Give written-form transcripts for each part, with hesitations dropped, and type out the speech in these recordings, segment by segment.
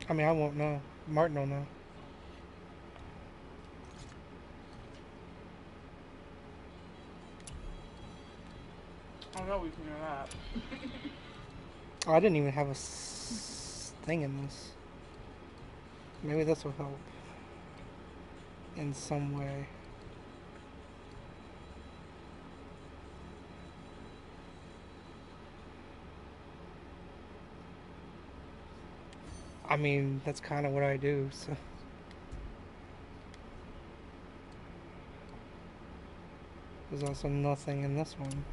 I mean, I won't know. Martin will know. I know we can do that. Oh, I didn't even have a thing in this. Maybe this will help in some way. I mean, that's kind of what I do, so. There's also nothing in this one.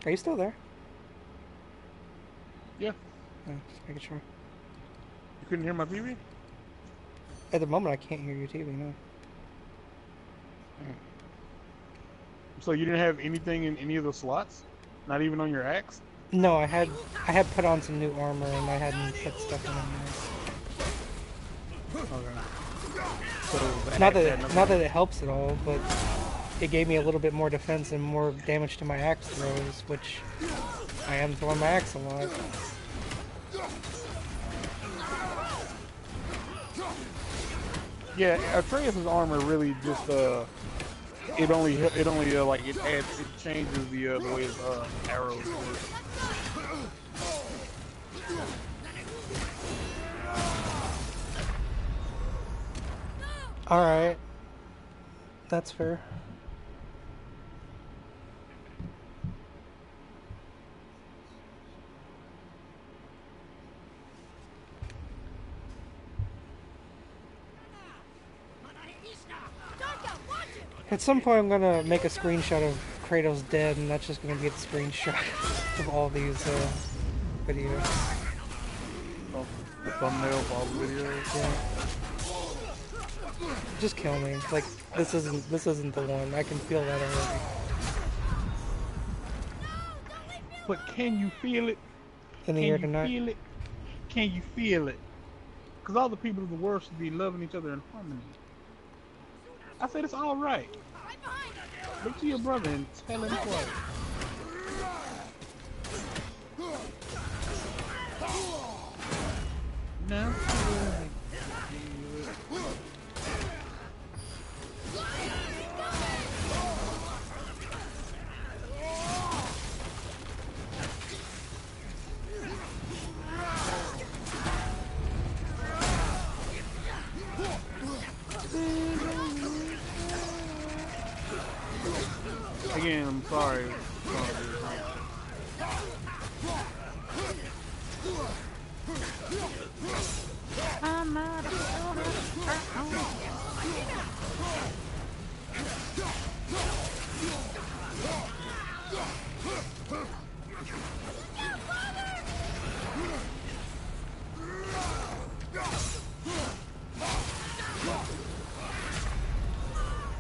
Are you still there? Yeah. Yeah, just making sure. You couldn't hear my TV? At the moment, I can't hear your TV, no. So you didn't have anything in any of the slots? Not even on your axe? No, I had put on some new armor and I hadn't put stuff in there. Okay. So Not that it helps at all, but it gave me a little bit more defense and more damage to my axe throws, which I am throwing my axe a lot. Yeah, Atreus' armor really just it only like it changes the way his arrows work. Alright. That's fair. At some point I'm gonna make a screenshot of Kratos dead and that's just gonna be the screenshot of all these videos. Oh, the thumbnail for all the videos. Yeah. Just kill me. Like this isn't the one. I can feel that already. But can you feel it? In the air tonight. Feel it? Can you feel it? Because all the people of the world should be loving each other in harmony. I said it's all right. Look to your brother and tell him twice. No. Again, I'm sorry. I'm not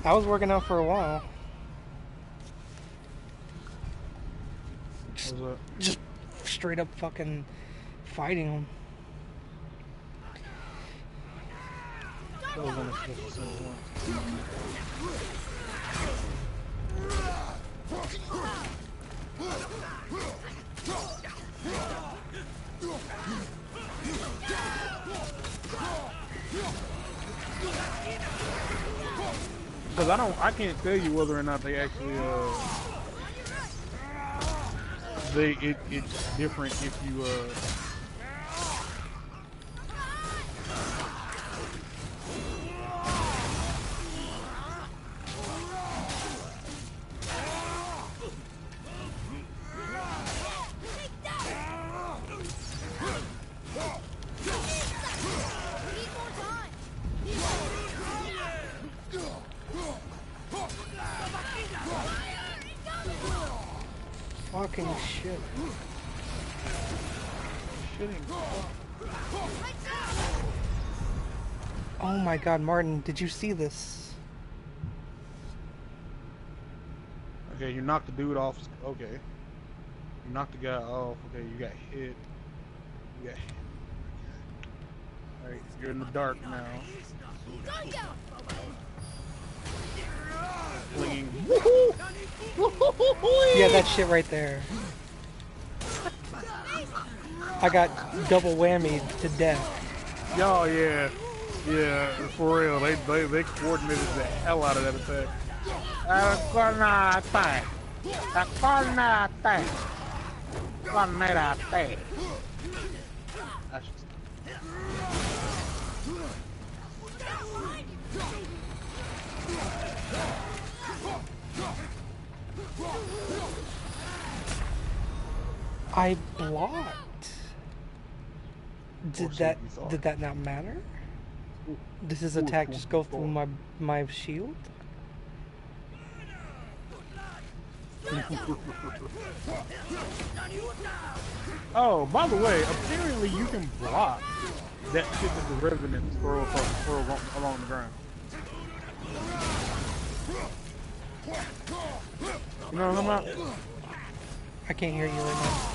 I was working out for a while. Just straight up fucking fighting them. Because I can't tell you whether or not they actually it's different if you Fucking shit. Oh my god, Martin, did you see this? Okay, you knocked the dude off. Okay. You knocked the guy off. Okay, you got hit. You got hit. Alright, you're in the dark now. Flinging. Yeah, that shit right there. I got double whammied to death. Y'all, yeah. Yeah, for real. They coordinated the hell out of that attack. I should I blocked. Did that not matter? Does his attack just go through my shield? Oh, by the way, apparently you can block that shit that the revenants throw along the ground. You know what I'm talking about? I can't hear you right now.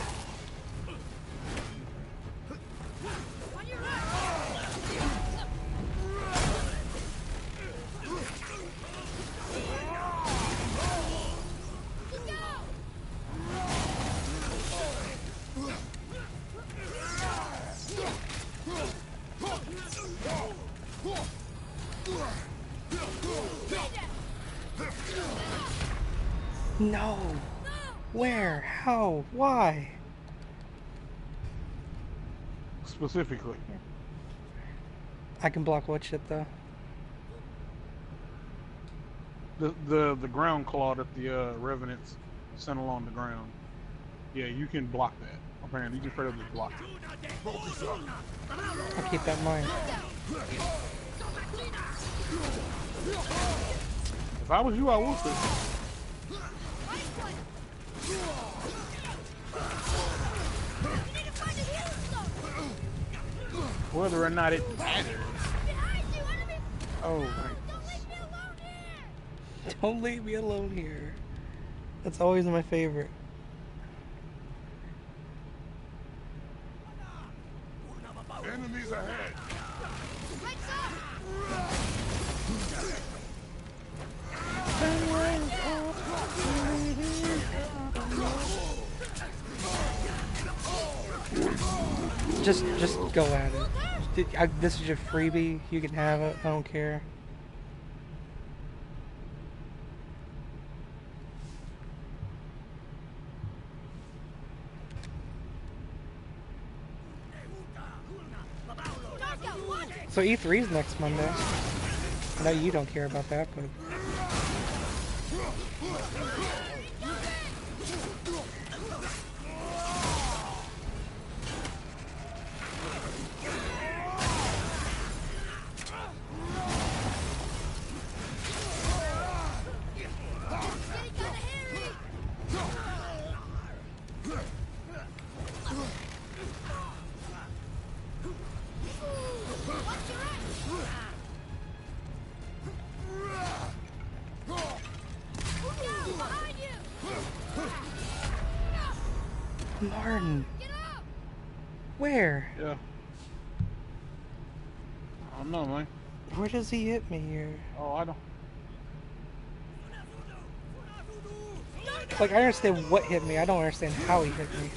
No! Where? How? Why? Specifically. I can block what shit though? The ground claw that the revenants sent along the ground. Yeah, you can block that. Apparently, you can straight up just block it. I'll keep that in mind. If I was you, I would. Whether or not it matters. Oh, right. Don't leave me alone here. That's always my favorite. Enemies ahead. Just go at it. This is your freebie. You can have it. I don't care. So E3's next Monday. I know you don't care about that, but... Martin. Where? Yeah. I don't know, man. Where does he hit me here? Oh, I don't. Like, I understand what hit me. I don't understand how he hit me.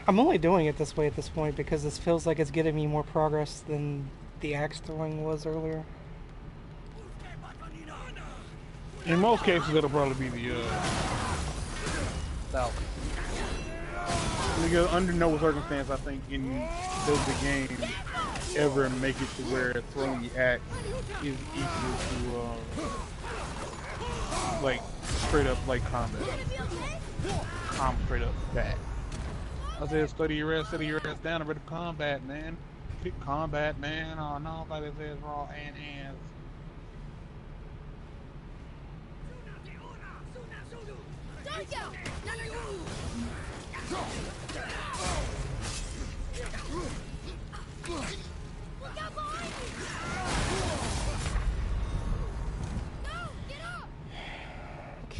I'm only doing it this way at this point because this feels like it's getting me more progress than the axe throwing was earlier. In most cases, it'll probably be the Falcon. Because under no circumstance, I think, does the game ever make it to where throwing the axe is equal to like straight up like combat. Straight up bad. I said study your ass down and ready for combat, man. Pick combat, man. Oh, nobody says raw and hands.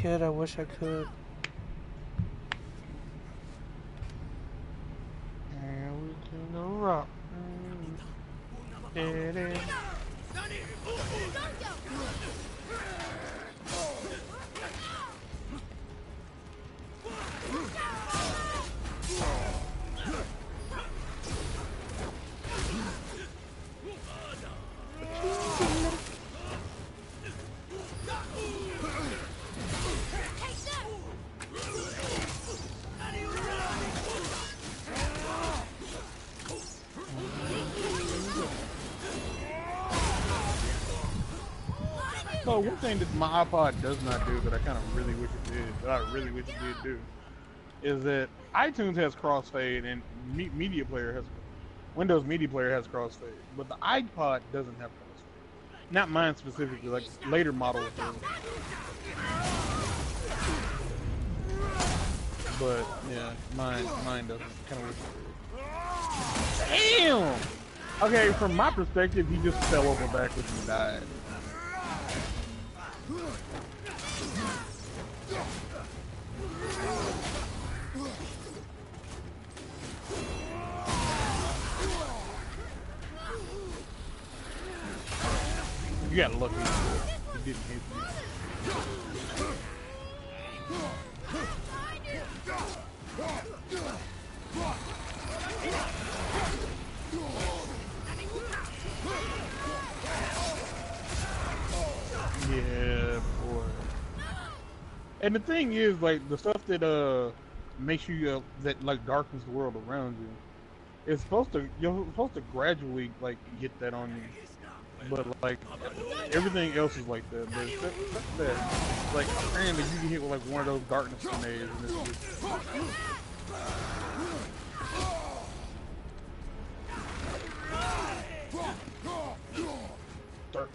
could. I wish I could. And we can go rock. It is. So one thing that my iPod does not do that I kind of really wish it did, do, is that iTunes has crossfade and Windows Media Player has crossfade, but the iPod doesn't have crossfade. Not mine specifically, like later models do. But yeah, mine doesn't. Kind of wish it did. Damn. Okay, from my perspective, he just fell over backwards and died. You got lucky. He didn't hit me. Yeah, boy. And the thing is, like, the stuff that makes you that like darkens the world around you, it's supposed to you're supposed to gradually like get that on you. But like everything else is like that. But except that, like apparently you can hit with like one of those darkness grenades and it's just... Dark.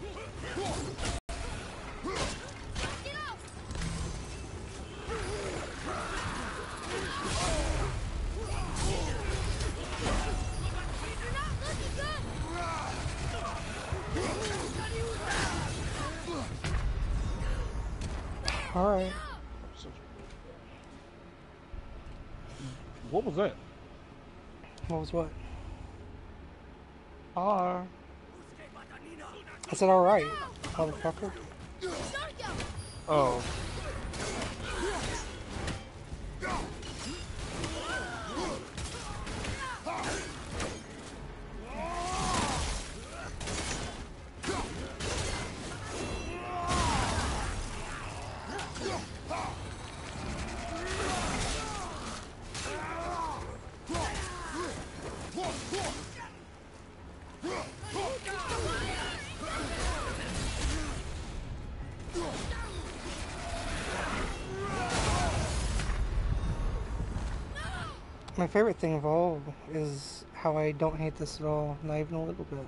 Alright. What was that? What was what? R. I said alright, motherfucker. Oh. My favorite thing of all is how I don't hate this at all, not even a little bit.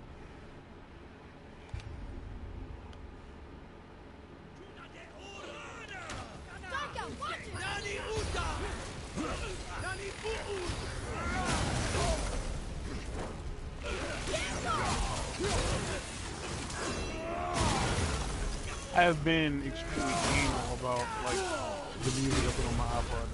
I have been extremely anal about like the music I put on my iPod.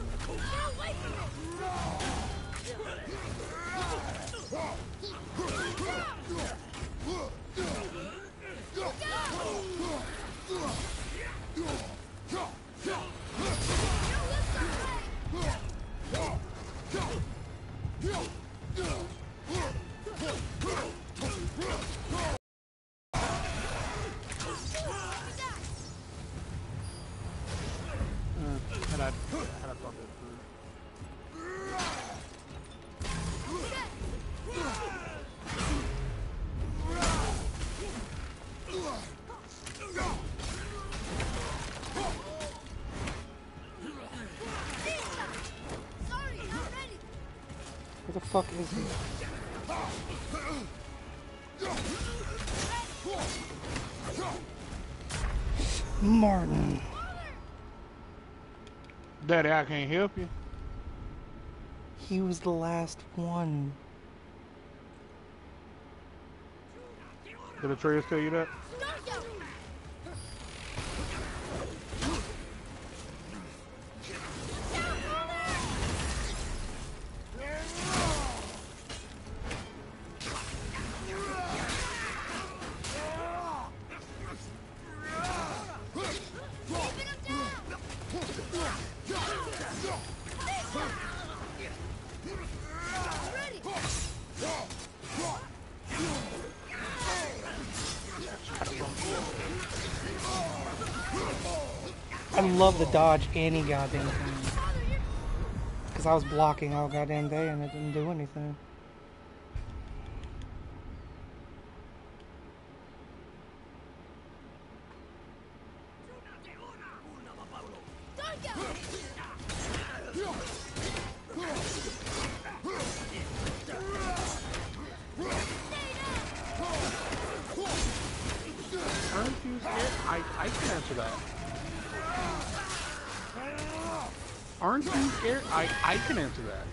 Had I thought that through. Where the fuck is he? Martin. Daddy, I can't help you. He was the last one. Did Atreus tell you that? love the dodge any goddamn thing. Because I was blocking all goddamn day and it didn't do anything. Aren't you scared? I can answer that. Aren't you scared? I can answer that.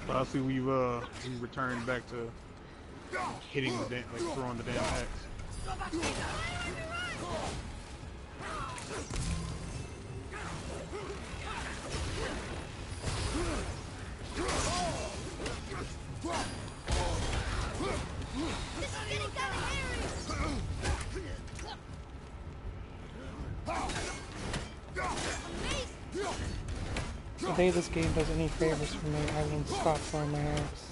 But I see we've returned back to hitting the damn, like throwing the damn axe. The day this game does any favors for me, I will stop throwing my axe.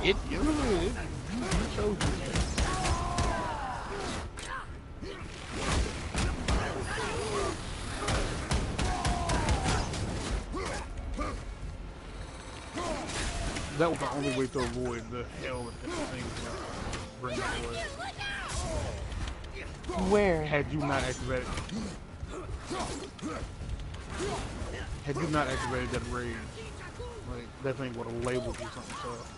It chose you. That was the only way to avoid the hell that this thing brings to us. Where? Had you not activated that rage, like that thing would have labeled you something tough.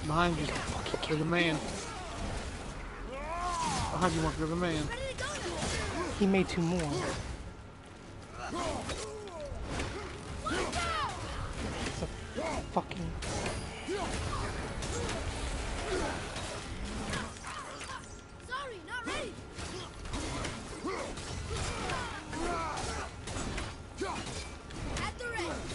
Behind you, there's a man. Behind you, there's a man. He made 2 more. It's a fucking... Sorry, not ready. At the range.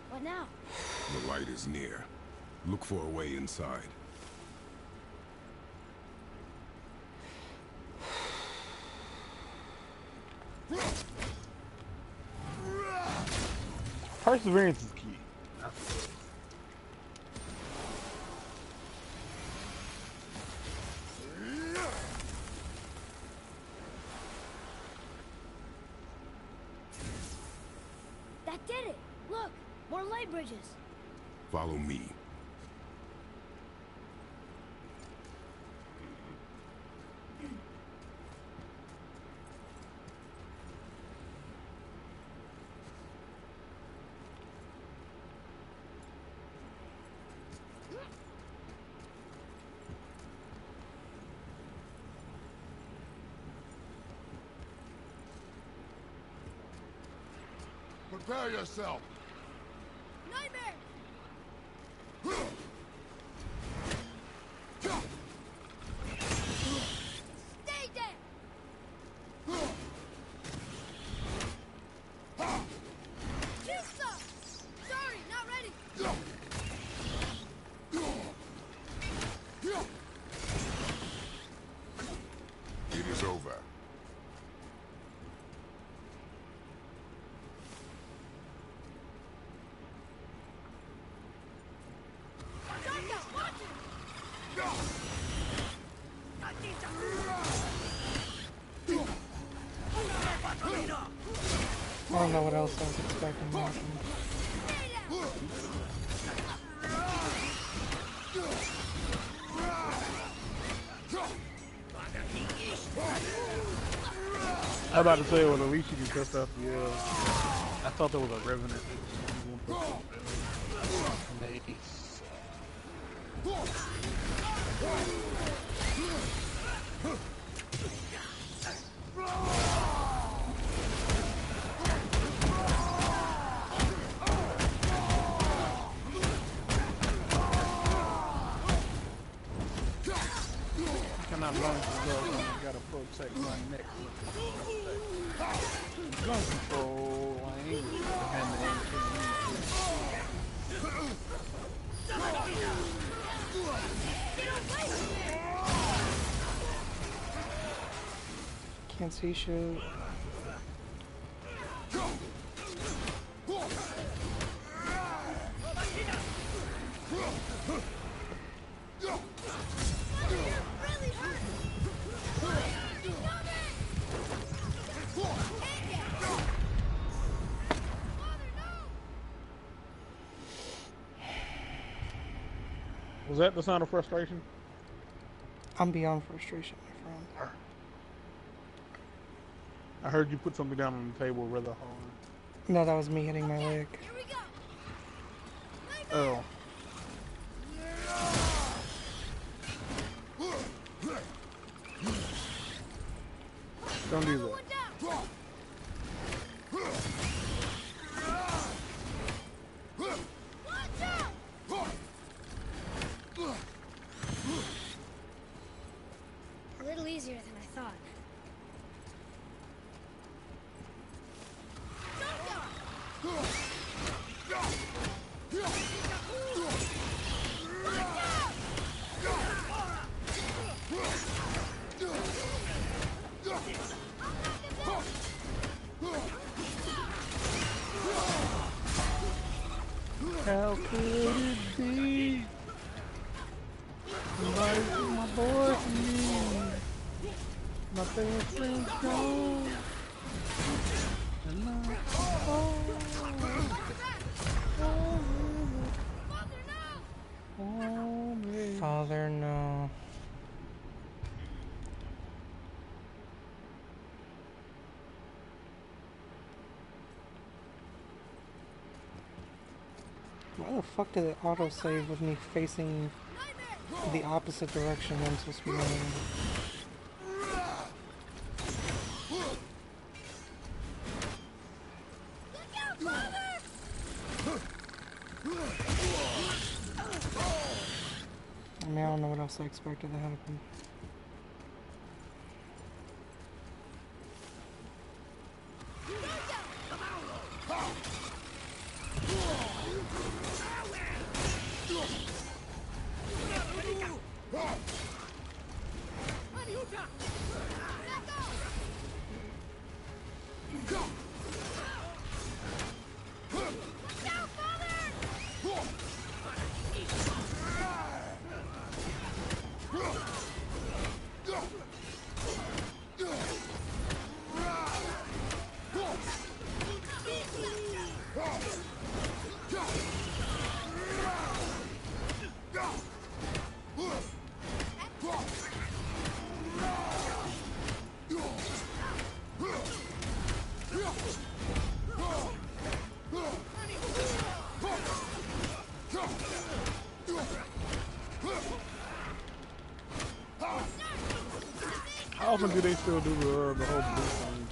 What now? The light is near. Look for a way inside. Perseverance is key. That did it. Look, more light bridges. Follow me. Prepare yourself. Nightmare! Stay dead! Kista! Sorry, not ready. It is over. I don't know what else I was expecting. I'm about to say, well, at least you can test out the, I thought there was a Revenant. Nice. Cannot run from those. I gotta protect my neck. Gun control. I ain't Can't see shit. Was that the sound of frustration? I'm beyond frustration, my friend. I heard you put something down on the table rather hard. No, that was me hitting my leg. Here we go. Oh. Don't do that. A little easier than I thought. How could it be? Somebody took my boy from me. My best friend's gone. And I, Father, no. Why the fuck did it autosave with me facing the opposite direction I'm supposed to be going? I mean, I don't know what else I expected to happen. How often do they still do the whole blue thing?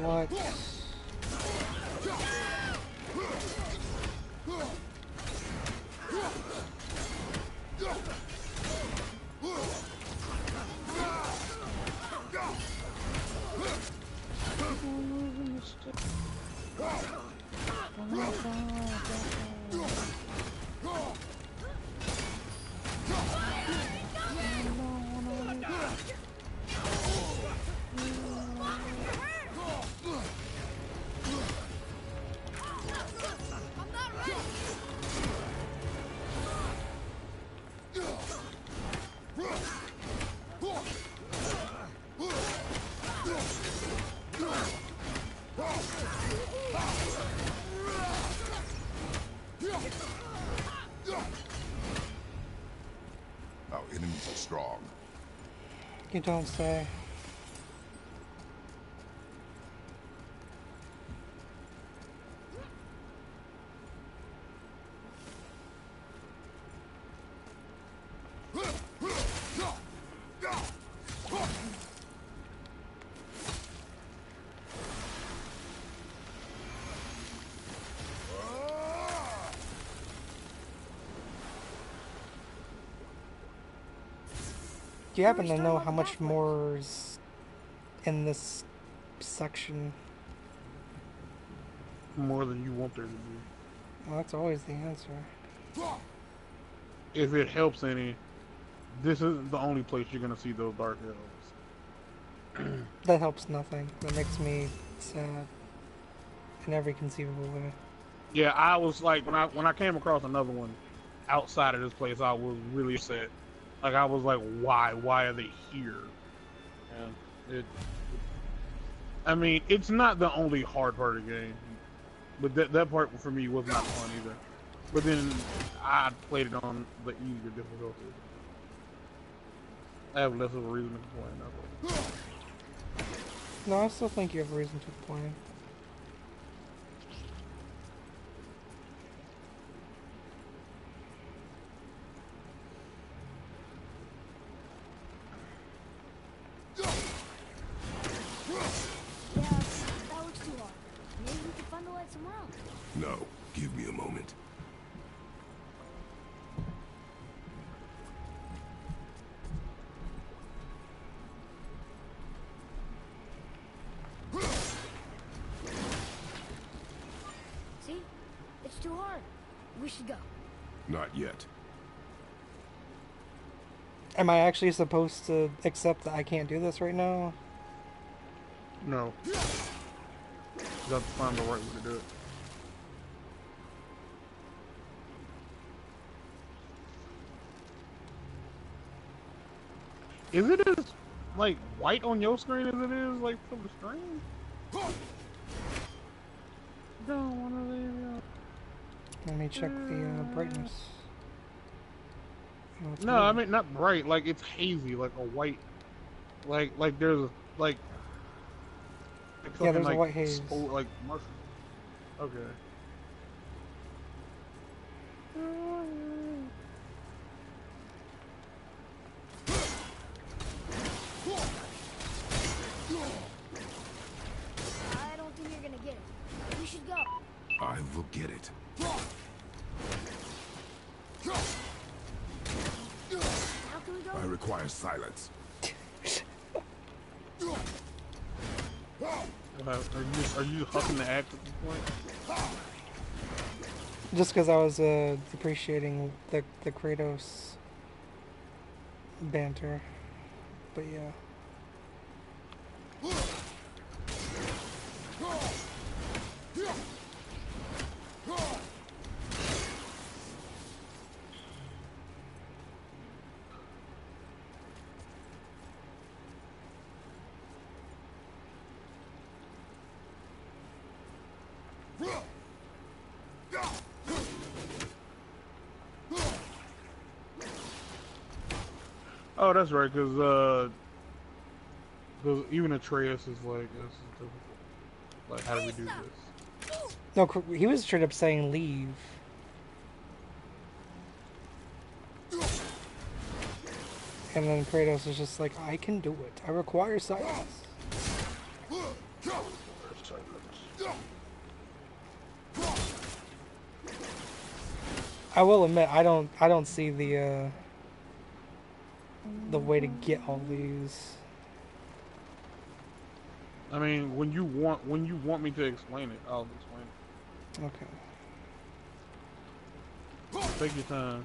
What? You don't say. Do you happen to know how much more is in this section? More than you want there to be. Well, that's always the answer. If it helps any, this isn't the only place you're gonna see those dark elves. That helps nothing. That makes me sad in every conceivable way. Yeah, I was like, when I came across another one outside of this place, I was really upset. Like, I was like, why are they here? And I mean, it's not the only hard part of the game, but that part for me was not fun either. But then I played it on the easier difficulty. I have less of a reason to complain. No, I still think you have a reason to complain. No, give me a moment. See? It's too hard. We should go. Not yet. Am I actually supposed to accept that I can't do this right now? No. You have to find the right way to do it. Is it as, like, white on your screen as it is, like, from the stream? Don't wanna leave you. Let me check the brightness. Oh, it's No, blue. I mean, not bright, like, it's hazy, like a white, like there's, like Yeah, there's like, a white haze. like, mushroom. Okay. I don't think you're gonna get it. We should go. I will get it. How can we go? I require silence. Are you huffing the axe at this point? Just because I was appreciating the Kratos banter, but yeah. Oh, that's right, because even Atreus is like, this is difficult. Like, how do we do this? No, he was straight up saying leave. And then Kratos is just like, I can do it. I require silence. I will admit, I don't see the way to get all these. I mean, when you want me to explain it, I'll explain Okay. it. Take your time.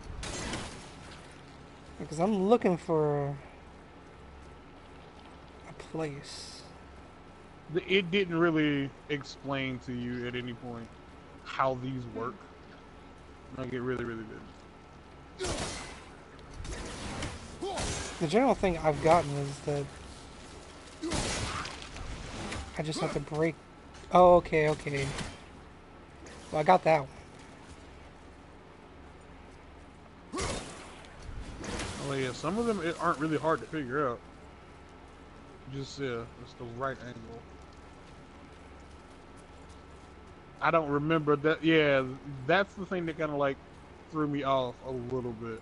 Because I'm looking for a place. It didn't really explain to you at any point how these work. Like, it really did. The general thing I've gotten is that I just have to break. Oh, okay. Well, I got that one. Oh yeah, some of them aren't really hard to figure out. Just it's the right angle. I don't remember that. Yeah, that's the thing that kind of like threw me off a little bit.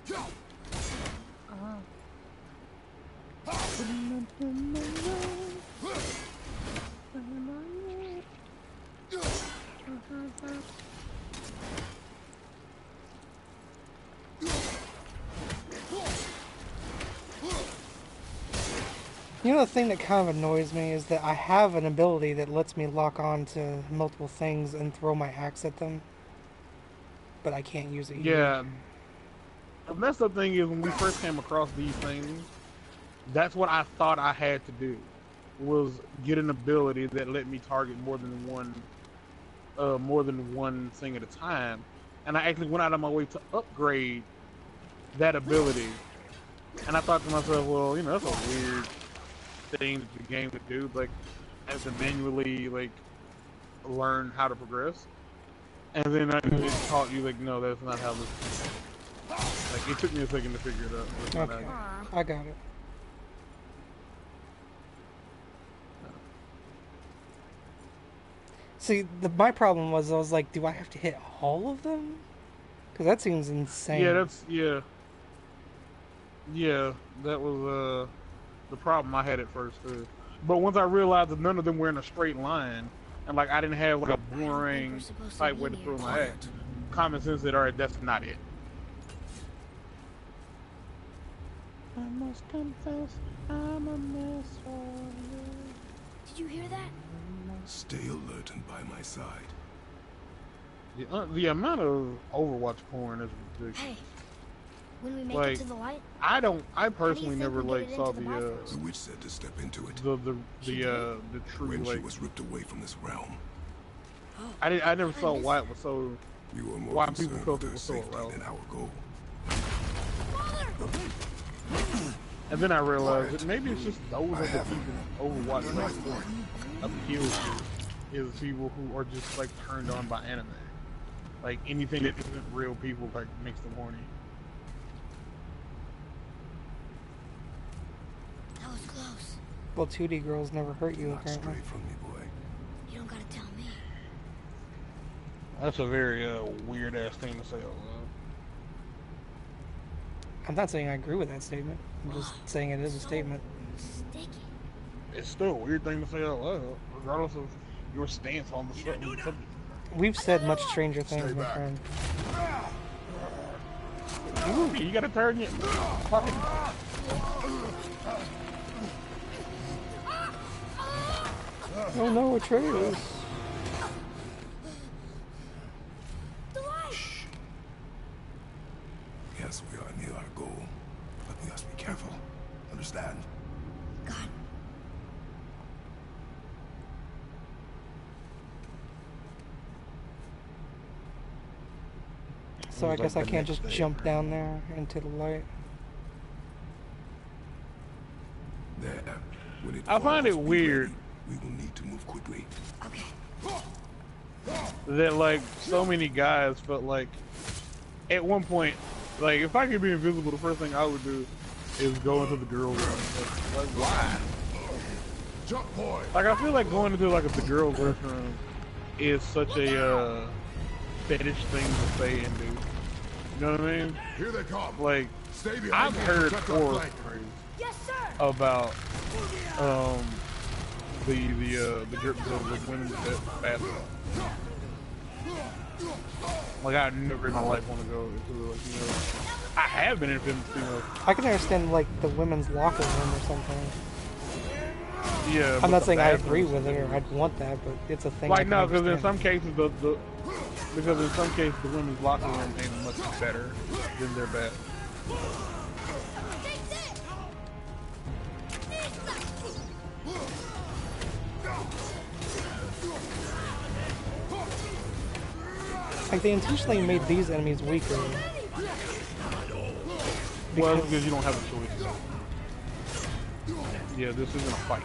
You know, the thing that kind of annoys me is that I have an ability that lets me lock on to multiple things and throw my axe at them, but I can't use it here. Yeah. The messed up thing is when we first came across these things, that's what I thought I had to do, was get an ability that let me target more than one thing at a time. And I actually went out of my way to upgrade that ability. And I thought to myself, well, you know, that's a weird thing that the game would do, like, I have to manually, like, learn how to progress. And then it taught you, like, no, that's not how this. Like, it took me a second to figure it out. That's not Okay, how- I got it. See, my problem was I was like, do I have to hit all of them? Because that seems insane. Yeah, that was the problem I had at first too. But once I realized that none of them were in a straight line, and like I didn't have like a boomerang type way to throw my axe, common sense said, alright, that's not it. I must confess, I'm a mess for you. Did you hear that? Stay alert and by my side. The amount of Overwatch porn is ridiculous. Hey, when we make Like, it to the light, I personally think never we like get it saw into the Bifrost? The witch said to step into it the true when she like was ripped away from this realm. I never saw why it was so. You were more Why people concerned felt with it her was so safety irrelevant. than our goal. And then I realized that maybe it's just those are the people Overwatch like appeals to, is people who are just like turned on by anime. Like anything that isn't real people like makes them horny. that was close. Well, 2D girls never hurt you, Not apparently. straight from me, boy. You don't gotta tell me. That's a very weird ass thing to say out loud. I'm not saying I agree with that statement. I'm just saying it is a statement. Sticky. It's still a weird thing to say out loud, regardless of your stance on the subject. We've said much stranger things, my back. friend. You gotta turn your. Oh no, Atreus. The light! Yes, we are near our goal, but we must be careful. Understand? God. So I Like guess I the can't next just day. jump down there into the light. There. When it I find falls, it be weird. ready. We will need to move quickly. Okay. That like so many guys felt like at one point, like if I could be invisible, the first thing I would do is go into the girls' room. Like why? Jump, boy! Like I feel like going into like the girls' restroom is such a fetish thing to say and do. You know what I mean? Here they come. Like Stay behind I've me and heard protect our horror flank. stories Yes, sir! about the women that bathroom. Like I never in my life want to go into like, you know, I have been in female. I can understand like the women's locker room or something. Yeah. I'm but not the saying I bathroom agree is with it or different. I'd want that, but it's a thing. I Like can no, because in understand. some cases because in some cases the women's locker room ain't much better than their bathroom. Like they intentionally made these enemies weaker. Well, it's because you don't have a choice. Yeah, this isn't a fight.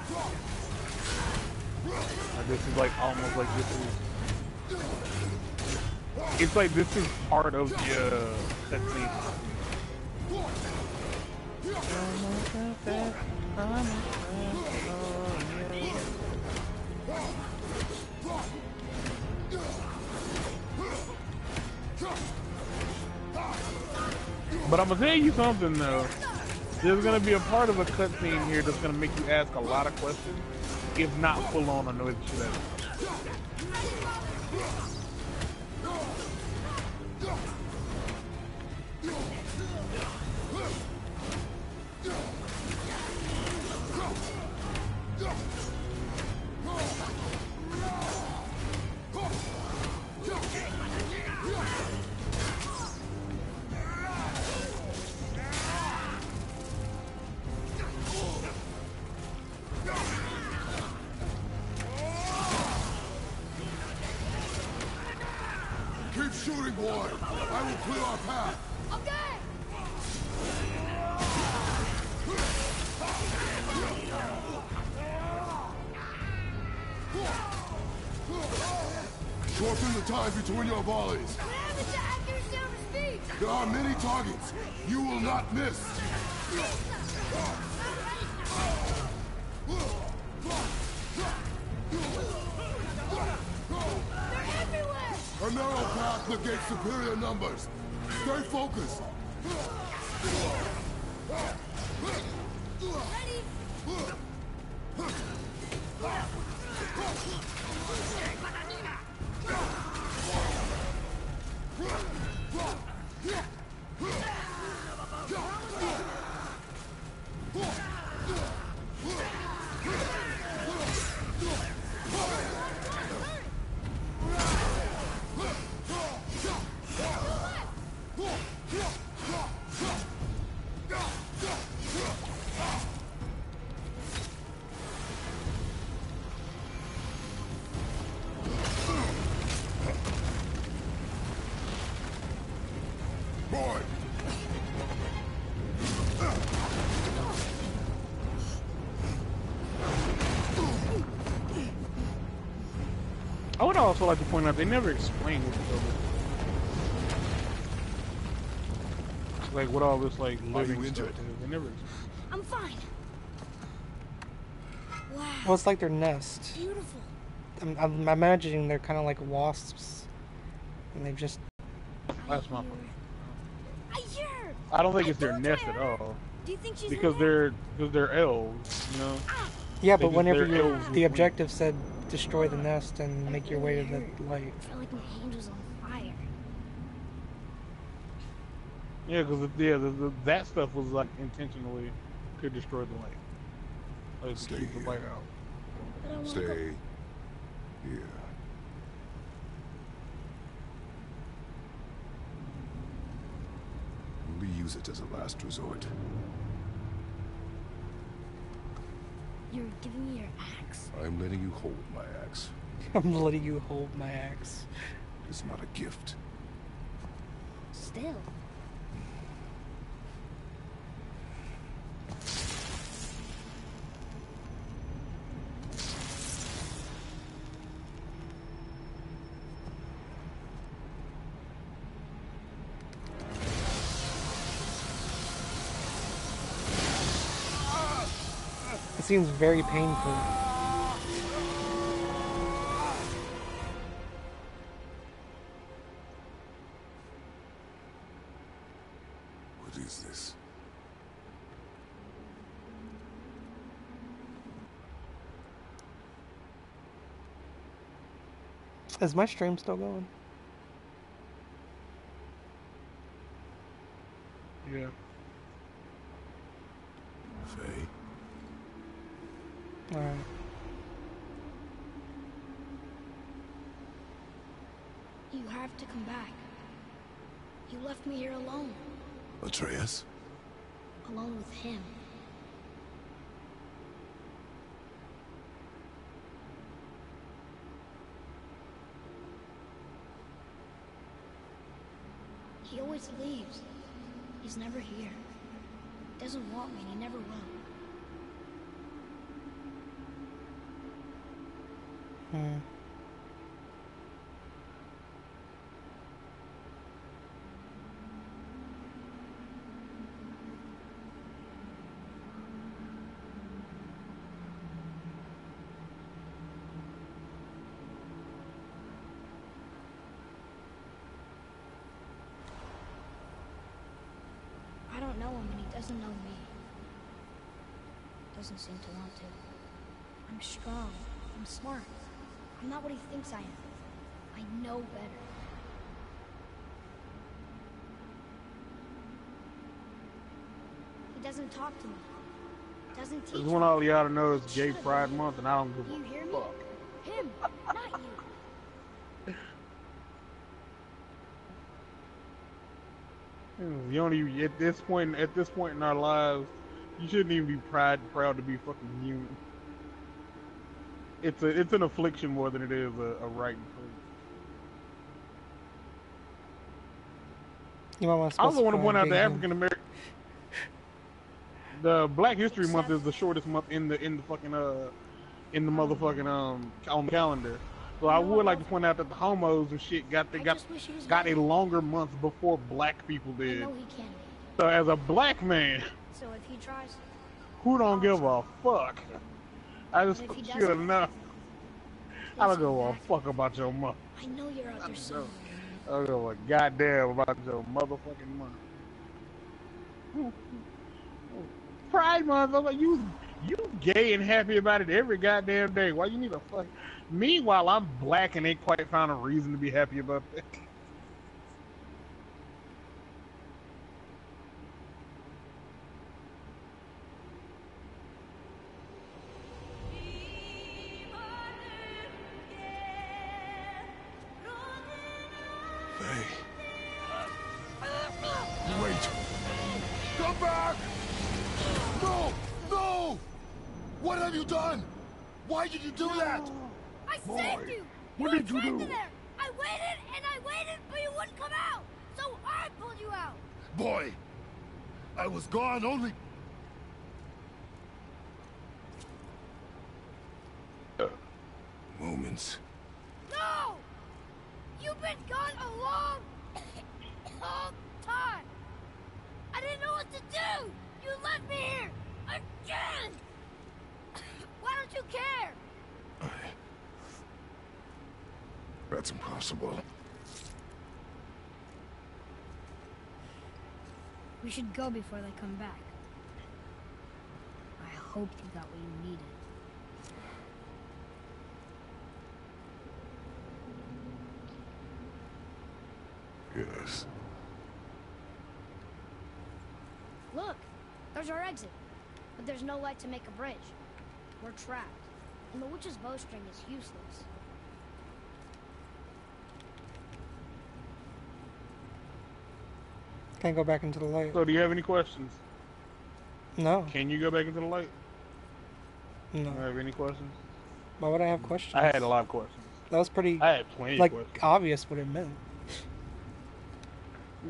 Like, this is like almost like this is. It's like this is part of the cutscene. But I'm gonna tell you something though. There's gonna be a part of a cutscene here that's gonna make you ask a lot of questions, if not full on annoy the shit out of Keep shooting, boy. I will clear our path. Okay! Shorten the time between your volleys. What happened to accuracy on his feet? There are many targets. You will not miss. They're everywhere! A narrow path negates superior numbers. Stay focused. Ready? Boy, I would also like to point out they never explain what the like what all this like Are you living stuff injured? is. They never explain. I'm fine. Wow. Well, it's like their nest. Beautiful. I'm imagining they're kind of like wasps, and they've just. That's my point. I hear her. I don't think I it's their told nest you, at Eric. all Do you think she's because in there? they're elves, you know. Yeah, They but just- whenever they're you, elves with the wings. objective said destroy the nest and make your way to the light. I felt like my hand was on fire. Yeah, because that stuff was like intentionally to destroy the light, like to Stay keep the here. light out. But I want to stay go. here. Only use it as a last resort. You're giving me your axe? I'm letting you hold my axe. I'm letting you hold my axe. It's not a gift. Still. It seems very painful. What is this? Is my stream still going? Yeah. Faye? Alright. You have to come back. You left me here alone. Atreus? Alone with him. He always leaves. He's never here. He doesn't want me, and he never will. Hmm. know him and he doesn't know me. Doesn't seem to want to. I'm strong. I'm smart. I'm not what he thinks I am. I know better. He doesn't talk to me. Doesn't teach This me. one all y'all to know is Gay Pride Month, and I don't give Do you hear a me? fuck. Him, not you. You only at this point in our lives, you shouldn't even be proud to be fucking human. It's an affliction more than it is a right and truth. You might want to I also want to point out the specify African American, the Black History Month is the shortest month in the fucking in the motherfucking on the calendar. So I would like to point out that the homos and shit got a longer month before black people I did. know he can be. So as a black man, So if he tries, who don't give a fuck? I just But if he should doesn't, enough. I don't please give come a back. fuck about your mother. I know you're out there somewhere. I don't give a goddamn about your motherfucking mother. Pride Month, I'm like, you gay and happy about it every goddamn day. Why you need a fuck? Meanwhile, I'm black and ain't quite found a reason to be happy about that. Hey. Wait. Come back! No! No! What have you done? Why did you do that? I saved you! What were did you trapped do? in there. I waited, but you wouldn't come out! So I pulled you out! Boy, I was gone only... Moments. No! You've been gone a long, long time! I didn't know what to do! You left me here! Again! Why don't you care? That's impossible. We should go before they come back. I hope you got what you needed. Yes. Look, there's our exit. But there's no light to make a bridge. We're trapped. And the witch's bowstring is useless. Can't go back into the light. So do you have any questions? No. Can you go back into the light? No. Do you have any questions? Why would I have questions? I had a lot of questions. That was pretty, I had plenty like, of questions. obvious what it meant.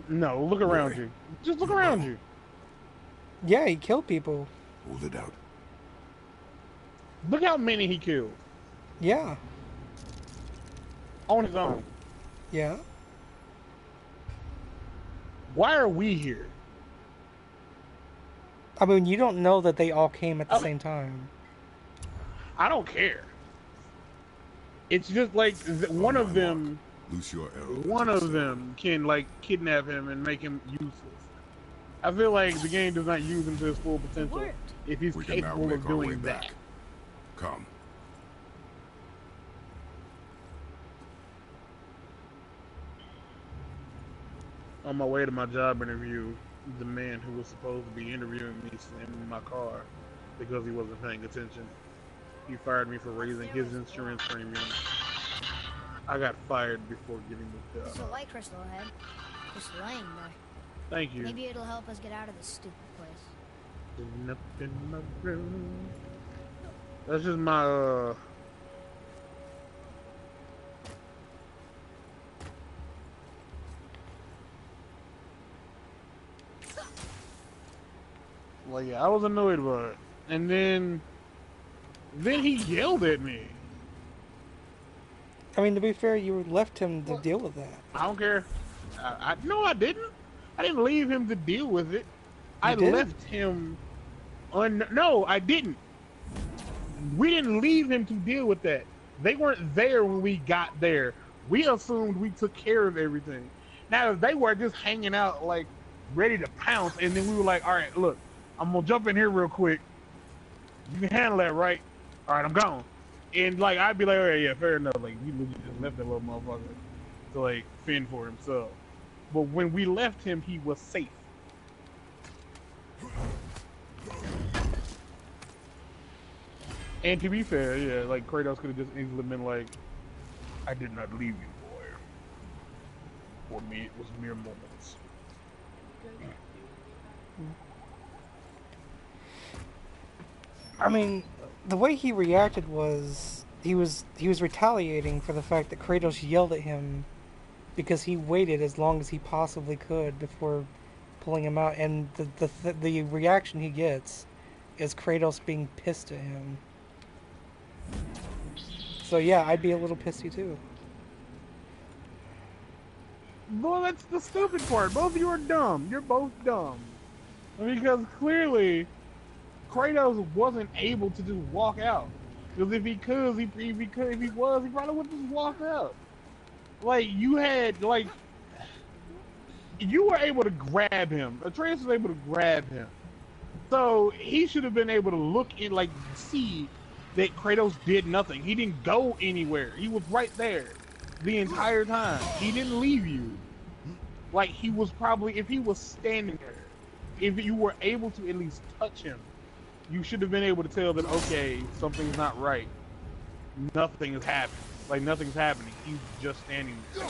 No, look around you. Just look around you. Yeah, he killed people. Hold it out. Look how many he killed Yeah. on his own. Yeah. Why are we here? I mean, you don't know that they all came at the Okay. same time. I don't care. It's just like one of them. Loose your arrow. One of them can like kidnap him and make him useless. I feel like the game does not use him to his full potential worked. if he's We can now capable make of our way doing that. back. Come. On my way to my job interview, the man who was supposed to be interviewing me slammed in my car because he wasn't paying attention. He fired me for raising his insurance premium. I got fired before getting the There's job. a light crystal ahead. Just laying there. Thank you. Maybe it'll help us get out of this stupid place. Sitting up in my room. That's just my Like, yeah, I was annoyed by it. And then he yelled at me. I mean, to be fair, you left him to deal with that. I don't care. No, I didn't. I didn't leave him to deal with it. I did? left him. No, I didn't. We didn't leave him to deal with that. They weren't there when we got there. We assumed we took care of everything. Now, if they were just hanging out like ready to pounce, and then we were like, all right, look, I'm gonna jump in here real quick. You can handle that, right? All right, I'm gone. And like I'd be like, all right, yeah, fair enough. Like we legit just left that little motherfucker to like fend for himself. But when we left him, he was safe. And to be fair, yeah, like Kratos could have just easily been like, I did not leave you, boy. For me, it was mere moments. I mean, the way he reacted was he was retaliating for the fact that Kratos yelled at him because he waited as long as he possibly could before pulling him out, and the reaction he gets is Kratos being pissed at him. So yeah, I'd be a little pissy too. Well, that's the stupid part. Both of you are dumb. You're both dumb. Because clearly, Kratos wasn't able to just walk out. Because if he probably would just walk out. Like, you had, like, you were able to grab him. Atreus was able to grab him. So, he should have been able to look in, like, see that Kratos did nothing. He didn't go anywhere. He was right there the entire time. He didn't leave you. Like, he was probably, if he was standing there, if you were able to at least touch him, you should have been able to tell that, okay, something's not right. Nothing is happening. Like, nothing's happening. He's just standing there.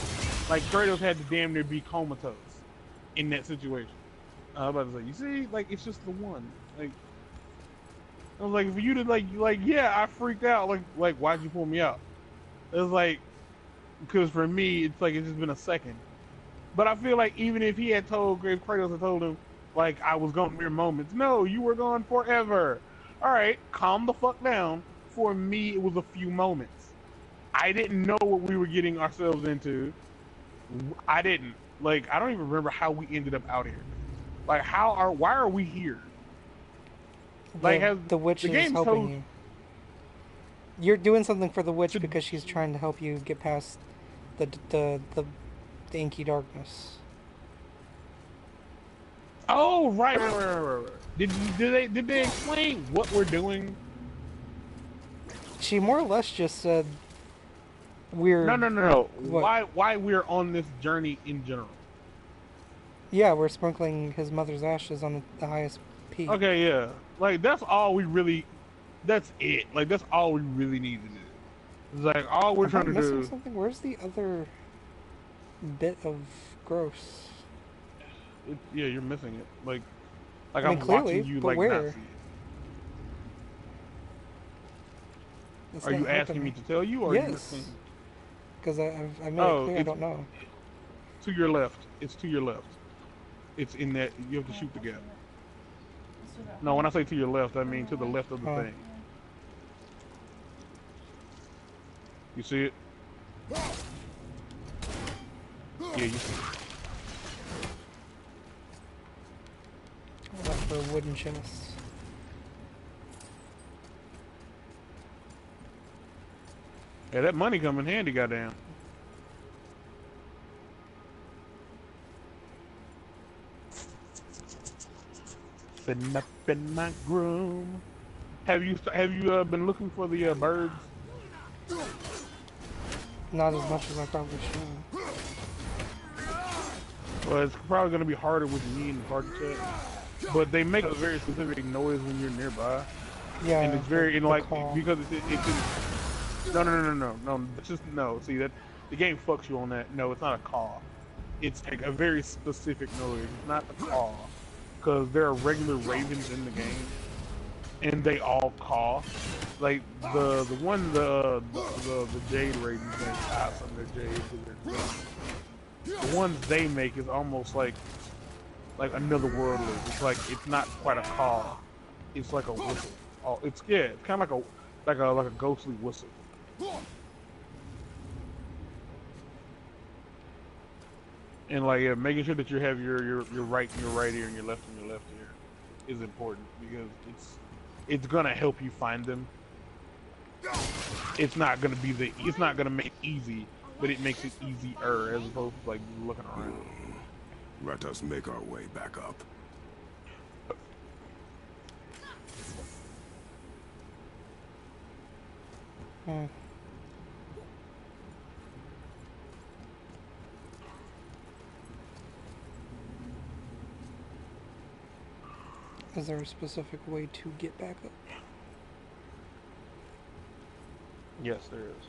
Like, Kratos had to damn near be comatose in that situation. I was about to say, you see, like, it's just the one. Like, I was like, for you to, like, yeah, I freaked out. Like, why'd you pull me out? It was like, because for me, it's like, it's just been a second. But I feel like even if he had told, if Kratos had told him, like, I was gone mere moments. No, you were gone forever. All right, calm the fuck down. For me, it was a few moments. I didn't know what we were getting ourselves into. I didn't. Like, I don't even remember how we ended up out here. Like, why are we here? Like, the witch is helping you. You're doing something for the witch because she's trying to help you get past the inky darkness. Oh, right. Did they explain what we're doing? She more or less just said we're... No. Why we're on this journey in general? Yeah, we're sprinkling his mother's ashes on the highest peak. Okay, yeah. Like, that's all we really... That's it. Like, that's all we really need to do. It's like, all we're trying to do... Something? Where's the other bit of gross? Yeah, you're missing it. Like I mean, I'm clearly, watching you, but like, where? not see it. Are you asking me to tell you, or yes. Are you listening? Because I made it clear I don't know. To your left. It's to your left. It's in that, you have to shoot the gap. No, when I say to your left, I mean to the left of the thing. You see it? Yeah, you see it. Left for a wooden chest. Yeah, that money come in handy, goddamn. Sitting up in my groom. Have you been looking for the birds? Not as much as I probably should. Well, it's probably going to be harder with me and the party chat. But they make a very specific noise when you're nearby. Yeah. And it's very, like, call. because it no. It's just, no. See, that the game fucks you on that. No, it's not a caw. It's like a very specific noise. It's not a caw. Because there are regular ravens in the game. And they all caw. Like, the Jade ravens, they tie some of their jade to their drum. The ones they make is almost like another worldly. It's like, it's not quite a call. It's like a whistle. Oh, it's kind of like a ghostly whistle. And like, yeah, making sure that you have your right in your right ear and your left in your left ear is important, because it's gonna help you find them. It's not gonna make it easy, but it makes it easier as opposed to like looking around. Let us make our way back up. Hmm. Is there a specific way to get back up? Yes, there is.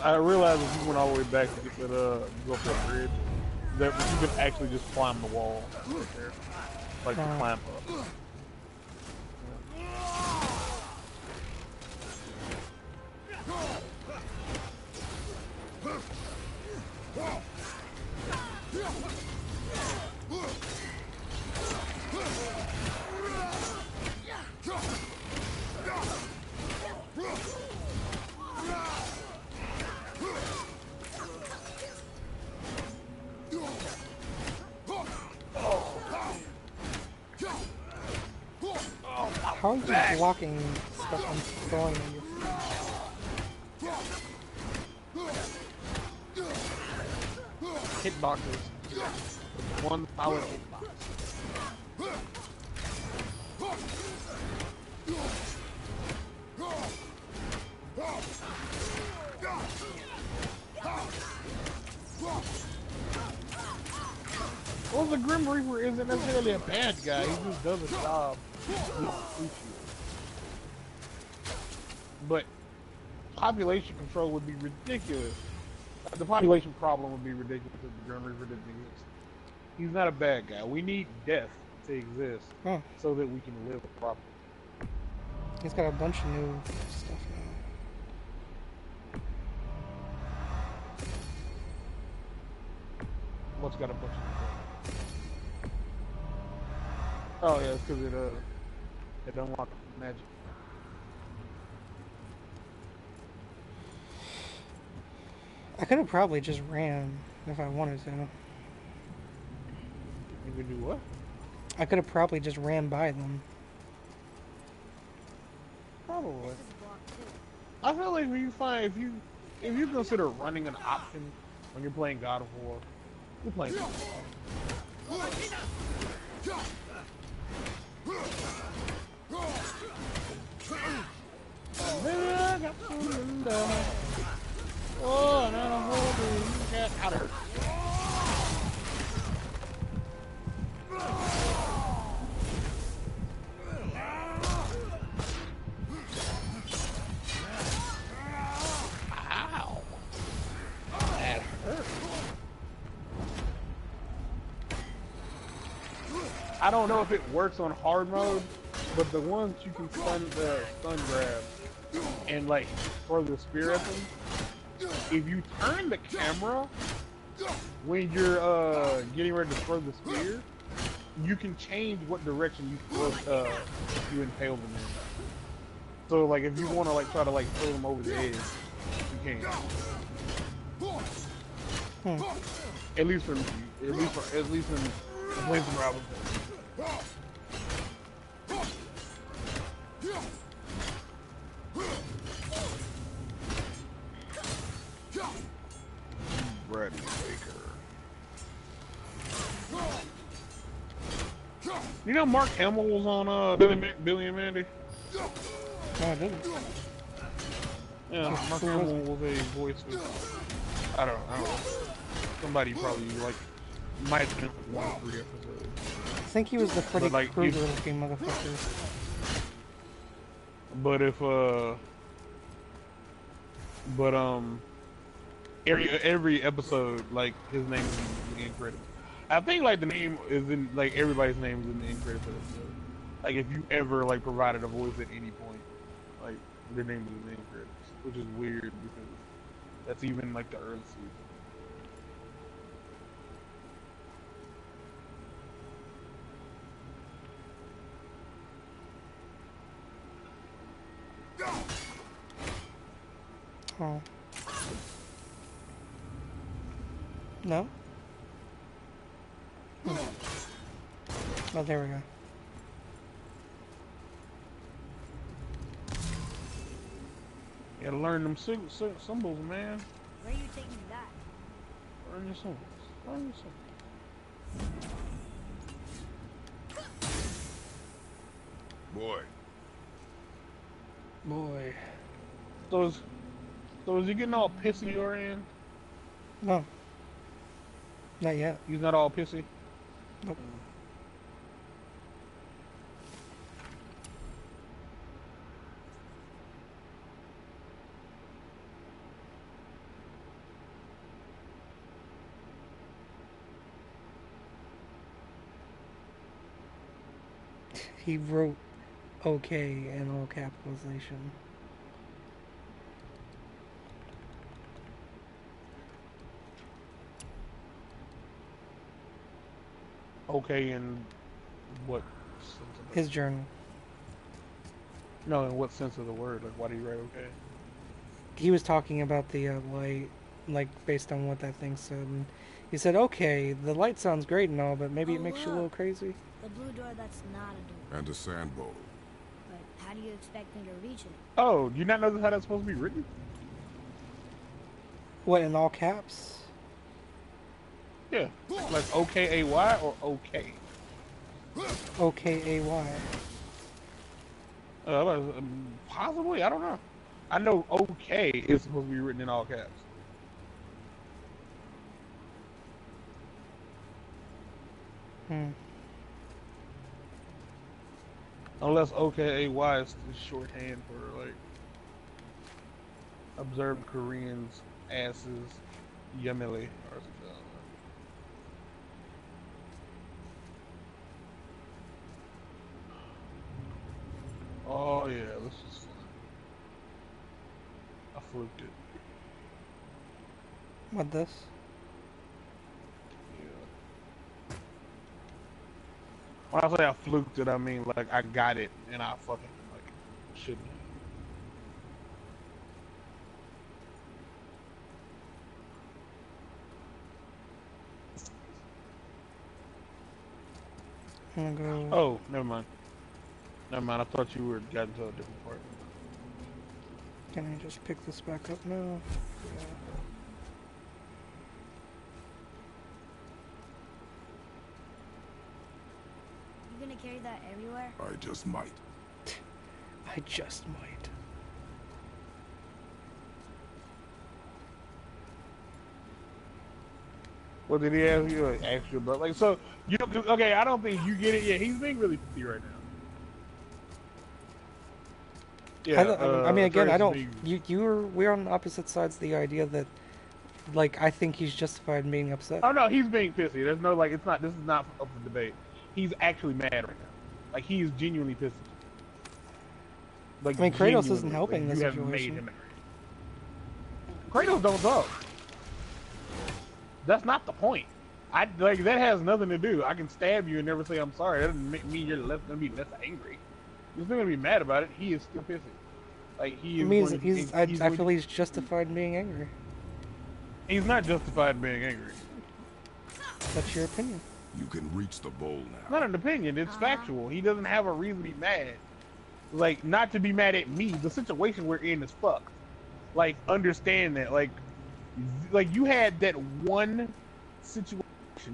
I realized if you went all the way back to get that go up that bridge, that you can actually just climb the wall right there, like to climb up. How are you blocking stuff I'm throwing at you? Hitboxes. One solid hitbox. Well, the Grim Reaper isn't necessarily a bad guy, he just does a job. But population control would be ridiculous. The population problem would be ridiculous if the Grim Reaper didn't exist. He's not a bad guy. We need death to exist so that we can live properly. He's got a bunch of new stuff now. What's got a bunch of stuff? Oh yeah, it's because it unlocked magic. I could have probably just ran if I wanted to. You can do what? I could have probably just ran by them. Probably. I feel like if you consider running an option when you're playing God of War, you're playing God of War. Oh, not a whole get out of here. Ow. That hurt. I don't know if it works on hard mode, but the ones you can stun grab and like throw the spear at them, if you turn the camera when you're getting ready to throw the spear, you can change what direction you throw you impale them in. So like if you want to like try to like throw them over the edge, you can. At least in Lance and Robinson. Ready, Baker. You know Mark Hamill was on Billy and Mandy? No, I didn't. Yeah, Mark Hamill was a voice of, I don't know. Somebody probably like might have been 1 or 3 episodes. I think he was the Freddy like, Krueger looking motherfucker. But if every episode, like his name is in credits. I think like the name is in like everybody's name is in the end credits of the episode. Like if you ever like provided a voice at any point, like their name is in the end credits, which is weird because that's even like the early season. Oh. No? Oh, there we go. You gotta learn them symbols, man. Where are you taking me back? Learn your symbols. Learn your symbols. Boy. Boy. So is he getting all pissy your end? No. Not yet. He's not all pissy? Nope. He wrote okay in all capitalization. Okay, in what sense of His journal. No, in what sense of the word? Like, why do you write okay? He was talking about the light, like based on what that thing said. And he said, okay, the light sounds great and all, but maybe it makes you a little crazy. The blue door that's not a door. And a sand bowl. But how do you expect me to reach it? Oh, do you not know how that's supposed to be written? What, in all caps? Yeah. Like O-K-A-Y or okay? O-K-A-Y. Possibly, I don't know. I know okay is supposed to be written in all caps. Unless OKAY is shorthand for like observed Koreans asses yumily or something. Oh yeah, this is fun. I fluked it. What this? Yeah. When I say I fluked it, I mean like I got it and I fucking like shouldn't. I'm gonna go. Oh, never mind. Never mind. I thought you were got into a different part. Can I just pick this back up now? Yeah. You gonna carry that everywhere? I just might. I just might. What did he ask you? Ask you about like so? You okay? I don't think you get it yet. He's being really petty right now. Yeah. I mean, again, I don't. being- We're on opposite sides of the idea that, like, I think he's justified in being upset. Oh no, he's being pissy. There's no like, it's not. This is not up for debate. He's actually mad right now. Like he is genuinely pissy. Like I mean, Kratos isn't genuinely, helping like, the you have made situation. him angry. Kratos don't talk. That's not the point. I like that has nothing to do. I can stab you and never say I'm sorry. That doesn't make me gonna be less angry. You're still gonna be mad about it. He is still pissy. Like he is. I feel he's justified in being angry. He's not justified in being angry. That's your opinion. You can reach the bowl now. It's not an opinion. It's factual. He doesn't have a reason to be mad. Like not to be mad at me. The situation we're in is fucked. Like understand that. Like you had that one situation.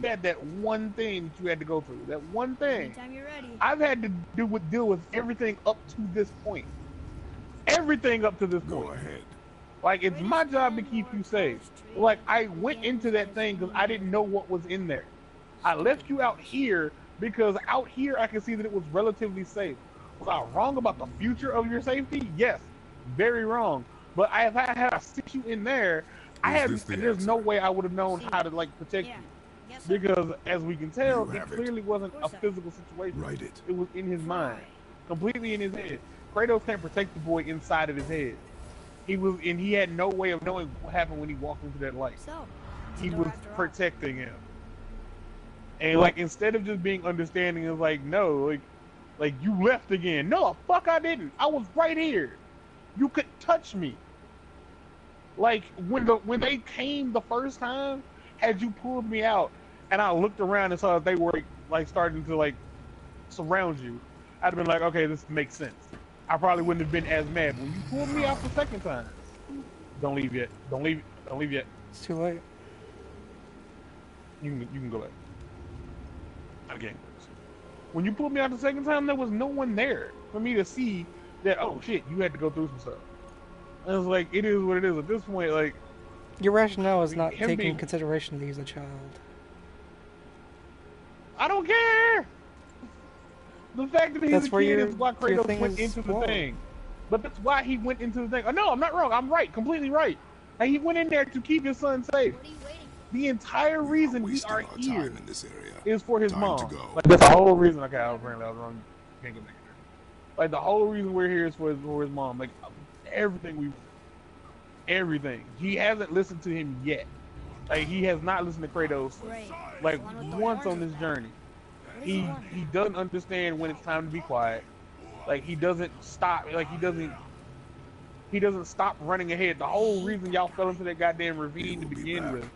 You had that one thing that you had to go through. That one thing. Anytime you're ready. I've had to deal with everything up to this point. Everything up to this point. Go ahead. Like it's my job to keep you safe. Like I went into that thing because I didn't know what was in there. I left you out here because out here I could see that it was relatively safe. Was I wrong about the future of your safety? Yes, very wrong. But I had to sit you in there. There's no way I would have known how to like protect you. Yes, sir. Because as we can tell, You it have it. clearly wasn't a Sir. physical situation. Write it. It was in his mind, Right. completely in his head. Kratos can't protect the boy inside of his head. He had no way of knowing what happened when he walked into that light. So, He it's a was door after all. protecting him. And like instead of just being understanding, it's like no, like you left again. No, fuck, I didn't. I was right here. You could touch me. Like when they came the first time, had you pulled me out and I looked around and saw that they were like starting to like surround you, I'd have been like, okay, this makes sense. I probably wouldn't have been as mad. When you pulled me out the second time, don't leave yet. Don't leave. Don't leave yet. It's too late. You can go back. Again. When you pulled me out the second time, there was no one there for me to see that. Oh shit, you had to go through some stuff. And it's like it is what it is at this point. Like Your rationale is not him taking being- into consideration that he's a child. I don't care. The fact that he's That's a where kid your- is why your Kratos thing went is into the flawed. thing. But that's why he went into the thing. Oh, no, I'm not wrong. I'm right. Completely right. And he went in there to keep his son safe. What are you waiting for? The entire reason we Wasting are our here time in this area. is for his Time mom. to go. Like that's the whole reason. Okay, apparently I was wrong. Can't go back in there. Like the whole reason we're here is for his mom. Like everything. He hasn't listened to him yet. Like he has not listened to Kratos Great. like The one with the once on orange this is journey. What is He the one? he doesn't understand when it's time to be quiet. Like he doesn't stop. Like he doesn't stop running ahead. The whole reason y'all fell into that goddamn ravine to will be begin back. with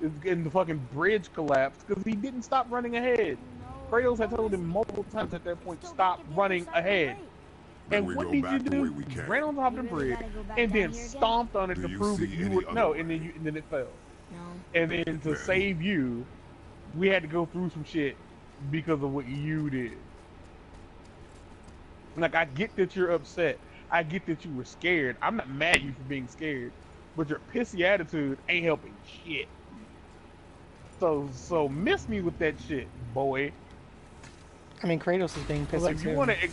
is getting the fucking bridge collapsed because he didn't stop running ahead. No. Kratos had told him multiple times at that point, stop running ahead. Then And we what go did you back the way do? we came. Ran on top of the You really bridge gotta go back and down then here again? stomped on it Do to you prove that see you any were other no, way? and then it fell. No. And then to Then- save you, we had to go through some shit because of what you did. Like I get that you're upset. I get that you were scared. I'm not mad at you for being scared, but your pissy attitude ain't helping shit. So miss me with that shit, boy. I mean, Kratos is being pissy Like too. you want to.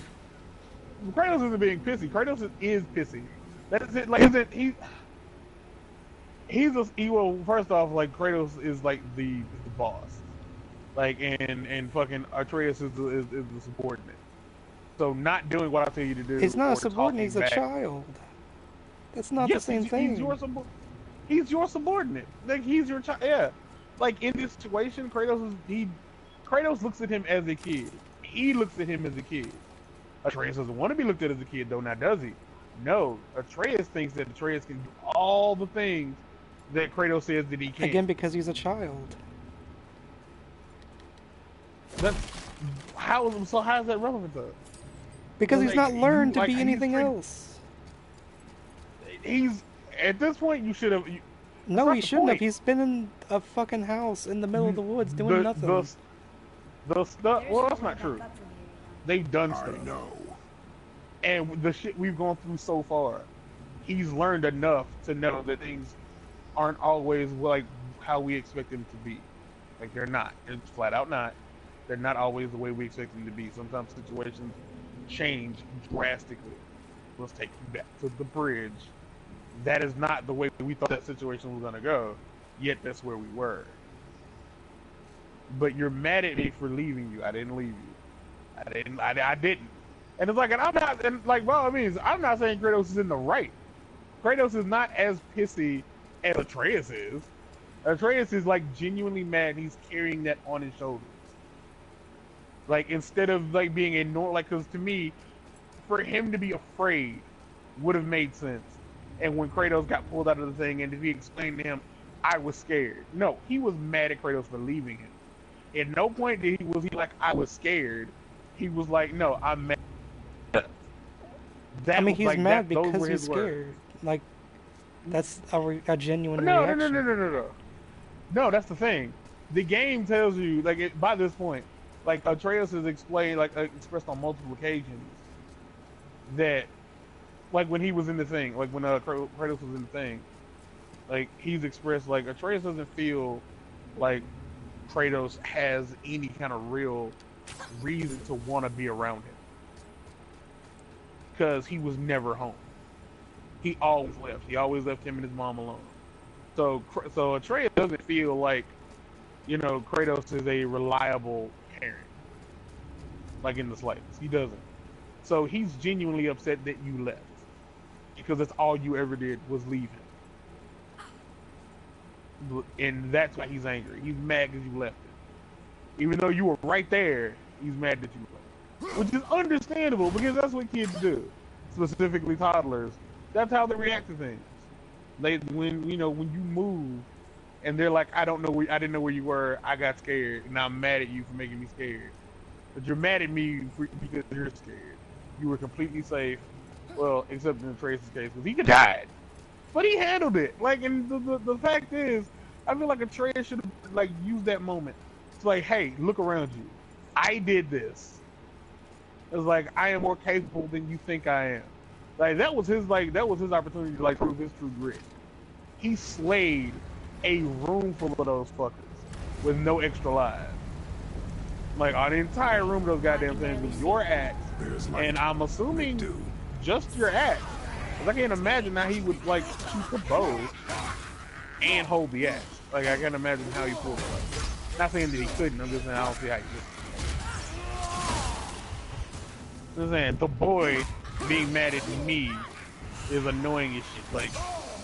Kratos isn't being pissy. Kratos is pissy. That's it. Like isn't he? Well, first off, like Kratos is like the boss. Like and fucking Atreus is the subordinate. So not doing what I tell you to do. He's not or a subordinate, he's a talking back- child. That's not Yes, the same he's thing. He's your subordinate. Like he's your child. Yeah. Like in this situation, Kratos looks at him as a kid. He looks at him as a kid. Atreus doesn't want to be looked at as a kid, though. Now, does he? No. Atreus thinks that Atreus can do all the things that Kratos says that he can. Again, because he's a child. That's how. So how is that relevant though? Because Well, he's like, not learned you- to be like, anything he's trained- else. He's at this point. You should have. No, not he the shouldn't have. point. He's been in a fucking house in the middle of the woods doing nothing. The stuff. Well, that's not true. Back up from here, They've done I stuff. know. And the shit we've gone through so far, he's learned enough to know that things aren't always like how we expect them to be. Like they're not. It's flat out not. They're not always the way we expect them to be. Sometimes situations change drastically. Let's take you back to the bridge. That is not the way we thought that situation was gonna go. Yet that's where we were. But you're mad at me for leaving you. I didn't leave you. I didn't. And it's like, and I'm not, and like, well, I mean, I'm not saying Kratos is in the right. Kratos is not as pissy as Atreus is. Atreus is like genuinely mad. He's carrying that on his shoulders. Like instead of like being a normal, like, because to me, for him to be afraid would have made sense. And when Kratos got pulled out of the thing, and if he explained to him, I was scared. No, he was mad at Kratos for leaving him. At no point did he like, I was scared. He was like, no, I'm mad. That I mean, was, he's like, mad those because were he's his words. scared. Like, that's a genuine No, reaction. no. No, that's the thing. The game tells you, like, by this point, like, Atreus has explained, like, expressed on multiple occasions that, like, when he was in the thing, like, when Kratos was in the thing, like, he's expressed, like, Atreus doesn't feel like Kratos has any kind of real reason to want to be around him. Because he was never home. He always left. He always left him and his mom alone. So Atreus doesn't feel like you know, Kratos is a reliable parent. Like in the slightest. He doesn't. So he's genuinely upset that you left. Because that's all you ever did was leave him. And that's why he's angry. He's mad because you left him. Even though you were right there, he's mad that you left. Which is understandable because that's what kids do. Specifically toddlers. That's how they react to things. When you move and they're like, I didn't know where you were, I got scared, and I'm mad at you for making me scared. But you're mad at me because you're scared. You were completely safe. Well, except in Trace's case, because he could died. But he handled it. Like, and the fact is, I feel like Atreus should have like used that moment. It's like, hey, look around you. I did this. It's like I am more capable than you think I am. Like that was his opportunity to like prove his true grit. He slayed a room full of those fuckers with no extra lives. Like the entire room of those goddamn things with your axe, and I'm assuming just your axe. Cause I can't imagine how he would like shoot the bow and hold the axe. Like I can't imagine how he pulled it off. Not saying that he couldn't. I'm just saying I don't see how he did. I'm saying the boy being mad at me is annoying as shit.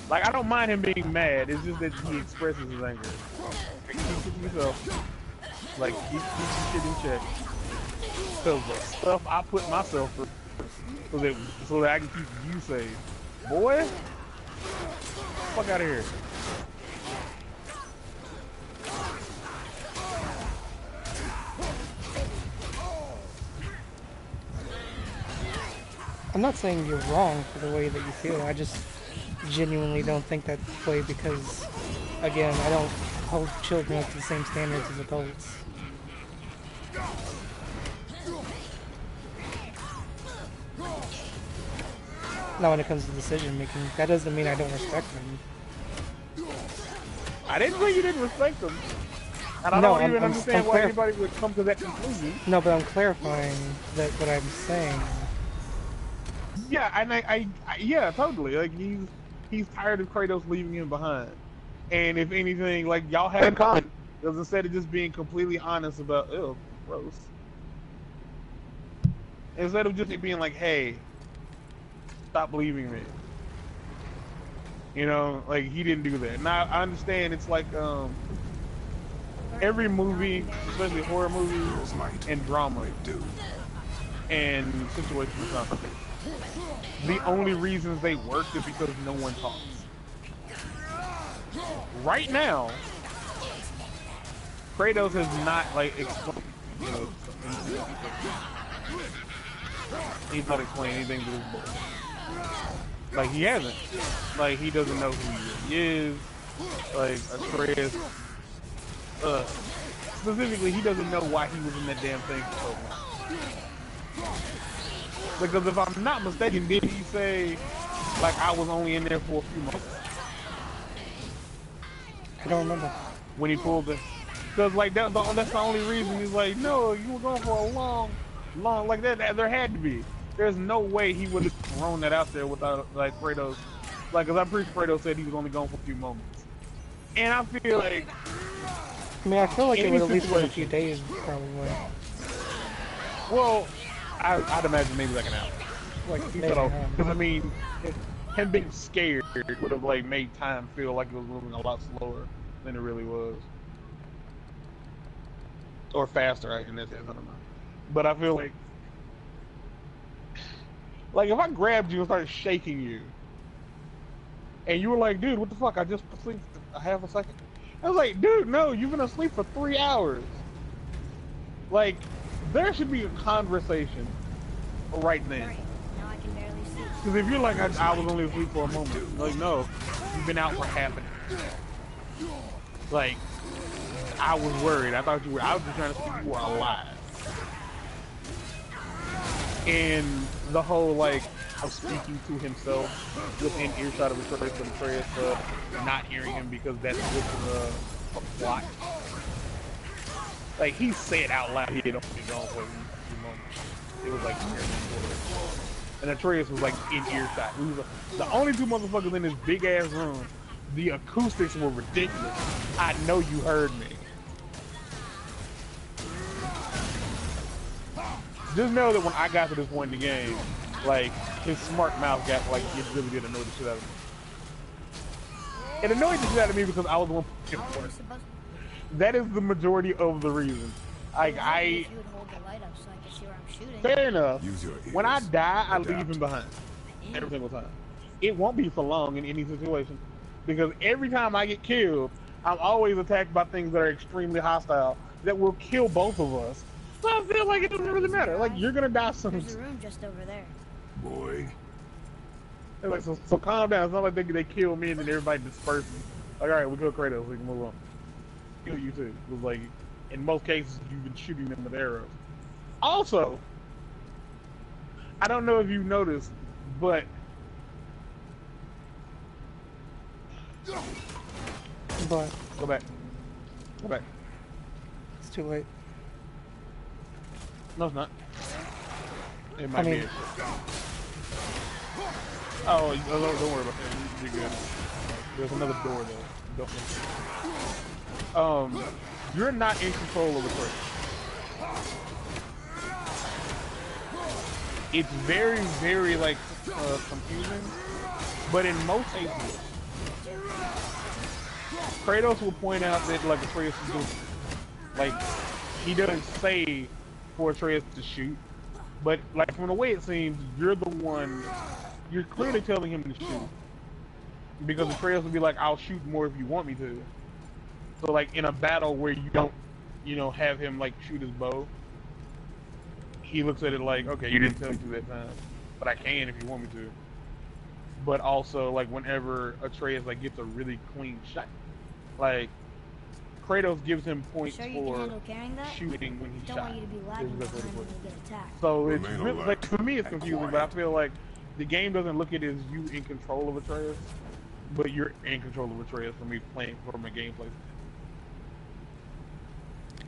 Like I don't mind him being mad. It's just that he expresses his anger. Keep it yourself. Like keep shit in check. Cause the stuff I put myself through, so that I can keep you safe. Boy, fuck out of here. I'm not saying you're wrong for the way that you feel. I just genuinely don't think that way because, again, I don't hold children up to the same standards as adults. Now when it comes to decision making, that doesn't mean I don't respect them. I didn't say you didn't respect them. And I don't even understand why anybody would come to that conclusion. No, but I'm clarifying that what I'm saying. Yeah, and yeah, totally. Like he's tired of Kratos leaving him behind. And if anything, like y'all had in common, because instead of just being completely honest about, ew, gross. Instead of just being like, hey, stop leaving me. You know, like he didn't do that. Now I understand it's like every movie, especially horror movies and drama and situational comedy, the only reasons they work is because no one talks. Right now, Kratos has not like explained, you know, he's not explaining anything to this boy. Like he hasn't. Like he doesn't know who he is. Like Atreus. Specifically, he doesn't know why he was in that damn thing for so long. Because if I'm not mistaken, did he say, like, I was only in there for a few months? I don't remember. When he pulled it. Because, like, that's the only reason he's like, no, you were gone for a long, like that. There had to be. There's no way he would have thrown that out there without, like, Kratos. Like, because I'm pretty sure Kratos said he was only gone for a few moments. And I feel like... I mean, I feel like it would at least been a few days, probably. Well, I'd imagine maybe like an hour. Like, because I mean, him being scared would have like made time feel like it was moving a lot slower than it really was, or faster. In this sense, I don't know. But I feel like if I grabbed you and started shaking you, and you were like, "Dude, what the fuck? I just sleep a half a second." I was like, "Dude, no, you've been asleep for 3 hours." Like, there should be a conversation right then. Because if you're like, I was only asleep for a moment, like, no, you've been out for half an hour. Like, I was worried. I was just trying to see if you were alive. And the whole, like, of speaking to himself within earshot of Atreus, but Atreus not hearing him because that's just a plot. Like, he said out loud he had only been gone for a few moments. It was like, and Atreus was like in earshot. We was the only two motherfuckers in this big ass room. The acoustics were ridiculous. I know you heard me. just know that when I got to this point in the game, like his smart mouth got like it really did annoy the shit out of me. It annoyed the shit out of me because I was the one pushing for it. That is the majority of the reason. Like If you would hold the light up so I can see where I'm shooting. fair enough. Use your ears. When I die, I leave Adapt. him behind every single time. It won't be for long in any situation because every time I get killed, I'm always attacked by things that are extremely hostile that will kill both of us. So I feel like it doesn't really matter. Like you're gonna die soon. There's a room just over there. Boy. Like, so calm down. It's not like they kill me and then everybody disperses. Like, all right, we kill Kratos. We can move on. Kill you too. It was like, in most cases, you've been shooting them with arrows. Also, I don't know if you've noticed, but But go back. Go back. it's too late. No, it's not. It might I mean- be. Oh, don't worry about that. You're good. There's another door though. You're not in control of the person. It's very, very like confusing, but in most cases, Kratos will point out that like Atreus is doing, like he doesn't say for Atreus to shoot, but like from the way it seems, you're the one. You're clearly telling him to shoot because Atreus will be like, "I'll shoot more if you want me to." So like in a battle where you don't, have him like shoot his bow, he looks at it like, "Okay, you didn't tell me to that time, but I can if you want me to." But also like whenever Atreus like gets a really clean shot, like Kratos gives him points Sure you can for handle carrying that? shooting when he Don't shot. want you to be is lagging the best way to behind put when it. you get attacked. So it's Remain really, alert like for me it's and confusing, but I feel like the game doesn't look at it as you in control of Atreus, but you're in control of Atreus from me playing from a gameplay.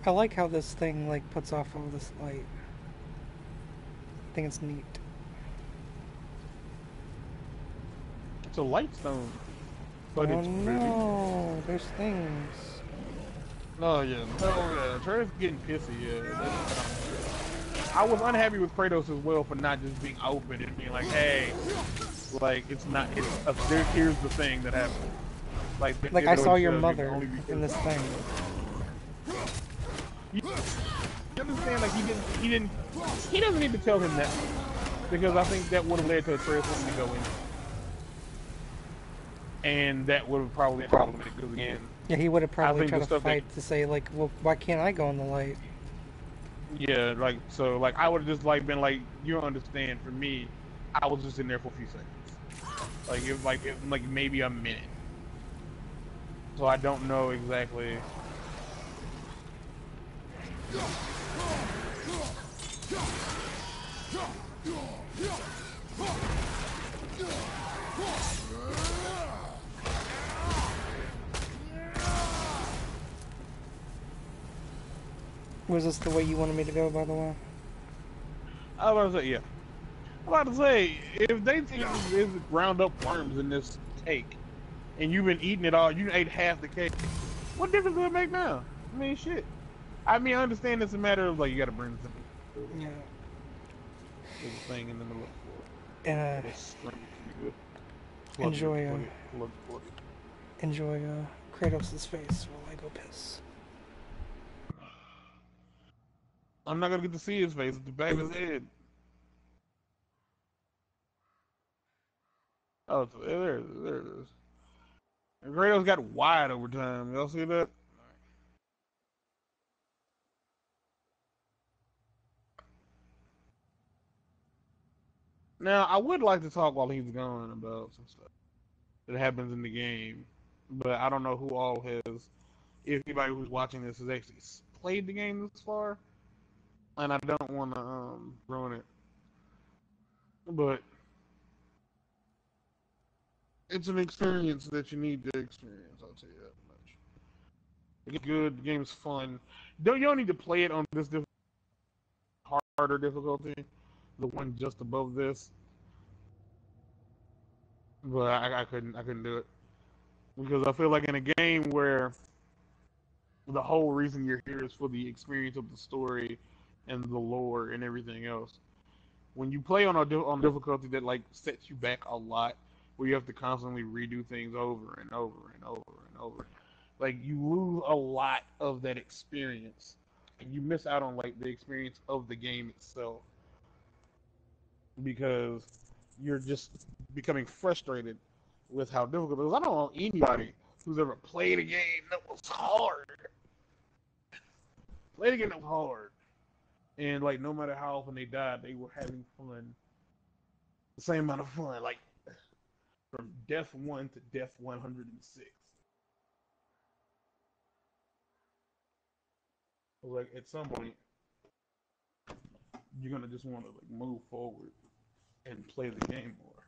I like how this thing like puts off all this light. I think it's neat. It's a light stone, but Oh it's no, there's things. oh yeah, Atreus getting pissy. Yeah, I was unhappy with Kratos as well for not just being open and being like, hey, like it's not. Here's the thing that happened. Like I saw your only mother because- in this thing. You understand? Like he doesn't need to tell him that because I think that would have led to Atreus wanting to go in, and that would have probably been problematic because again, Yeah, he would have probably think the tried to stuff that- fight to say like, well, why can't I go in the light? yeah, like so, like I would have just like been like, you don't understand. For me, I was just in there for a few seconds, like maybe a minute. So I don't know exactly. Was this the way you wanted me to go, by the way? I was about to say, yeah. I'm about to say, if they think there's ground up worms in this cake, and you've been eating it all, you ate half the cake, what difference does it make now? I mean, shit. I mean, I understand it's a matter of, like, you gotta bring something. Yeah. There's a thing in the middle of And this string to be good. Plug it, enjoy, plug it, plug it. enjoy Kratos' face while I go piss. I'm not gonna get to see his face. It's the back of his head. Oh, there it is. And Kratos got wide over time. Y'all see that? Now, I would like to talk while he's gone about some stuff that happens in the game, but I don't know who all has, if anybody who's watching this has actually played the game this far, and I don't want to ruin it. But it's an experience that you need to experience. I'll tell you that much. It's good. The game's fun. You don't need to play it on this harder difficulty, the one just above this. But I couldn't do it because I feel like in a game where the whole reason you're here is for the experience of the story and the lore and everything else. When you play on on difficulty that like sets you back a lot, where you have to constantly redo things over and over and over and over, like you lose a lot of that experience, and you miss out on like the experience of the game itself because you're just becoming frustrated with how difficult it is. I don't know anybody who's ever played a game that was hard. Played a game that was hard. And like no matter how often they died, they were having fun. The same amount of fun. Like from death 1 to death 106. Like at some point you're gonna just want to like move forward and play the game more.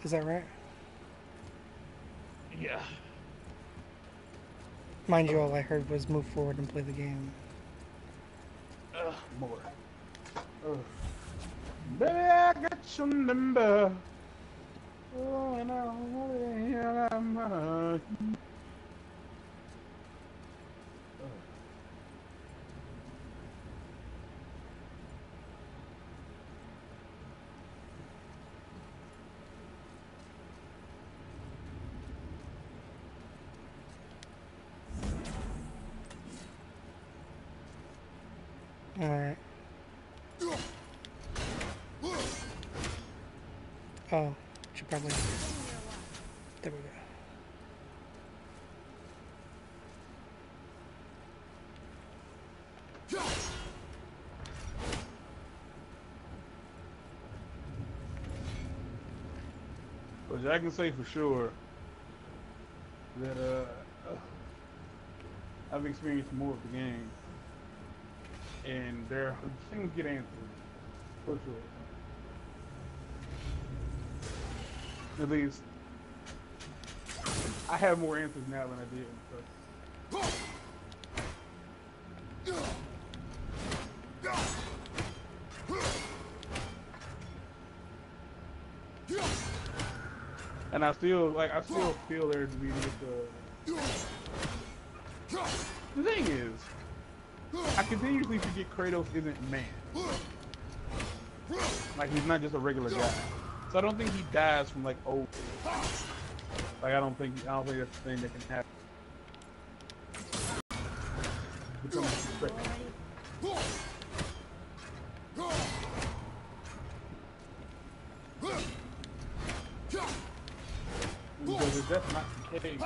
Is that right? Yeah. Mind you, all I heard was move forward and play the game. More. Baby, I got your number. Oh, and Alright. Oh, should probably. There we go. But I can say for sure that I've experienced more of the game, and there are things get answered for sure. At least I have more answers now than I did. And I still feel there to be the thing is, I continuously forget Kratos isn't man. Like he's not just a regular guy. So I don't think he dies from like old. Like I don't think that's the thing that can happen. Because if that's not the case,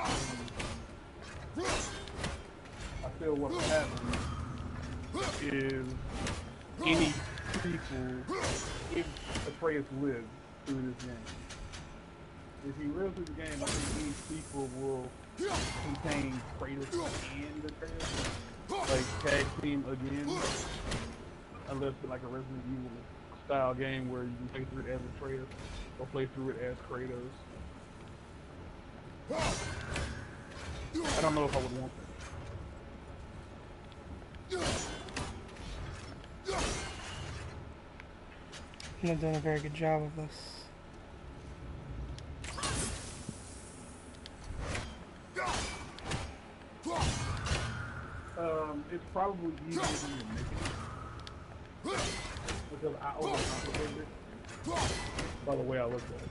I feel what happens is any people, if Atreus lives through this game, if he lives through the game, I think any people will contain Kratos and Atreus, like tag team again, unless it's like a Resident Evil style game where you can play through it as Atreus or play through it as Kratos. I don't know if I would want that. You're not doing a very good job of this. It's probably easier than you're making it. Because I overcomplicated it by the way I look at it.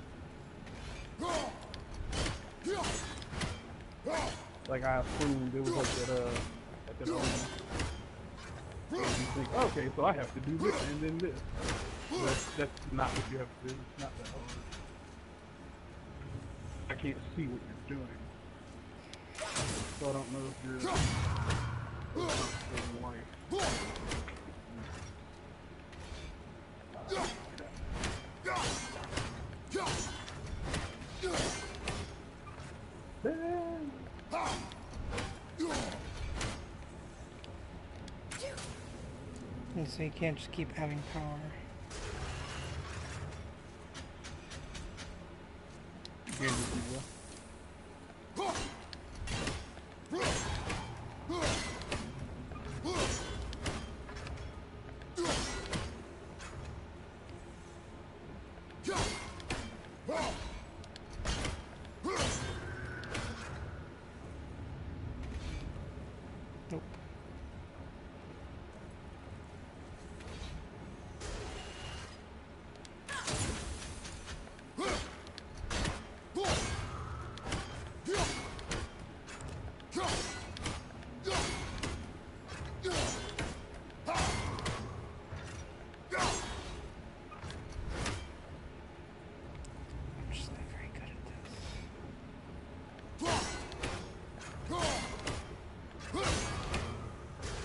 Like I assumed it was like that old. And you think, okay, so I have to do this and then this. But that's not what you have to do. It's not that hard. I can't see what you're doing. So I don't know if you're in life. And so you can't just keep having power. You can't just do what? Nope.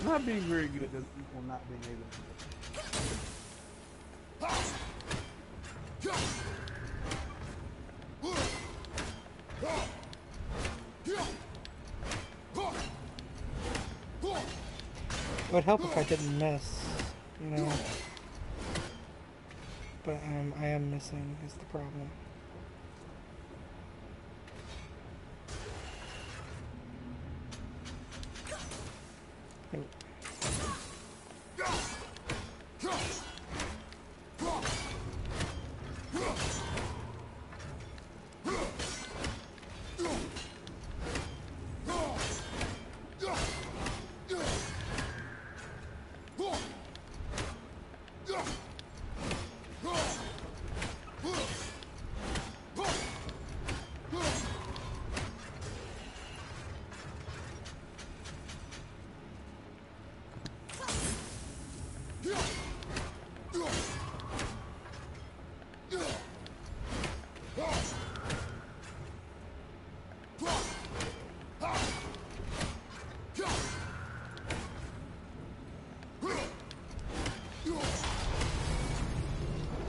Not being very good doesn't equal not being able to do it. It would help if I didn't miss, you know. But I am missing is the problem.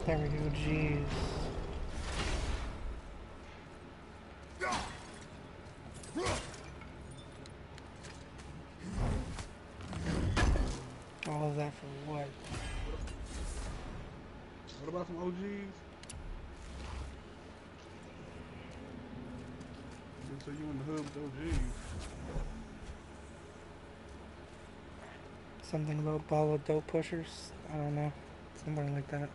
There we go, jeez. All of that for what? What about some OGs? So you in the hood with OGs. Something about ball of dope pushers? I don't know. Something like that.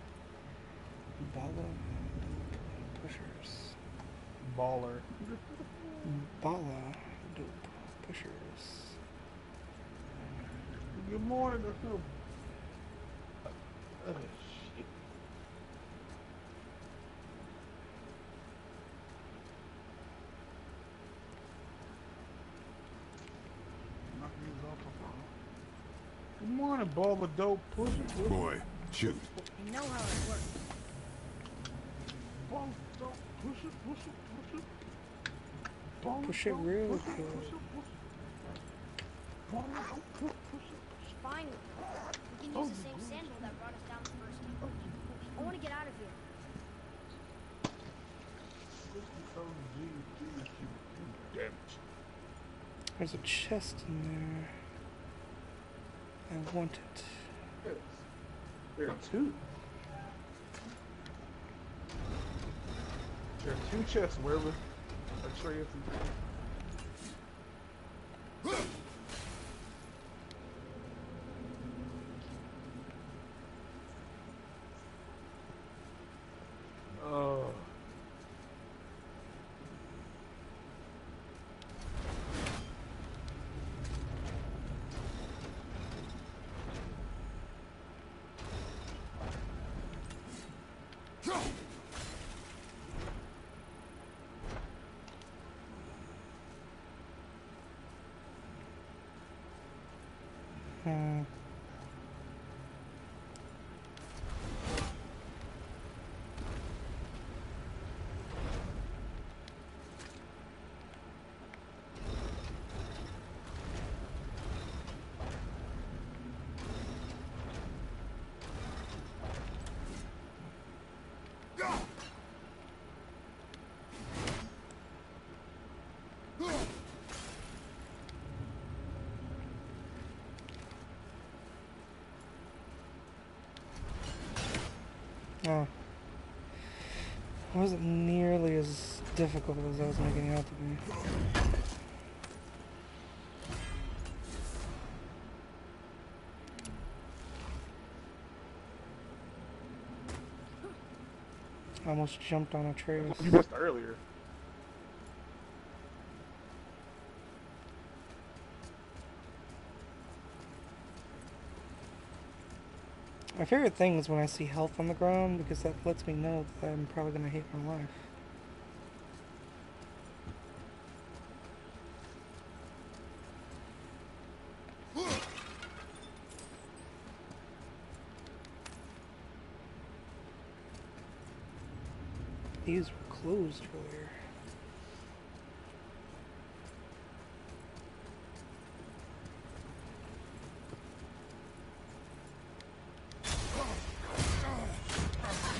Ball of pushers. Baller. Balla dope pushers. Good morning, or no? Oh, shit. Knock these off the phone. Good morning, ball of dope pushers. Boy, shoot. I know how it works. Ball of dope push it, push it, push it. Ball of Push it dope, real push it, good. push it, push it. Ball of dope, push it. Finally, we can use the same sandal that brought us down the first time. I want to get out of here. Damn it. There's a chest in there. I want it. Yes. There are two. There are two chests wherever Atreus is. Oh. Hmm. Oh. It wasn't nearly as difficult as I was making it out to be. I almost jumped on a trace. You missed earlier. My favorite thing is when I see health on the ground because that lets me know that I'm probably gonna hate my life. These were closed earlier.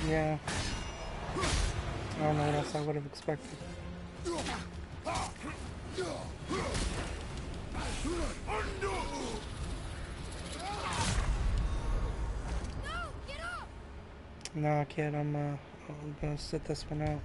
Yeah. I don't know what else I would have expected. Nah, kid, I'm gonna sit this one out.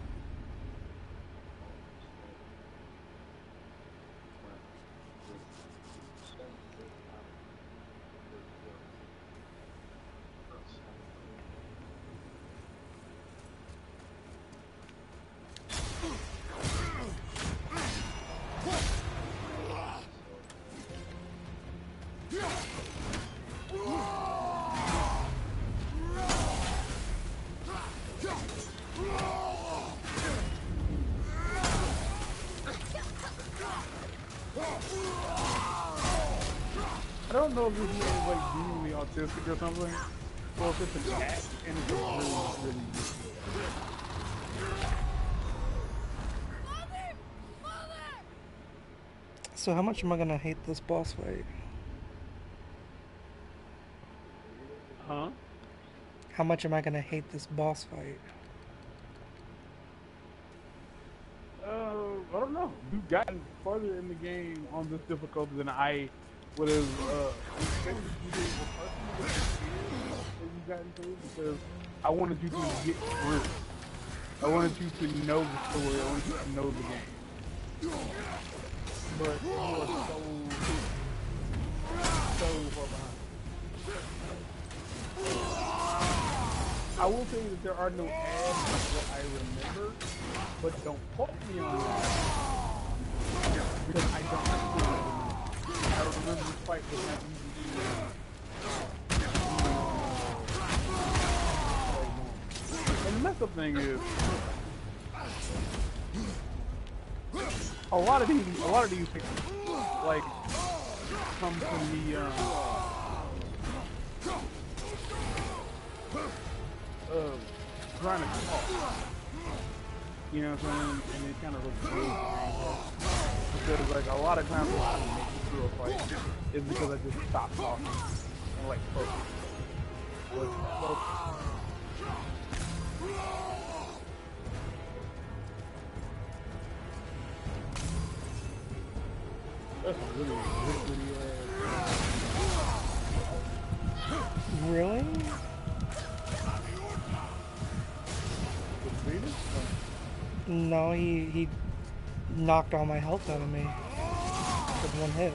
I don't know if this man is like genuinely autistic or something, or if it's an act and it's just really So how much am I gonna hate this boss fight? Huh? How much am I gonna hate this boss fight? I don't know. You've gotten further in the game on this difficulty than I would have expected you to personally that you've gotten through, because I wanted you to get through it. I wanted you to know the story. I wanted you to know the game. But you are so far behind. I will tell you that there are no ads that I remember, but don't quote me on that. Because I don't remember. I remember this fight was not easy. And the messed up thing is, a lot of these things, like, come from me, trying to talk. You know what I'm saying? And it kind of looks really because, like, a lot of times when I make it through a fight is because I just stop talking and, like, focus. That's really Really? No, he knocked all my health out of me with one hit.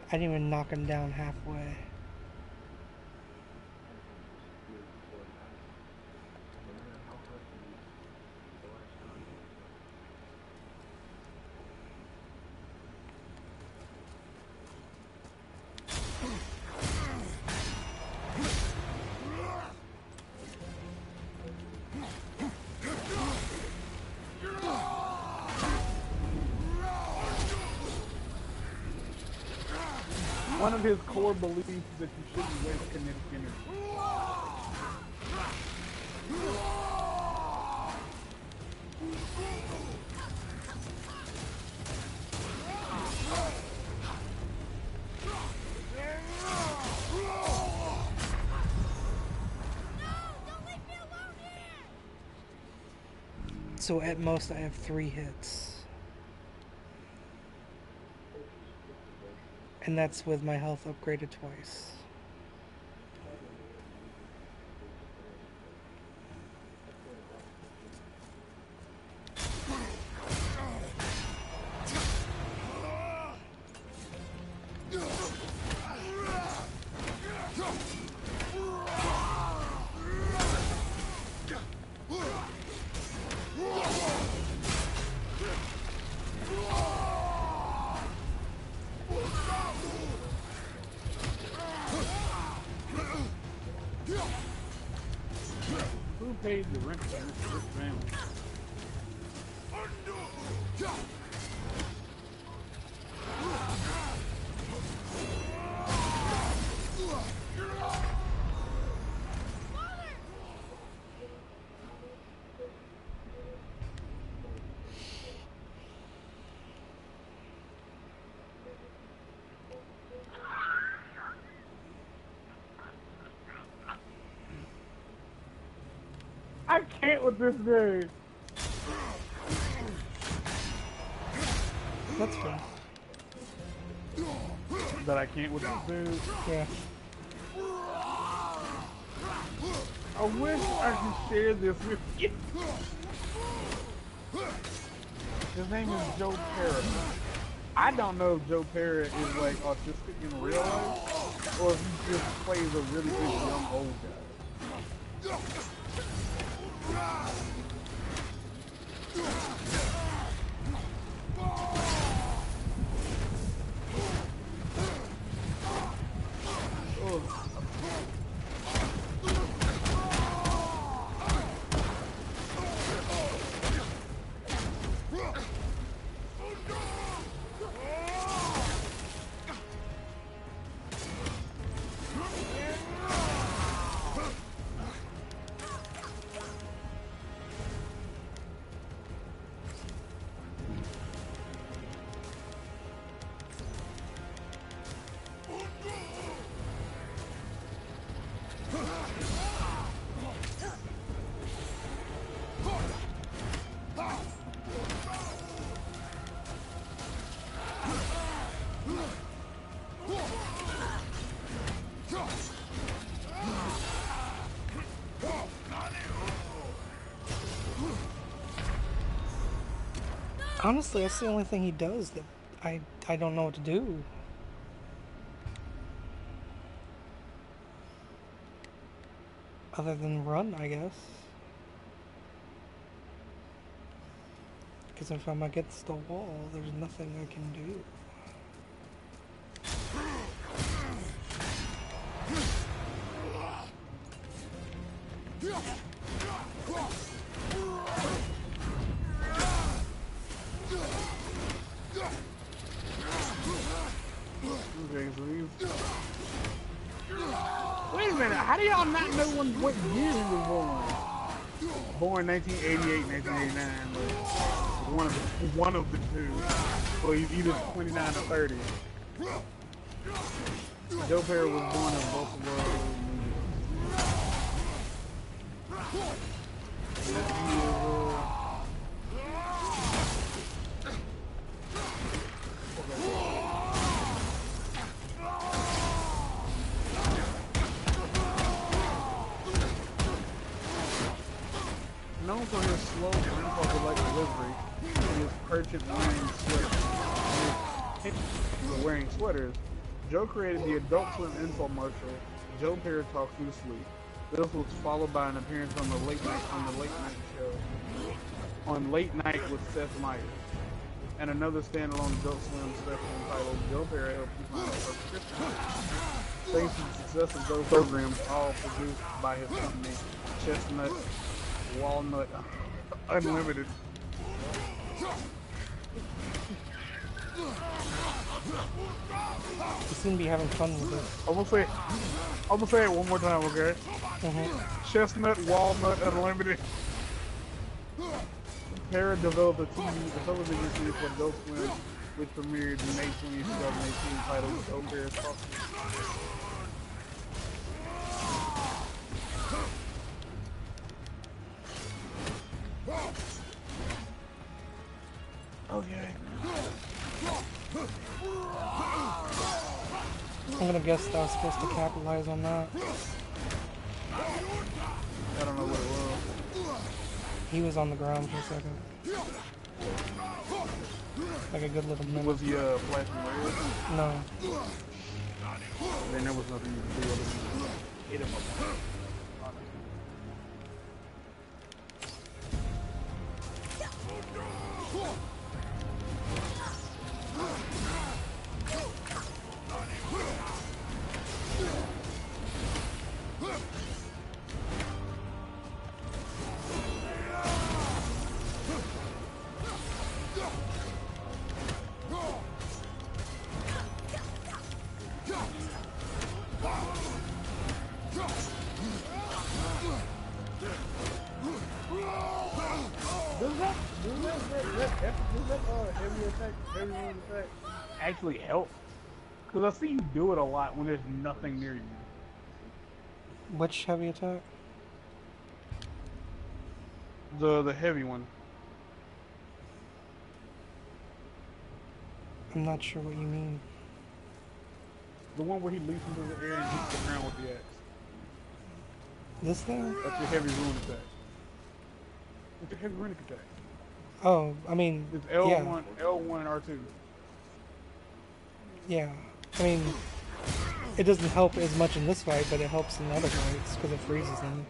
I didn't even knock him down halfway. One of his core beliefs is that you shouldn't waste kinetic energy. So at most I have 3 hits. And that's with my health upgraded twice. I can't with this dude. That's true. That I can't with this dude. Yeah. I wish I could share this with you. His name is Joe Pera. I don't know if Joe Pera is like autistic in real life, or if he just plays a really good young old guy. Honestly, that's the only thing he does that I don't know what to do. Other than run, I guess. Because if I'm against the wall, there's nothing I can do. Wait a minute, how do y'all not know what year he was born? Born 1988, 1989, but one of the two. So he's either 29 or 30. Joe Perry was born in Buffalo, known for his slow and impulsive-like delivery and his perch wearing sweaters, Joe created the Adult Swim infomercial, Joe Perry Talks Loosely. This was followed by an appearance on the Late Night show, on Late Night with Seth Meyers, and another standalone Adult Swim special entitled Joe Perry Helps You Find a Prescription. Thanks to the success of those programs, all produced by his company, Chestnut Walnut Unlimited. You seem to be having fun with it. I'm gonna say it one more time, okay? Chestnut Walnut Unlimited. Perry developed a television series for Adult Swim, which premiered in May 20, 2018, titled Joe Perry Talks. Okay. I'm gonna guess that I was supposed to capitalize on that. I don't know what it was. He was on the ground for a second. Like a good little minute. Was he flashing red? No. Then there was nothing you could do other than hit him up. Heavy attack, heavy rune attack actually help? Because I see you do it a lot when there's nothing near you. Which heavy attack? The heavy one. I'm not sure what you mean. The one where he leaps into the air and hits the ground with the axe. This thing? That's your heavy rune attack. It's a heavy runic attack. Oh, I mean, It's L1, yeah. L1 and R2. Yeah. I mean, it doesn't help as much in this fight, but it helps in other fights because it freezes them.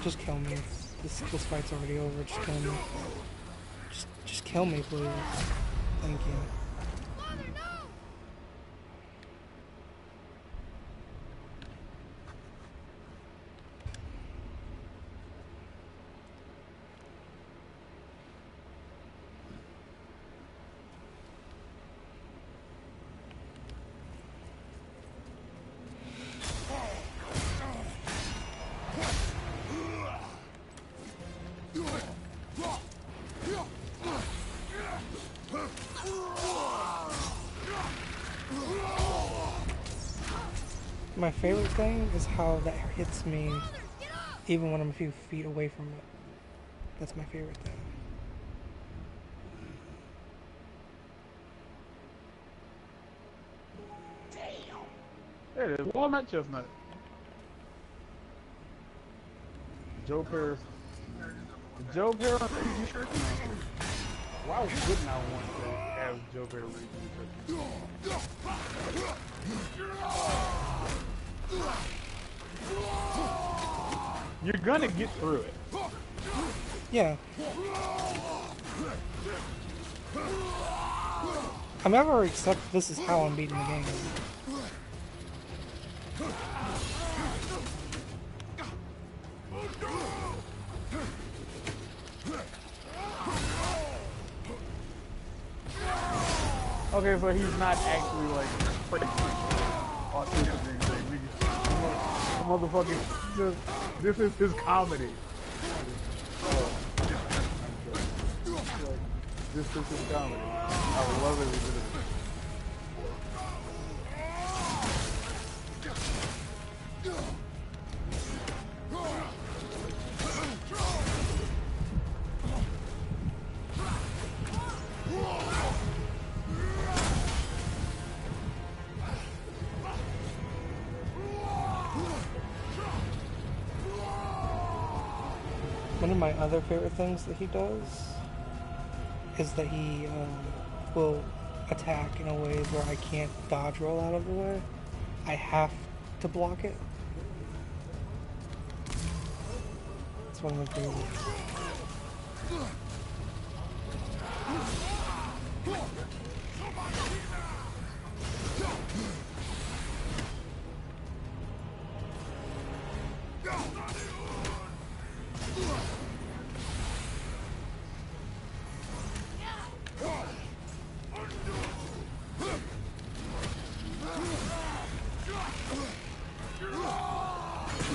Just kill me. This fight's already over. Just kill me. Just kill me, please. Thank you. Father, no! My favorite thing is how that hits me even when I'm a few feet away from it. That's my favorite thing. There it is. Walnut chestnut. Joe Paris. Joe Paris Raging shirt. Why wouldn't I want to have Joe Paris Raging shirt? You're gonna get through it. Yeah. I'm never accept this is how I'm beating the game. Okay, so he's not actually like crazy autistic or anything. The motherfucker, this is his comedy. This is his comedy. I love it. One of my other favorite things that he does is that he will attack in a way where I can't dodge roll out of the way. I have to block it. It's one of my favorites.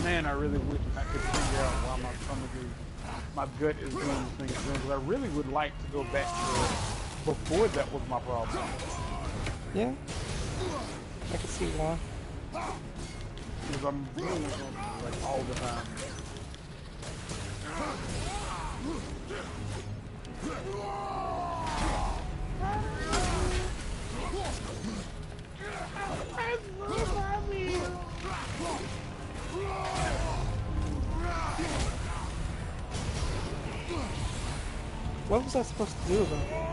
Man, I really wish I could figure out why my stomach is, my gut is doing the thing it's doing, because I really would like to go back to before that was my problem. Yeah, I can see why. Because I'm doing it like all the time. What was I supposed to do about that?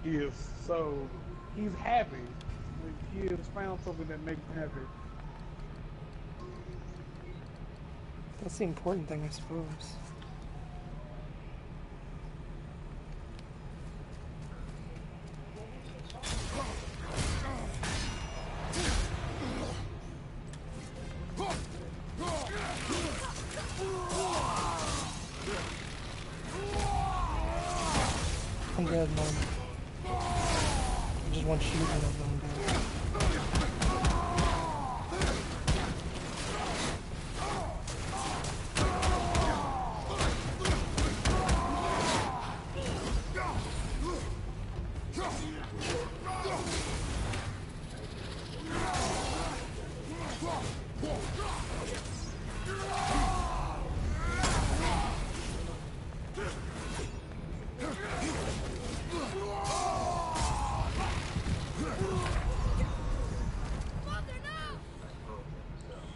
He is so, he's happy. Like, he has found something that makes him happy. That's the important thing, I suppose. I'm dead, Mom. I just want shooting of them down.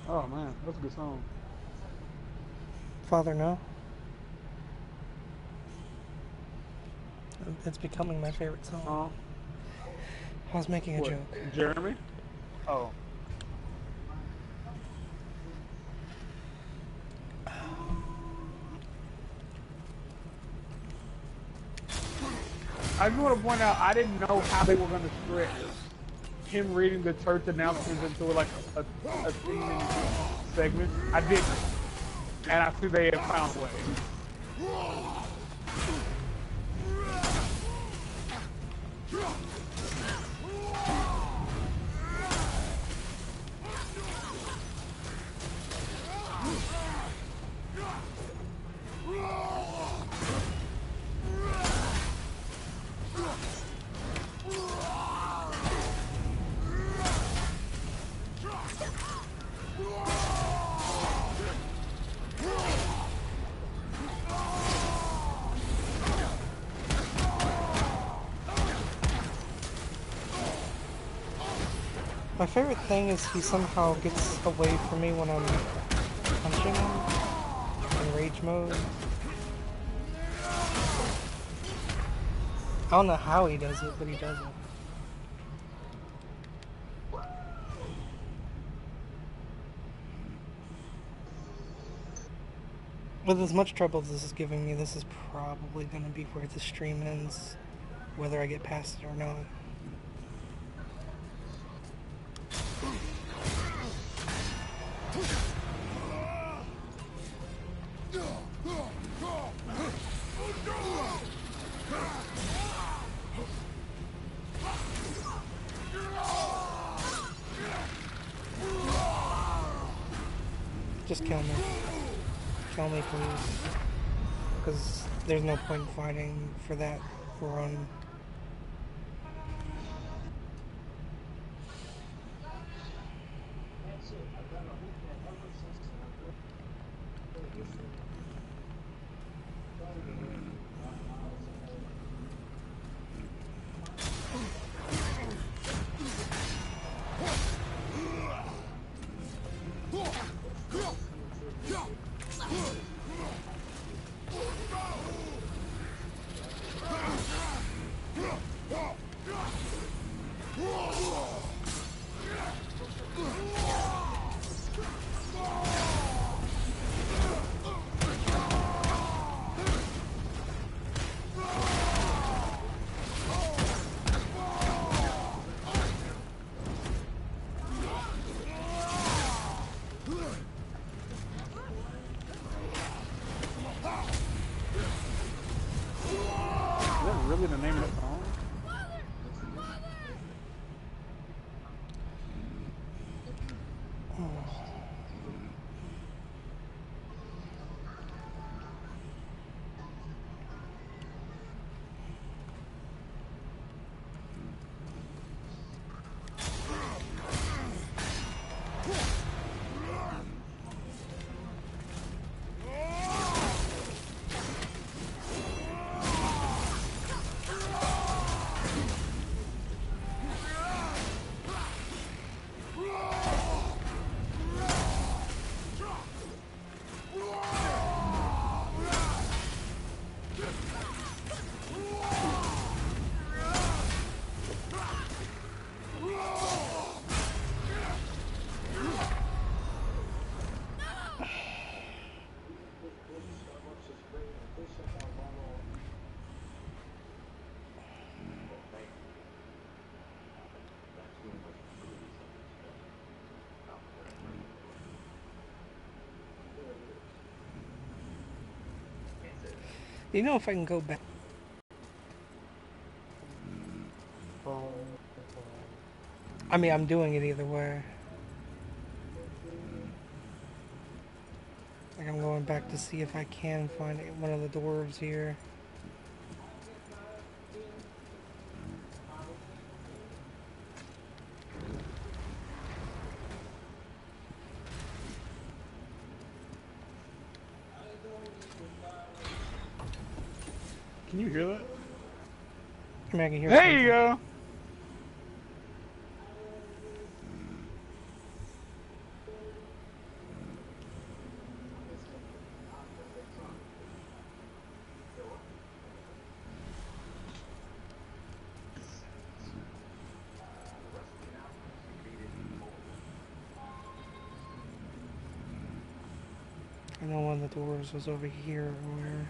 Oh man, that's a good song. Father, no. It's becoming my favorite song. I was making a What, joke. Jeremy? Oh. I just want to point out, I didn't know how they were going to stretch him reading the church announcements into like a theme segment. I didn't. And I see they have found a way. My favorite thing is he somehow gets away from me when I'm punching him in rage mode. I don't know how he does it, but he does it. With as much trouble as this is giving me, this is probably going to be where the stream ends, whether I get past it or not. Just kill me. Kill me, please. Because there's no point in fighting for that run. Do you know if I can go back? I mean, I'm doing it either way. Like, I'm going back to see if I can find one of the dwarves here. Can you hear that? I mean, I can hear There you go. I know one of the dwarves was over here earlier.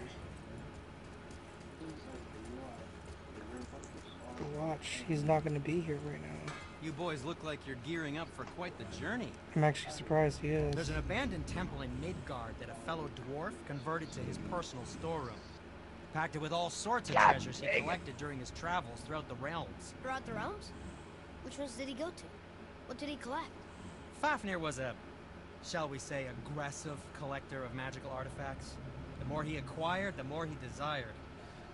But watch, he's not going to be here right now. You boys look like you're gearing up for quite the journey. I'm actually surprised he is. There's an abandoned temple in Midgard that a fellow dwarf converted to his personal storeroom. Packed it with all sorts of treasures he collected during his travels throughout the realms. Throughout the realms? Which ones did he go to? What did he collect? Fafnir was a, shall we say, aggressive collector of magical artifacts. The more he acquired, the more he desired.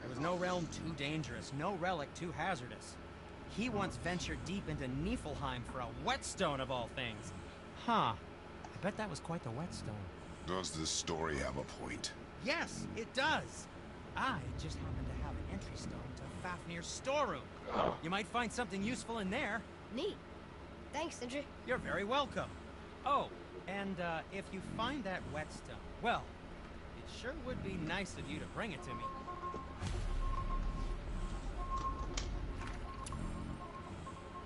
There was no realm too dangerous, no relic too hazardous. He once ventured deep into Niflheim for a whetstone of all things. Huh. I bet that was quite the whetstone. Does this story have a point? Yes, it does. I just happen to have an entry stone to Fafnir's storeroom. You might find something useful in there. Neat. Thanks, Sindri. You're very welcome. Oh, and if you find that whetstone, well, it sure would be nice of you to bring it to me.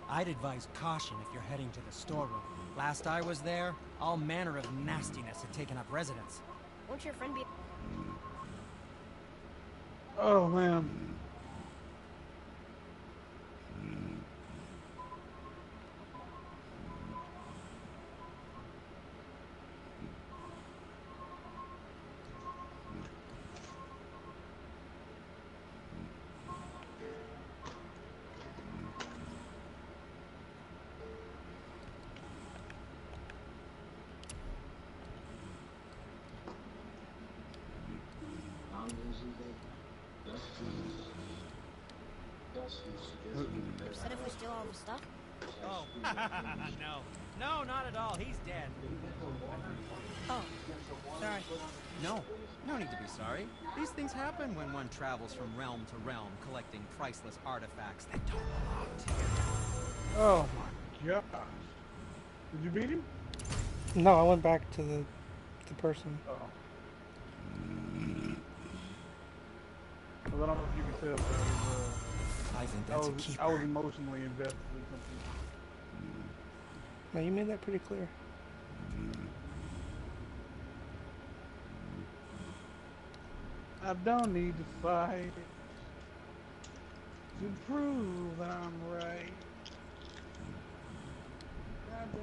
I'd advise caution if you're heading to the storeroom. Last I was there, all manner of nastiness had taken up residence. Won't your friend be... Oh man. Said if we steal all the stuff? Oh, no. No, not at all. He's dead. Oh, sorry. No, no need to be sorry. These things happen when one travels from realm to realm, collecting priceless artifacts that don't belong to you. Oh my gosh. Did you beat him? No, I went back to the person. Oh. Well, I don't know if you can tell, but I think that's a keeper. I was emotionally invested in something. No, you made that pretty clear. I don't need to fight to prove that I'm right. Goddamn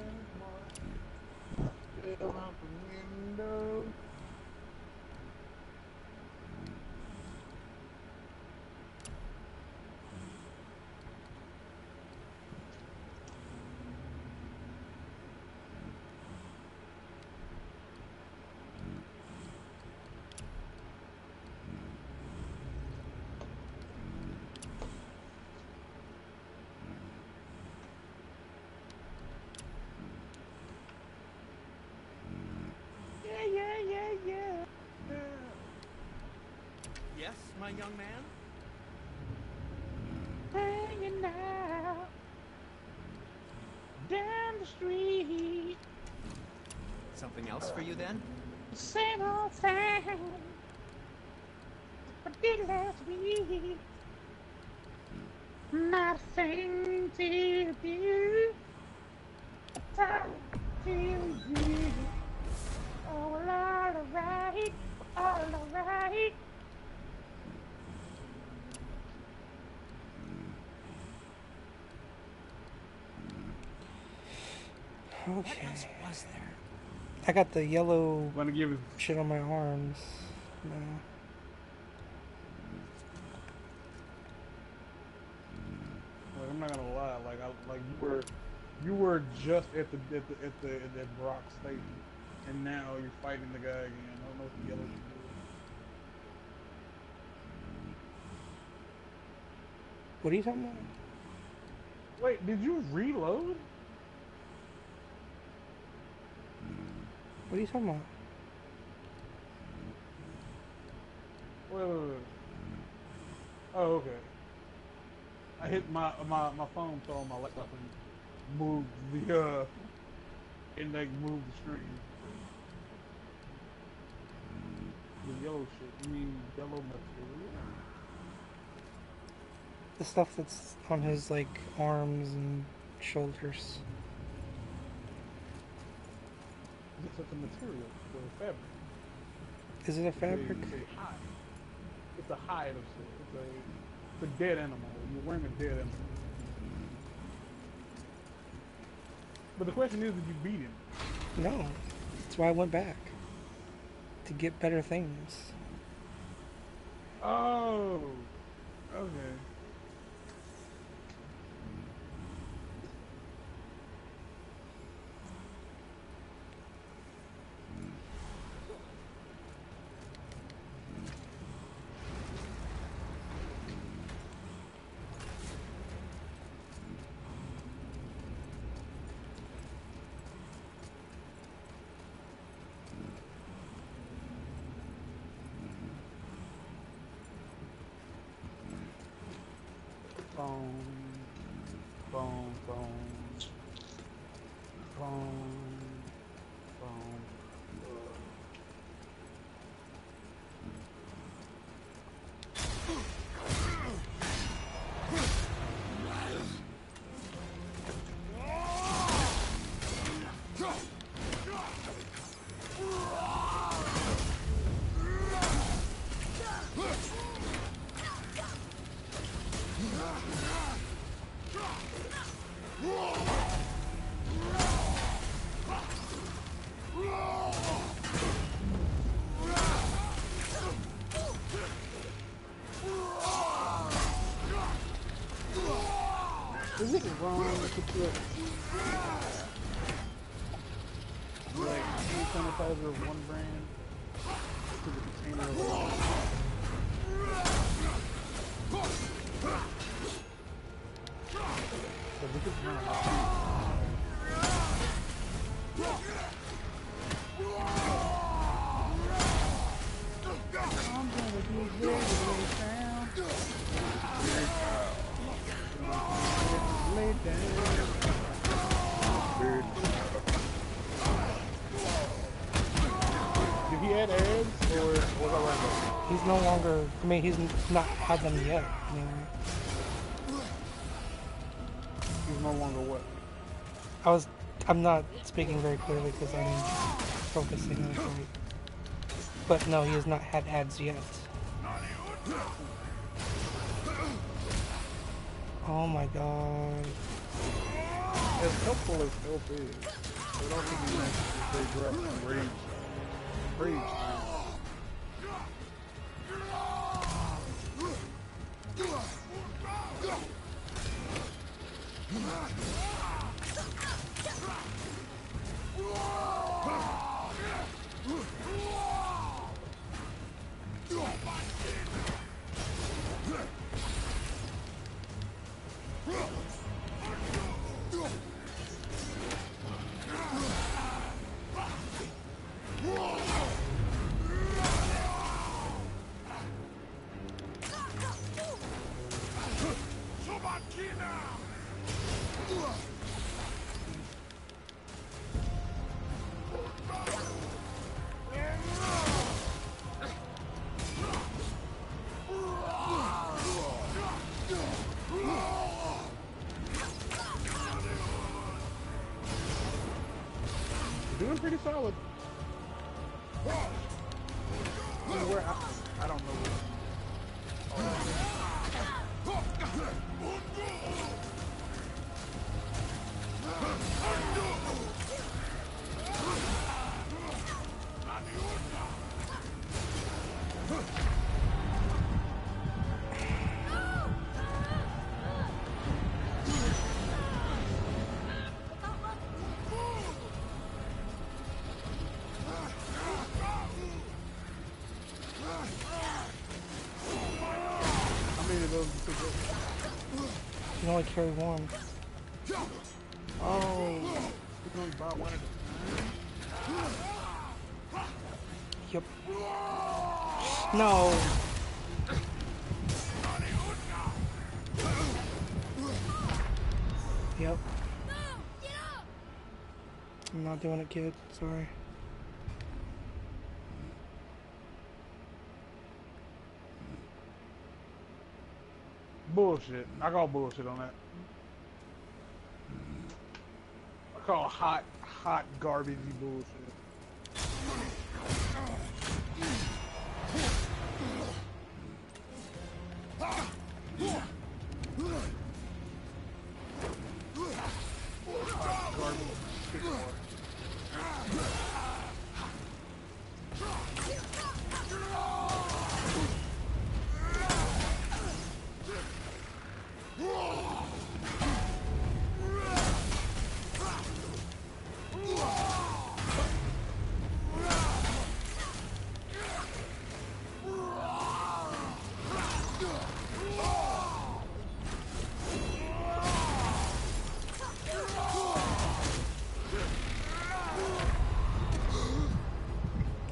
it, fell out the window. Yes, my young man? Hanging out down the street. Something else for you then? Same old thing I did last week. Not a thing to do. Talk to you. Oh, all alright, all alright. What Okay. else was there? I got the yellow Want to give it? shit on my arms. No. not gonna lie. Like you were just at that Brock Stadium, and now you're fighting the guy again. I don't know what the yellow can do. What are you talking about? Wait, did you reload? What are you talking about? Wait. Oh, okay. I hit my phone fell on my laptop and moved the moved the screen. The yellow shit. You mean yellow material? The stuff that's on his like arms and shoulders. It's like a material, the fabric. Is it a fabric? It's a hide of sorts. It's a dead animal. You're wearing a dead animal. But the question is, did you beat him? No. That's why I went back. To get better things. Oh. Okay. Boom, boom, boom, boom, boom. Is it wrong to put like hand sanitizer of one brand to the container of another? Because if it's not, I'm gonna be really down. Lay down. Did he add eggs or was I right? He's no longer. I mean, he's not had them yet. Anyway. He's no longer what? I'm not speaking very clearly because I'm focusing on it. But no, he has not had ads yet. Oh my god. As helpful as help is, it also be nice if they drop some rage time. Doing pretty solid. Where I don't know where. can only carry one. Oh, you can only buy one at a time. Yep. No. Yep. I'm not doing it, kid. Sorry. Bullshit. I call bullshit on that. I call hot garbagey bullshit. Hot garbage shit.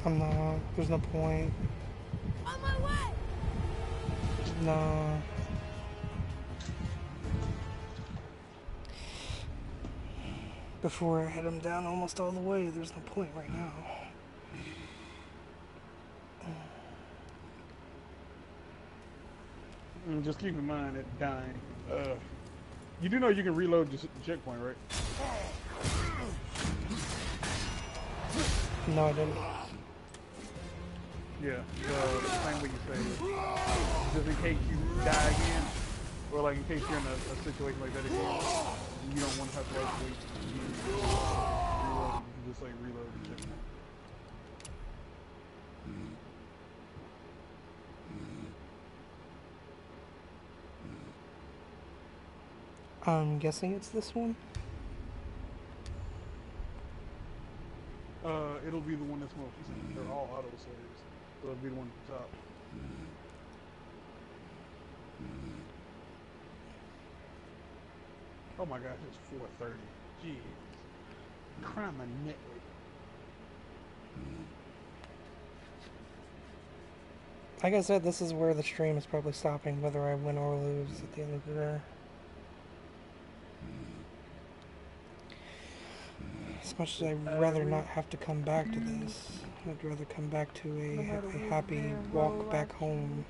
I'm not. There's no point. On my way! No. Before I head him down almost all the way, there's no point right now. Just keep in mind that dying. You do know you can reload your checkpoint, right? No, I didn't. Yeah, the same way you say it. Just in case you die again, or like in case you're in a situation like that again, and you don't want to have to like wait. Reload, you just like reload the checkpoint. I'm guessing it's this one. It'll be the one that's most recent. They're all auto saves, so it'll be the one at the top. Oh my gosh, it's 4:30. Jeez, crying my neck. Like I said, this is where the stream is probably stopping, whether I win or lose at the end of the day. As much as I'd rather not have to come back to this, I'd rather come back to a happy walk back home.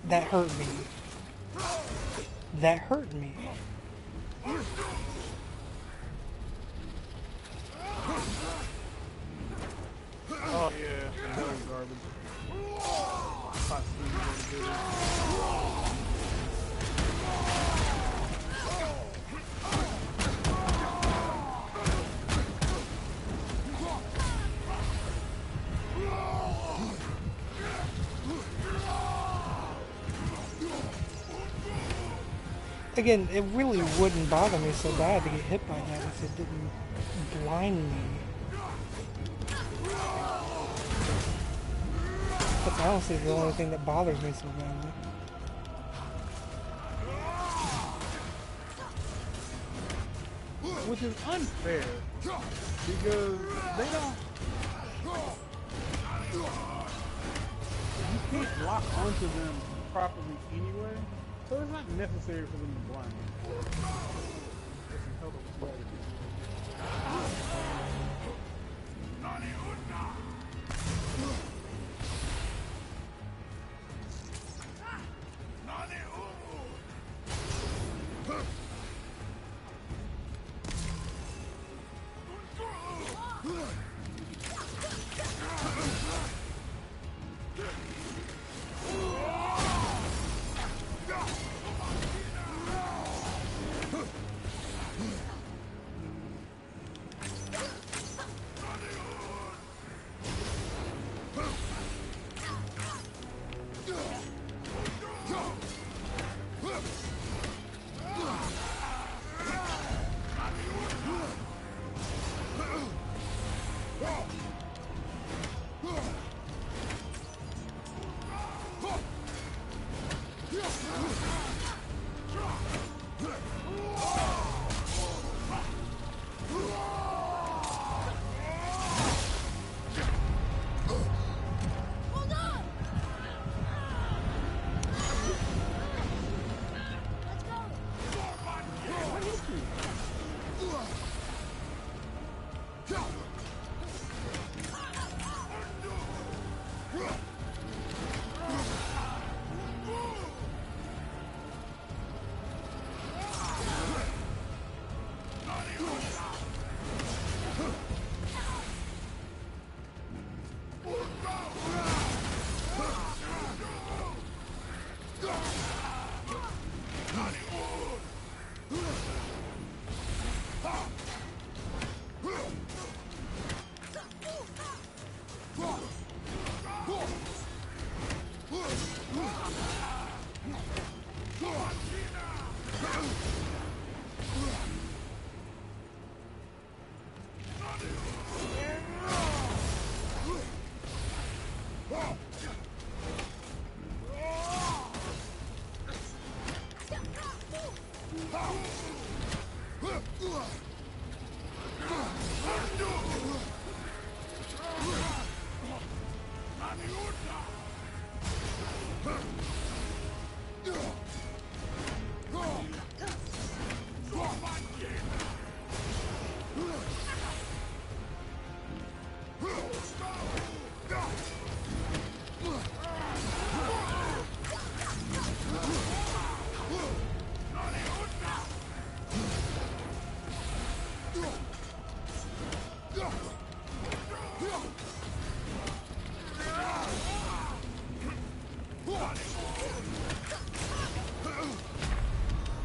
That hurt me. That hurt me. Oh yeah, that was garbage. Hot steam really Again, it really wouldn't bother me so bad to get hit by that if it didn't blind me. That's honestly the only thing that bothers me so badly. which is unfair because they don't. You can't lock onto them properly anyway, so it's not necessary for them to blind you. That's a hell of a strategy.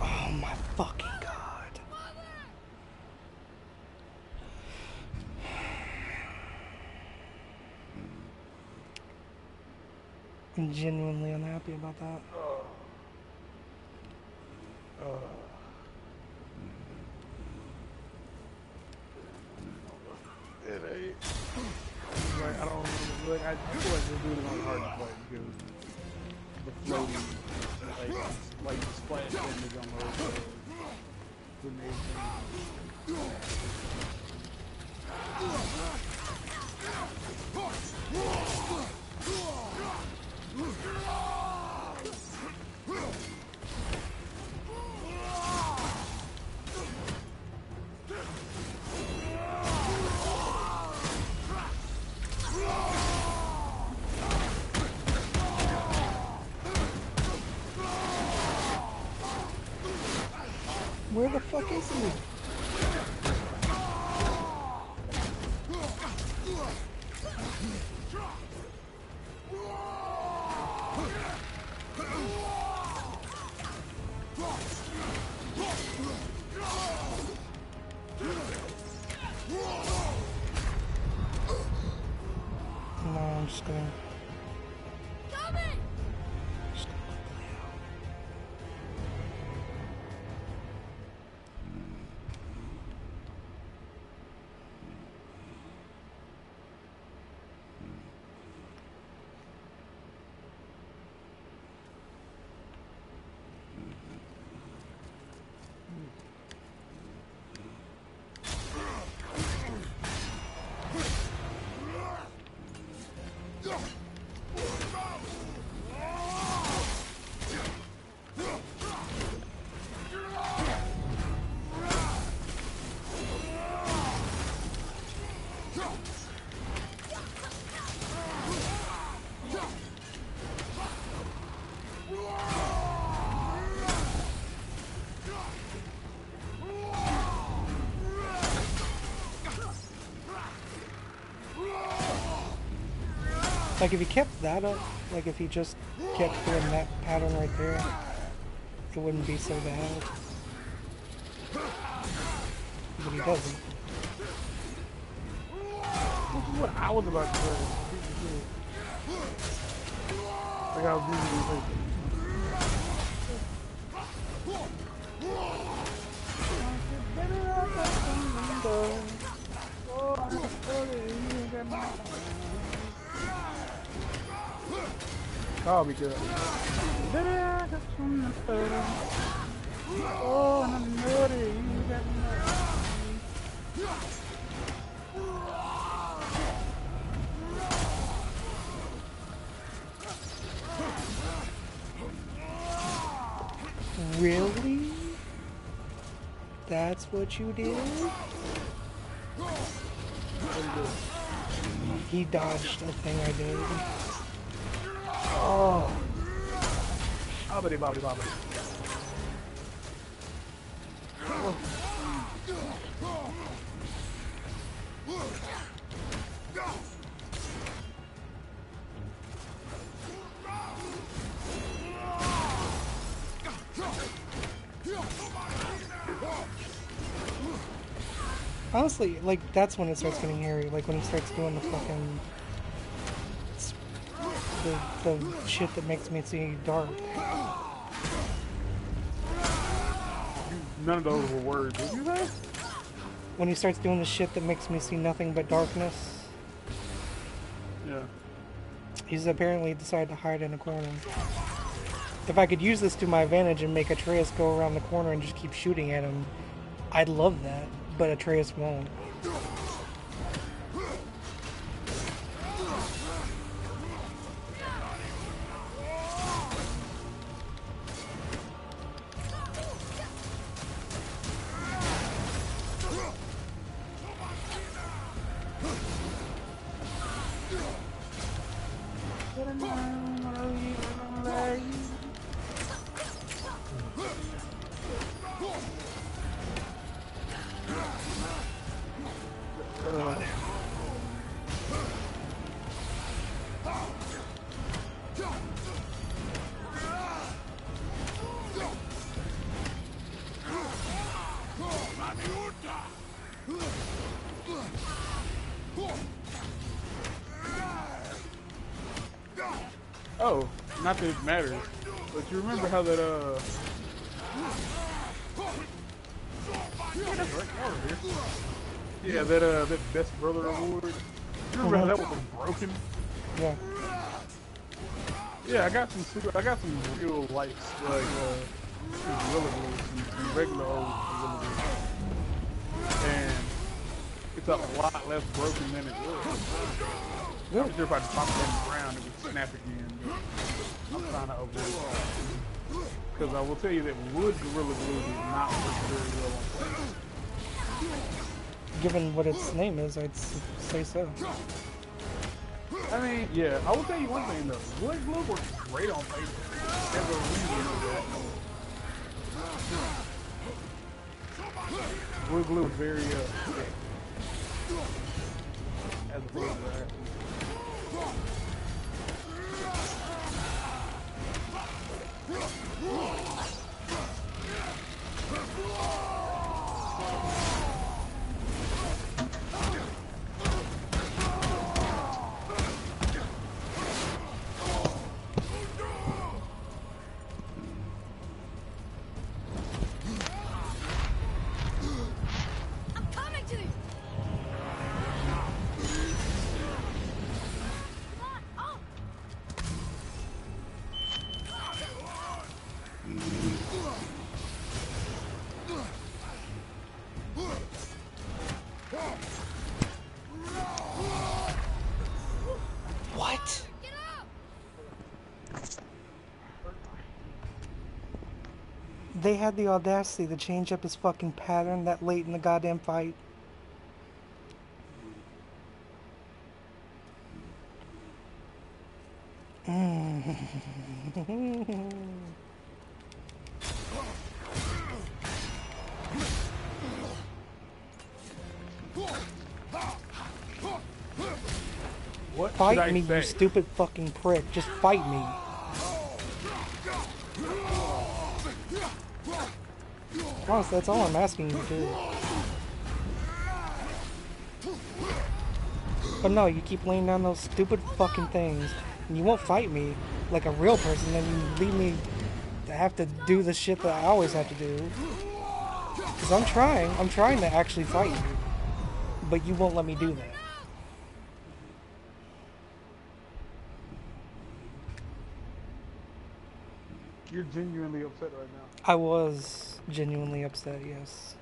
Oh my fucking god. I'm genuinely unhappy about that. It ain't. Like, I don't know. Like, I feel like they're doing it on hard to play because the floating, like the splash damage on those grenade things. Where the fuck is he? No, I'm just gonna... Coming! Just gonna quickly out. Like, if he kept that up, like, if he just kept doing that pattern right there, it wouldn't be so bad. But he doesn't. This is what I was about to say. Like I was using I'll be good. Really? That's what you did? He dodged a thing I did. Oh. Bobbity bobbity bobbity. Oh. Honestly, like, that's when it starts getting hairy. Like, when he starts doing the fucking... the shit that makes me see dark. None of those were words. What you say? When he starts doing the shit that makes me see nothing but darkness, Yeah. he's apparently decided to hide in a corner. If I could use this to my advantage and make Atreus go around the corner and just keep shooting at him, I'd love that, but Atreus won't. Oh, not that it matters, but you remember how that yeah, that best brother award. You remember how that was broken? Yeah. Yeah, I got some real life like some Gorilla Glue, some regular old Gorilla Glue, and it's a lot less broken than it was. I'm sure if I just popped it in the ground, it would snap again. But I'm trying to avoid it. Because I will tell you that wood Gorilla Glue does not work very well on plates. Given what its name is, I'd say so. I mean, yeah, I will tell you one thing though. Wood glue works great on plates. There's a reason for that. Wood glue is very thick. As opposed to that. I'm coming to you! Come on, up! What? Get up! They had the audacity to change up his fucking pattern that late in the goddamn fight. What should Fight I me, say? you stupid fucking prick. Just fight me. Honestly, that's all I'm asking you to do. But no, you keep laying down those stupid fucking things, and you won't fight me like a real person, and you leave me to have to do the shit that I always have to do. Because I'm trying to actually fight you, but you won't let me do that. You're genuinely upset right now. I was genuinely upset, yes.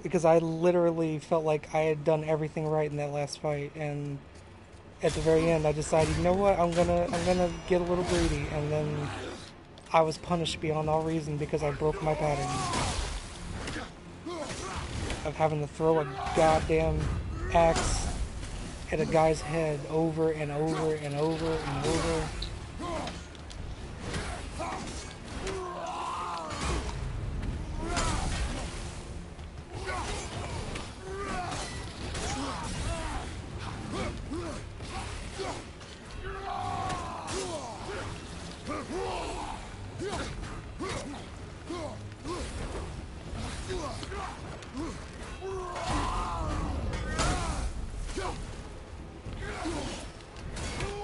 Because I literally felt like I had done everything right in that last fight, and at the very end I decided, you know what, I'm gonna get a little greedy, and then I was punished beyond all reason because I broke my pattern of having to throw a goddamn axe at a guy's head over and over and over and over.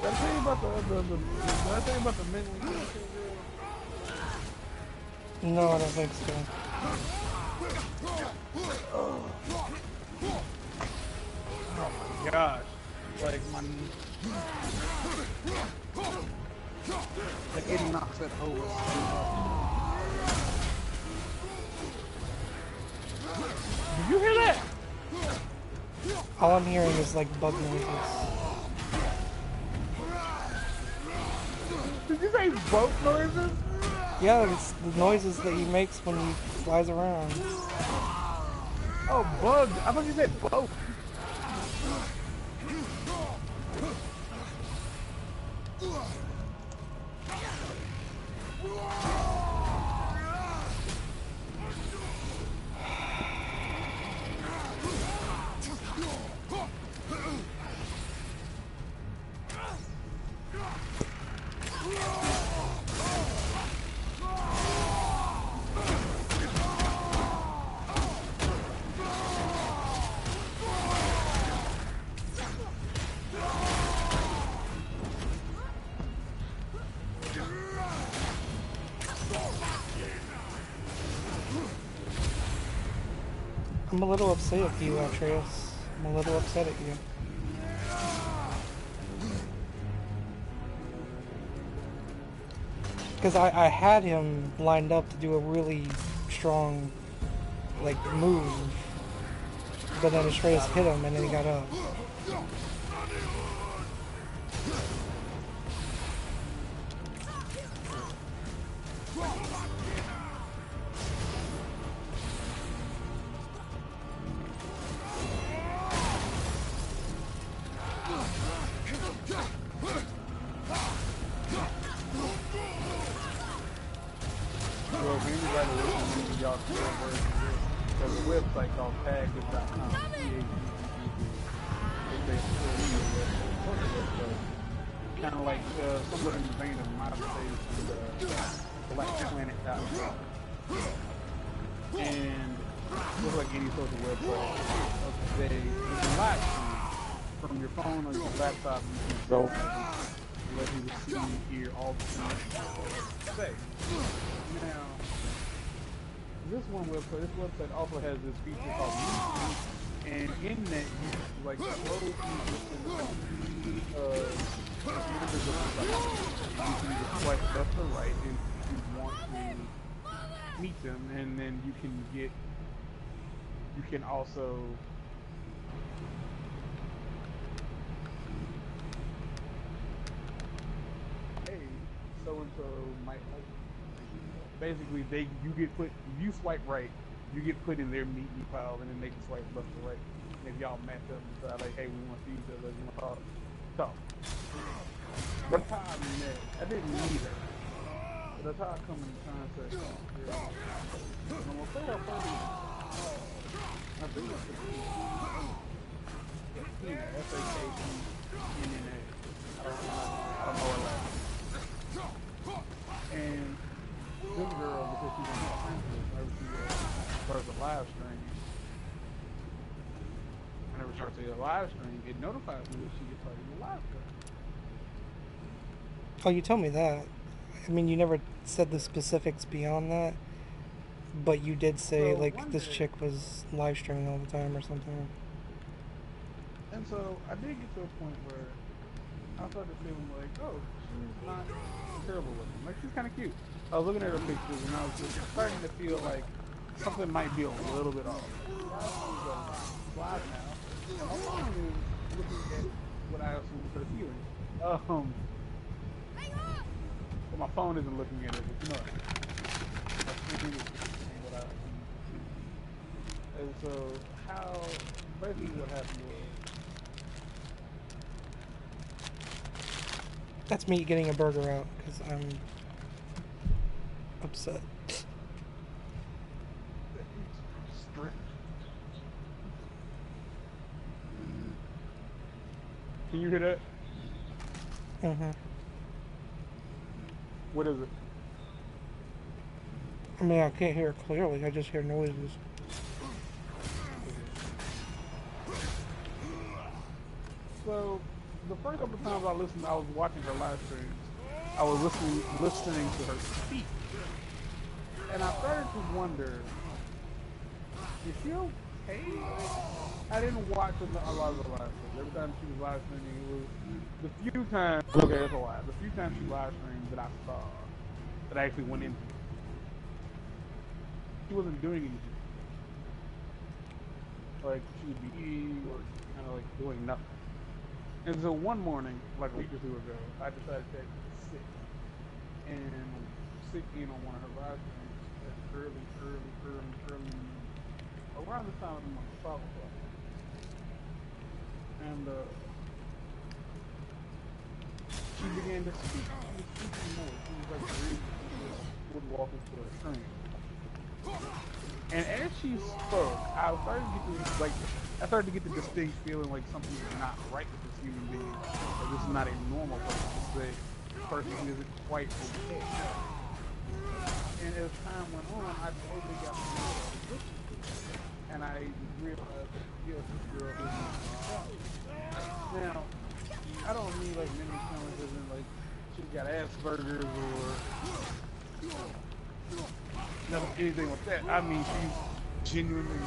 Did I tell you about did I tell you about the mentally ill girl? No, I don't think so. Oh my gosh. Like it knocks that over. Did you hear that? All I'm hearing is like bug noises. Did you say boat noises? Yeah, it's the noises that he makes when he flies around. Oh, bug. I thought you said boat. I'm a little upset at you, Atreus. I'm a little upset at you. Because I had him lined up to do a really strong, like, move. But then Atreus hit him and then he got up. There's a website called taggood.com. Kind of like somewhat in the vein of MySpace and BlackPlanet.com. And just like any social website of today, you can live stream from your phone or your laptop. You can go let people see and hear all the things you say. Now, this website also has this feature called Mute, and in that you like close music in the phone. Members of the site. You can either swipe left or right if you want to meet them, and then you can also hey, so and so might like. Basically, if you swipe right, you get put in their meet me pile, and then they can swipe left or right. And if y'all match up and decide like, hey, we want to see each other, we want to talk. That's how I met. I didn't need her. But that's how I come in contact. I'm gonna say I probably, I think it's Fakina, F-A-K-I-N-N-A. I don't know her last name. And this girl, because she's on my friends list, whenever she starts a live stream, whenever she starts a live stream, it notifies me that she gets started a live stream. Oh, you told me that. I mean, you never said the specifics beyond that, but you did say, So, like, one this day- chick was live streaming all the time or something. And so I did get to a point where I started feeling like, oh, she's not terrible looking. Like, she's kind of cute. I was looking at her pictures and I was just starting to feel like something might be a little bit off. She's live now. And my phone is looking at what I assume is her feelings. Well, my phone isn't looking at it, but you know what I mean. My screen is seeing what I see. And so, basically what happened was, That's me getting a burger out, because I'm upset. can you hear that? Mm-hmm. What is it? I mean, I can't hear it clearly, I just hear noises. So, the first couple of times I was watching her live streams. I was listening to her speak, and I started to wonder, is she okay? I didn't watch a lot of the live streams. Every time she was live streaming, it was the few times. Okay, that's a lie. The few times she live streamed that I saw, that I actually went into, she wasn't doing anything. Like she would be eating or kind of like doing nothing. And so one morning, like a week or two ago, I decided to sit and sit in on one of her live streams early, around the time of my 5 o'clock. And she began to speak. She was speaking more. She was like reading. She would walk into a stream. And as she spoke, I started to get the distinct feeling like something is not right with this human being. Like this is not a normal person. This is a person who isn't quite okay. And as time went on, I totally got to know her. And I realized that, yes, this girl is not herself. Now, I don't mean like many challenges and like she's got Asperger's or nothing, anything like that. I mean, she's genuinely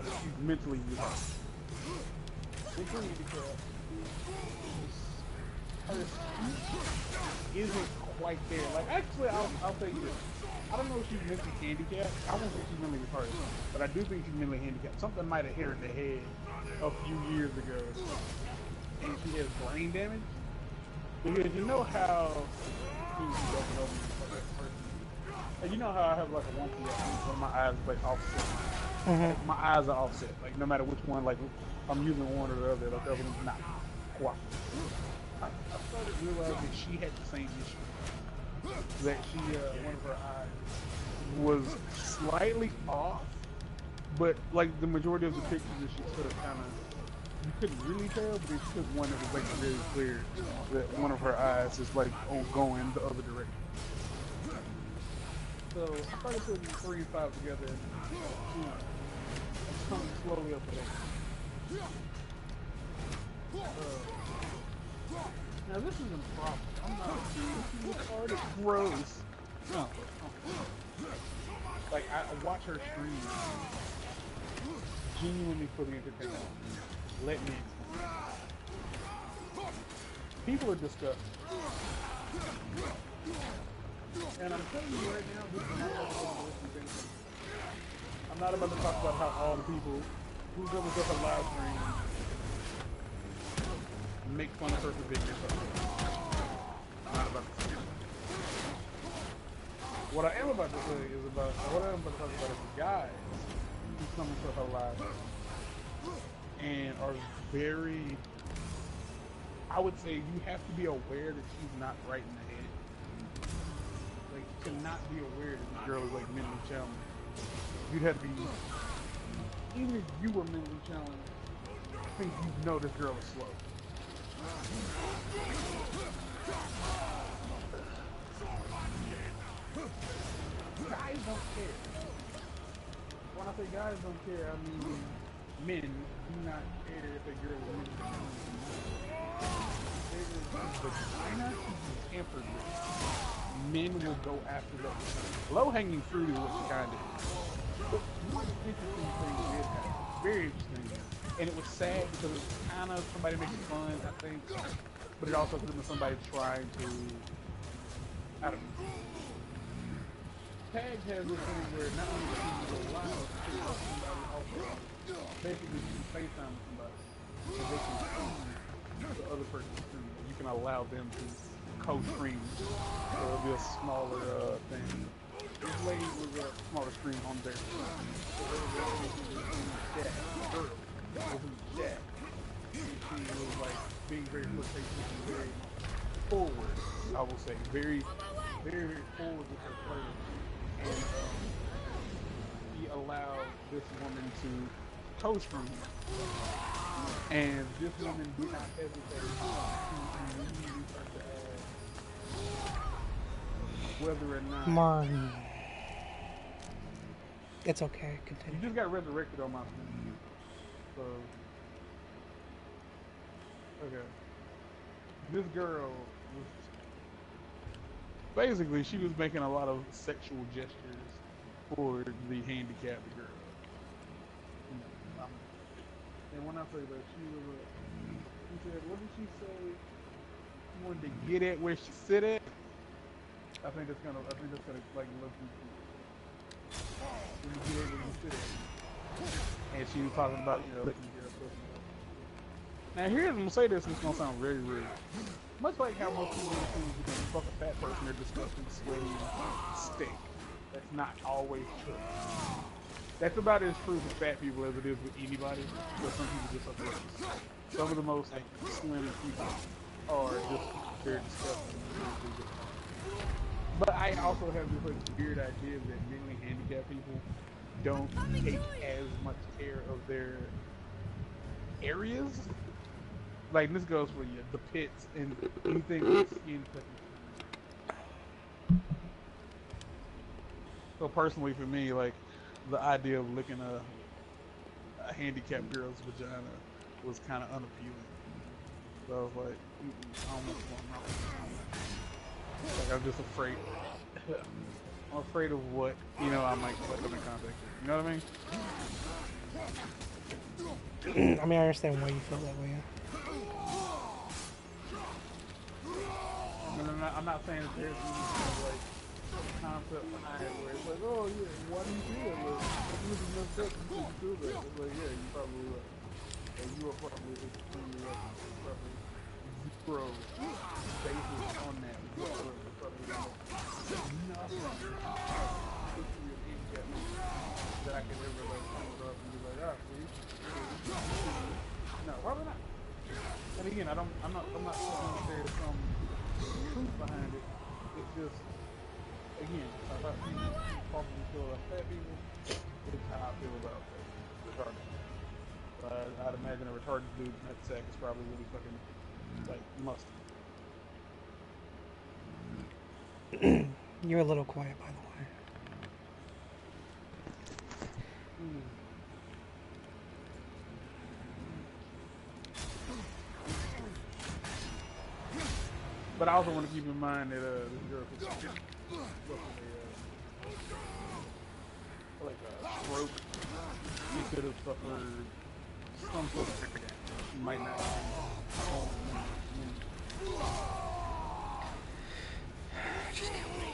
she's mentally used. Mentally because her speech isn't quite there. Like, actually, I'll tell you this. I don't know if she's mentally handicapped. I won't say she's mentally retarded, but I do think she's mentally handicapped. Something might have hit her in the head a few years ago, and she has brain damage. Because you know how and you know how I have like a wonky when my eyes like offset. Like, my eyes are offset. Like no matter which one, like I'm using one or the other, like the other one's not cooperative. I started realizing that she had the same issue. That she, one of her eyes was slightly off, but like the majority of the pictures that she took kind of, you couldn't really tell, but it took one that was like very clear that one of her eyes is like going the other direction. So I started putting 3 and 5 together and coming slowly up to that. Now this is improper. I'm not retarded. Gross. No. Like I watch her stream genuinely for the entertainment. Let me explain. People are disgusting. And I'm telling you right now, this is not what I'm thinking. I'm not about to talk about how all the people who go with us on live stream make fun of her for being yourself. I'm not about to say that. What I am about to say is what I am about to talk about is the guys who come into her live and are very, I would say you have to be aware that she's not right in the head. Like, to not be aware that this girl is like mentally challenged. You'd have to be, even if you were mentally challenged, I think you know this girl is slow. Guys don't care. When I say guys don't care, I mean men do not care if a girl is mentally challenged. The vagina is tampered with. Men will go after that. Low-hanging fruit is what she kind of did. But one interesting thing did happen. Very interesting. And it was sad because it was kind of somebody making fun, I think. But it also could have been somebody trying to, I don't know. Tag has this thing where not only can you go live, but you can somebody also basically you can FaceTime with somebody. So they can see the other person's screen. You can allow them to co-stream. So it'll be a smaller thing. This lady was a smaller screen on their screen. So they were able to do chat. Girl was in the chat. She was like being very flirtatious and very forward, I will say. Very, very, very forward with her players. And he allowed this woman to co-stream. And this woman did not hesitate to immediately start to ask whether or not... Martin. It's okay, continue. You just got resurrected on my screen. So, Okay. This girl was basically she was making a lot of sexual gestures for the handicapped girl. And when I say that, she said, what did she say? She wanted to get at where she sit at. I think that's gonna like look you. When you get at where you sit at. And she was talking about, letting you get a pussy. Now here's, I'm gonna say this, and it's gonna sound very rude. Much like how most people think you can fuck a fat person, they're disgusting, sweaty, stink. That's not always true. That's about as true with fat people as it is with anybody, but some people just are gross. Some of the most slim people are just very disgusting. But I also have this weird idea that mentally handicapped people don't take as much care of their areas. Like, this goes for you, the pits and anything with skin touching. So personally for me, like, the idea of licking a handicapped girl's vagina was kind of unappealing. So I was like, I almost want to. Like, I'm just afraid. I'm afraid of what, I might come in contact with. You know what I mean? I mean, I understand why you feel that way. I'm not saying that there's any concept behind it where it's like, oh yeah, why do you do that? Like, this is messed up, you shouldn't do that. It's like, yeah, you probably right. And you are probably extremely right. Probably zero basis on that whatsoever. Probably nothing that I could ever like come up and be like, ah, see? No, probably not. And again, I'm not saying there's some truth behind it. It's just, again, about people talking to fat people, it's how I feel about retarded. I'd imagine a retarded dude's nutsack is probably really fucking, like, musty. You're a little quiet, by the way. But I also want to keep in mind that this girl could stroke. She could have suffered some sort of damage. She might not. Just kill me.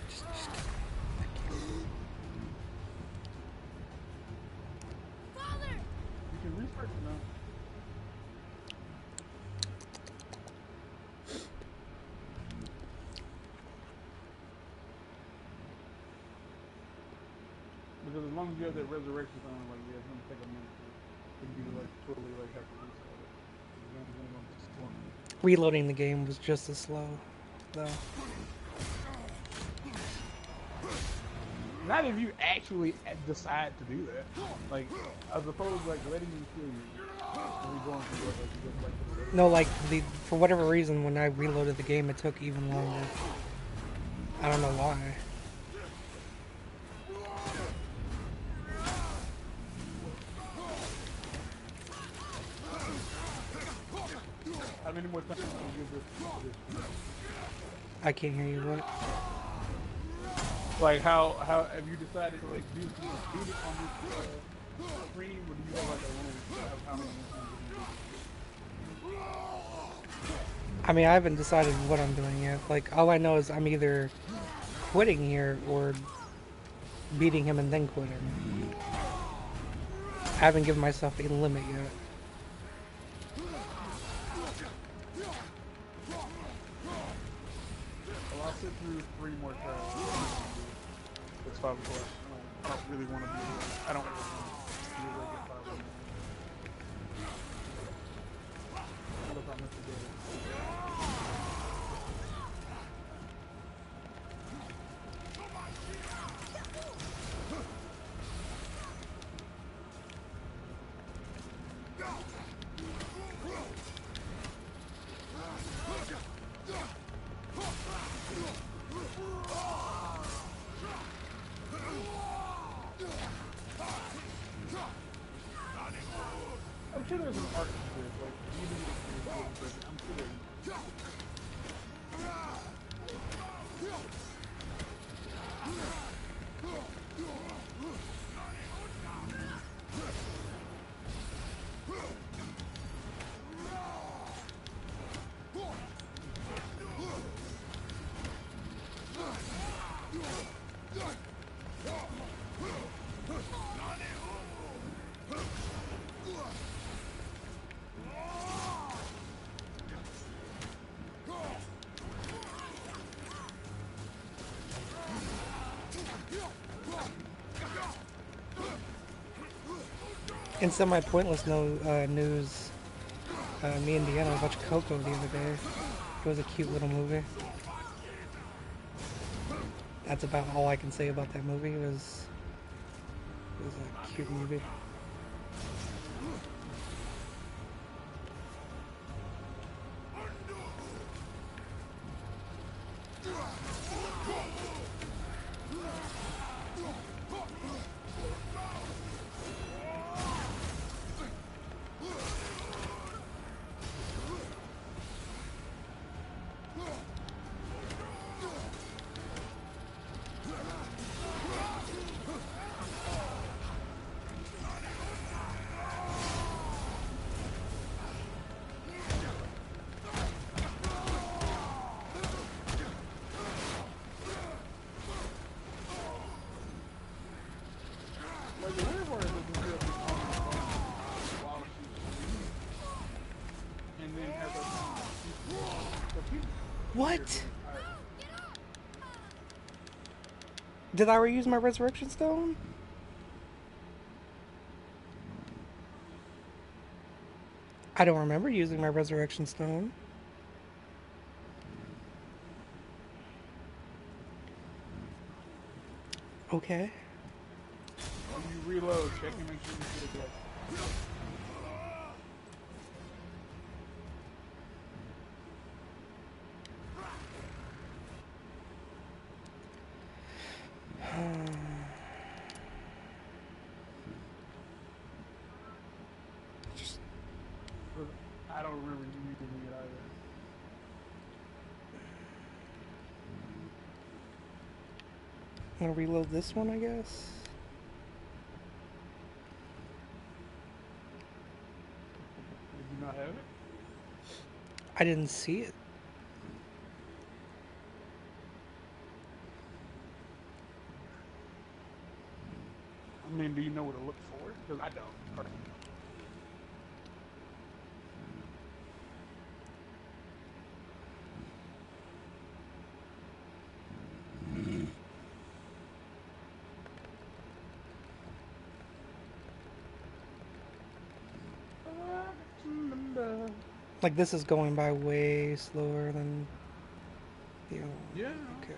Just kill me. Father! You can research it now. Because as long as you have that resurrection time, like, yeah, it's gonna take a minute for you to like totally like have to restart it. Reloading the game was just as slow, though. Not if you actually decide to do that. Like, as opposed to like letting you kill you. And you going through it, like, you just like. No, like for whatever reason, when I reloaded the game, it took even longer. I don't know why. How many more times can you give this? I can't hear you. What? Like, how have you decided to like do it on this screen, or do you have like a limit of how many times? I mean, I haven't decided what I'm doing yet. Like, all I know is I'm either quitting here or beating him and then quitting. I haven't given myself a limit yet. Well, I'll sit through 3 more times. It's 5 o'clock. I don't really want to be. I don't really want to be awake at 5 o'clock. What if I miss the day? In semi-pointless news, me and Deanna watched Coco the other day. It was a cute little movie. That's about all I can say about that movie. It was a cute movie. Like, the weird part is that the girl is on the phone while she's and then has a What? Did I reuse my resurrection stone? I don't remember using my resurrection stone. Okay. When you reload, check and make sure you get it. I don't remember you using it either. I'm gonna reload this one, I guess. Did you not have it? I didn't see it. I mean, do you know what to look for? Because I don't. Personally. Like, this is going by way slower than the other one. Yeah. Okay.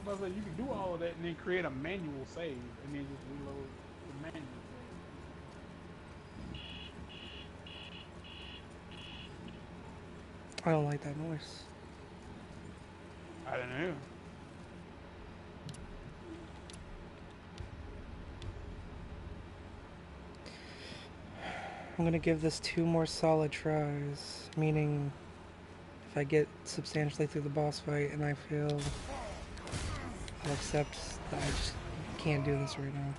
I was like, you can do all of that and then create a manual save and then just reload the manual I don't like that noise. save. I don't know. I'm gonna give this 2 more solid tries, meaning if I get substantially through the boss fight and I feel I'll accept that I just can't do this right now.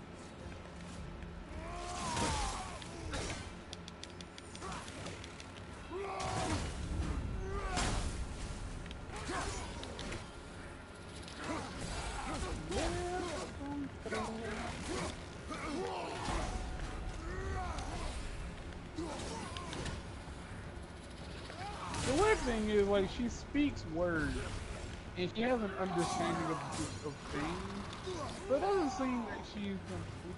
The weird thing is, like, she speaks words, and she has an understanding of things, but it doesn't seem like she's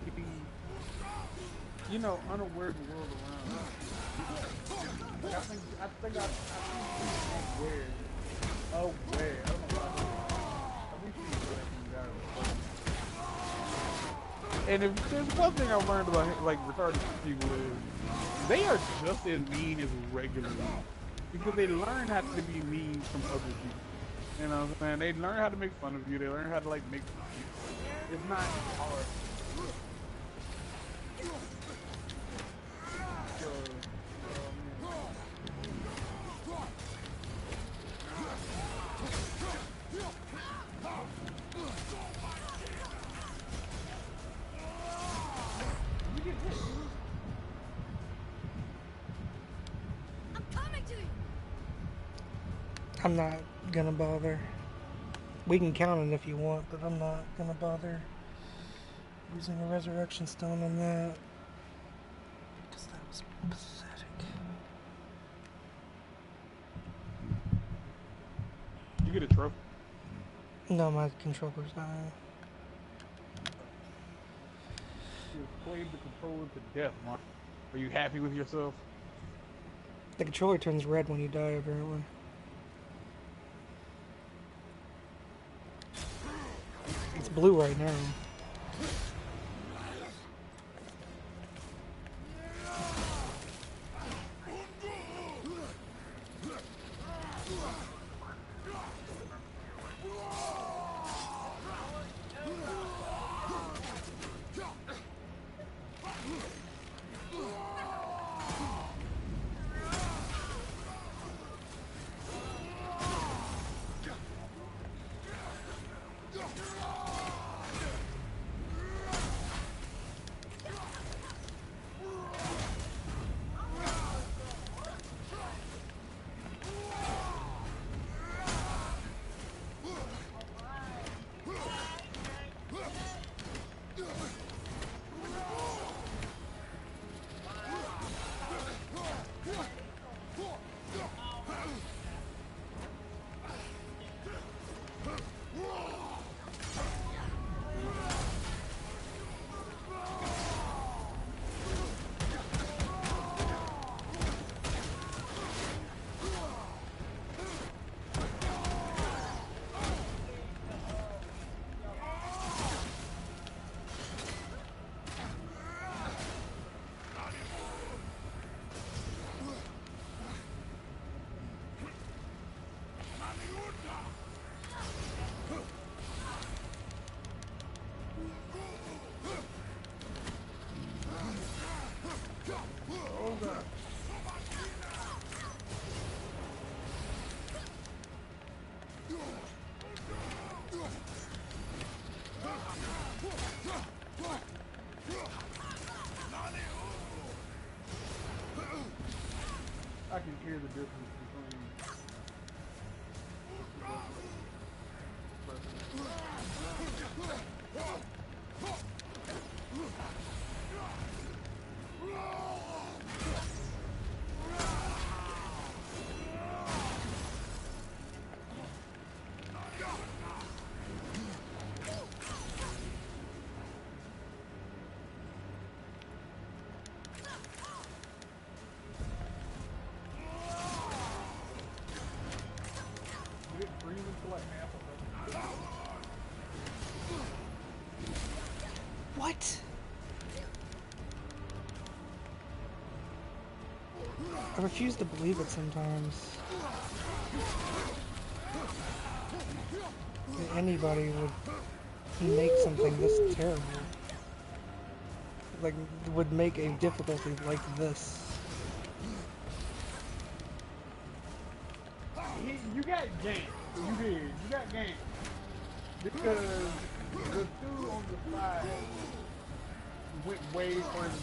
completely, you know, unaware of the world around her. Like, I think she's aware. Aware. I don't know why. I think she's aware. And if there's one thing I learned about, like, retarded people is, they are just as mean as regular people. Because they learn how to be mean from other people. You know what I'm saying? They learn how to make fun of you. They learn how to, like, make fun of you. It's not hard. I'm not gonna bother. We can count it if you want, but I'm not gonna bother using a resurrection stone on that. Because that was pathetic. You get a trophy. No, my controller's dying. You played the controller to death, Mark. Are you happy with yourself? The controller turns red when you die, apparently. It's blue right now. I can hear the difference between. What? I refuse to believe it sometimes. That anybody would make something this terrible. Like, would make a difficulty like this. You got game. You did. You got game. Because the two on the side went way further than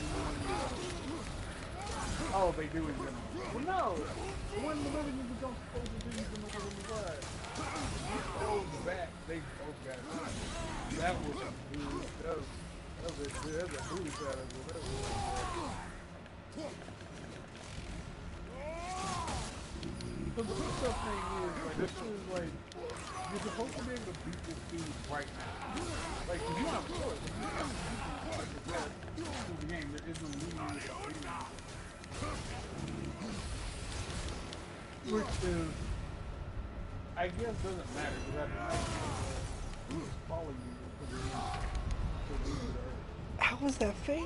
oh, they do in general. Well, no. When the living is supposed to do from the other side. Those back, they both got it. That was a dude. That was a booty shot as well. That was. Because the tough thing is, like, this is like, you're supposed to be able to beat this dude right now. Like, if you're not sure, the game, there is no lead. Which is, I guess, doesn't matter, because I who's following you to the end. How is that fair?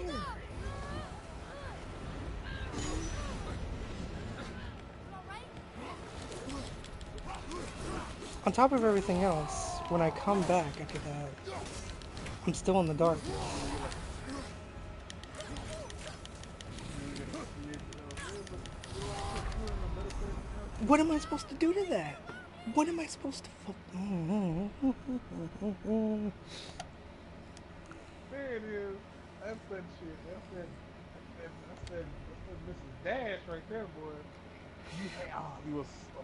On top of everything else, when I come back after that, I'm still in the dark. What am I supposed to do to that? What am I supposed to There it is. That's that shit. That's that Mrs. Dash right there, boy. You was so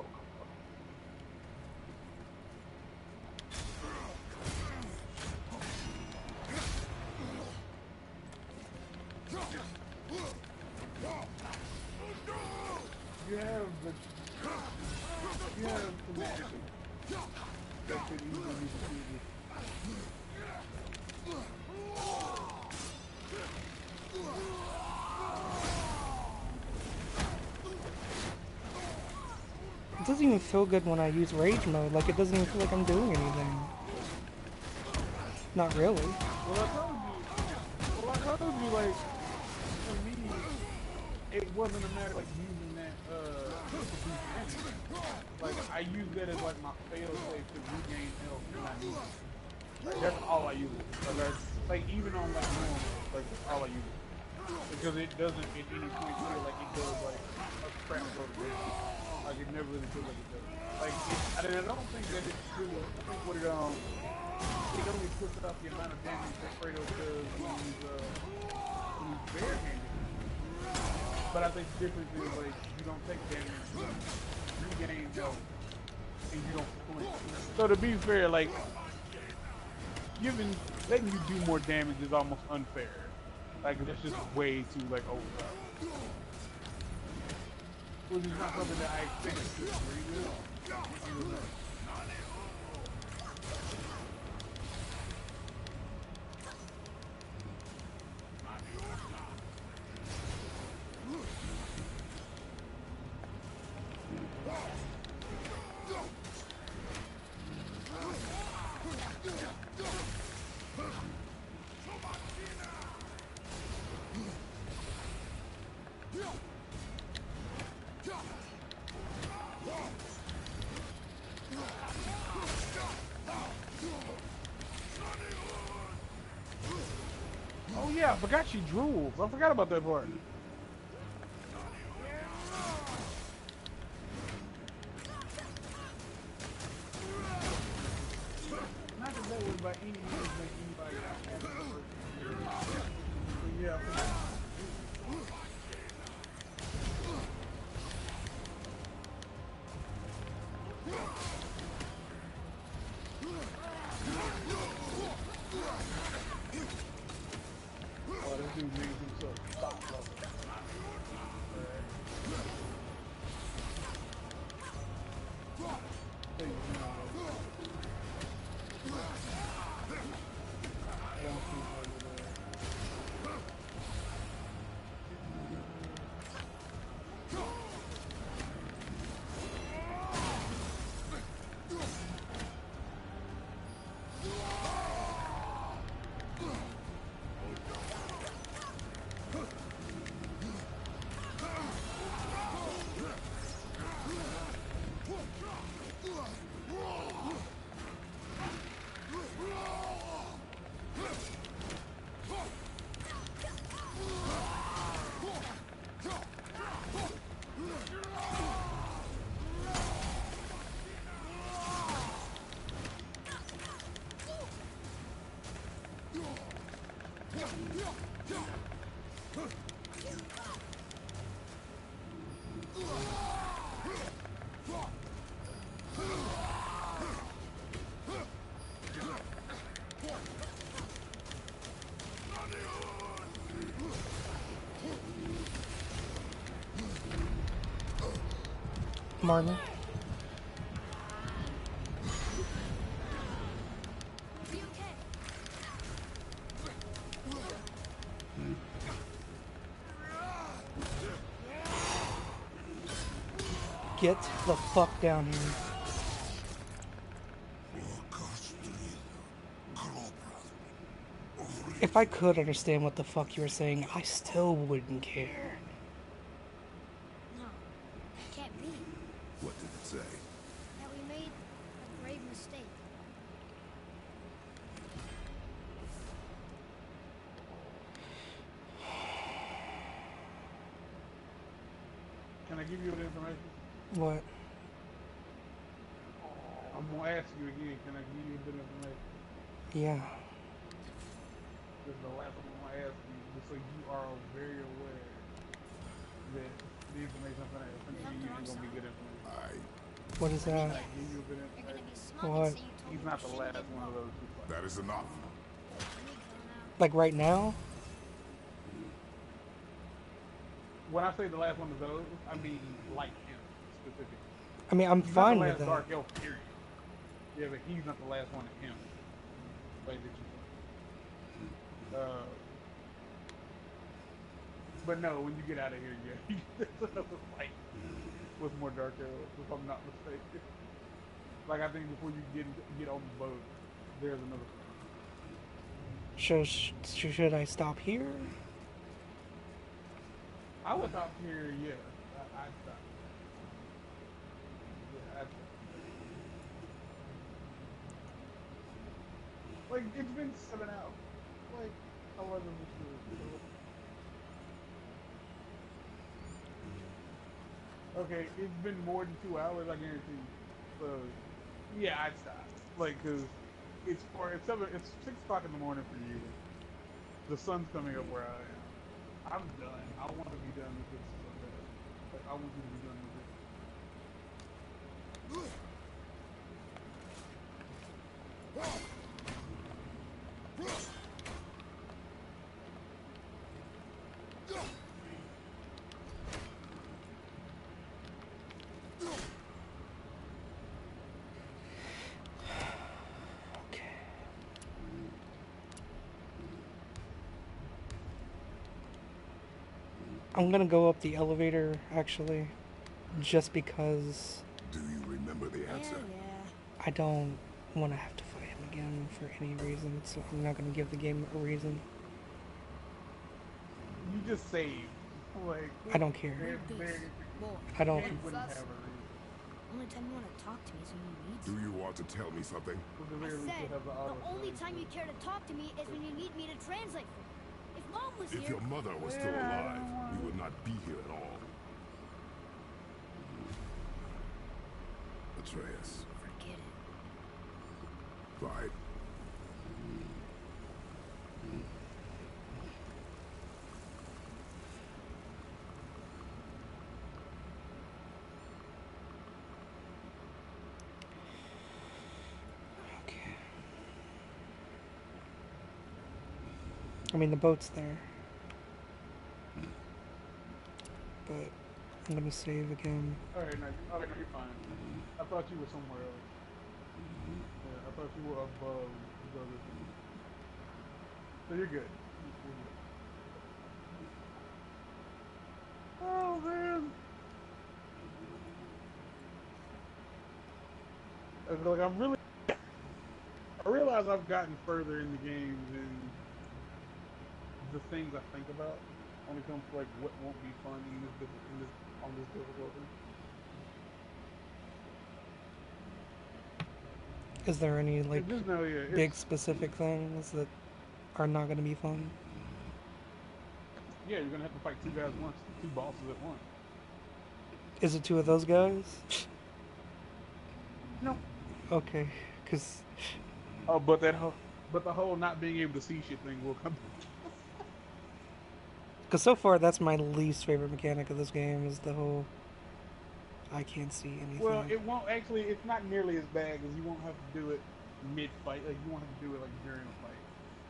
You have tenacity that could easily be defeated. It doesn't even feel good when I use rage mode. Like, it doesn't even feel like I'm doing anything. Not really. Well, I told you, like, for me, it wasn't a matter like using that, like, I use that as, like, my fail-safe to regain health when I need it. Like, that's all I use it. Like, even on, like, normal, like, that's all I use it. Because it doesn't at any point feel like it does, like, a crap load of damage. Like, it never really feels like it does. Like, I don't think that it's really, I think what it only puts up the amount of damage that Kratos does when he's barehanded. But I think the difference is, like, you don't take damage, you regain health, and you don't flinch. So to be fair, like, letting you do more damage is almost unfair. Like, that's just way too, like, overpowered. Which is not something that I expected to agree with. Oh yeah, I forgot she drools. I forgot about that part. Not that that would by any means make anybody out. But yeah. Oh, this dude made himself stop level. Marlon. Get the fuck down here. If I could understand what the fuck you were saying, I still wouldn't care. No, it can't be. What did it say? That we made a grave mistake. Can I give you the information? What? I'm gonna ask you again. Can I give you a bit of information? Yeah. This is the last one I'm gonna ask you, just so you are very aware that the information I'm gonna give you is gonna be good information. What is that? Like, give you a bit of You're gonna information. be smug What? and say you told He's me not we the shouldn't last get one of involved. those two fights. That is enough. Let me go now. Like right now? when I say the last one of those, I mean like him specifically. I mean, I'm He's fine not the with last that. Dark Elf, period. Yeah, but he's not the last one of him. Like that you but no, when you get out of here, yeah, there's another fight with more Dark Elves, if I'm not mistaken. Like I think before you get on the boat, there's another fight. Should I stop here? I would stop here, yeah. I'd stop. Yeah, I'd stop. Like, it's been 7 hours. Like, I wasn't sure. Okay, it's been more than 2 hours, I guarantee you. So, yeah, I'd stop. Like, cause it's 6 o'clock in the morning for you. The sun's coming up where I am. I'm done. I want to be done with this so bad. Like, I want you to be done with I'm gonna go up the elevator, actually, just because Do you remember the answer? I don't want to have to fight him again for any reason, so I'm not gonna give the game a reason. You just saved. Like, I don't care. I don't. They wouldn't have a reason. Only time you want to talk to me is when you need Do you want to tell me something? Because I they really said, should have the auto the only save. time you care to talk to me is when you need me to translate for you. If Mom was If here... your mother was still alive, we would not be here at all. Atreus. Forget it. Fine. Okay. I mean, the boat's there. But I'm gonna save again. Alright, no, you're fine. I thought you were somewhere else. Yeah, I thought you were above the other thing. So you're good. You're good. Oh, man. Like, I'm really... I realize I've gotten further in the game than the things I think about when it comes to, like, what won't be fun on this difficulty. Is there any, like, Just know, yeah, big specific things that are not gonna be fun? yeah, you're gonna have to fight 2 guys once, 2 bosses at once. Is it 2 of those guys? No. Okay, because... Oh, but the whole not being able to see shit thing will come. Because so far, that's my least favorite mechanic of this game, is the whole... I can't see anything. Well, it won't actually. It's not nearly as bad because you won't have to do it mid-fight. Like you won't have to do it like during a fight.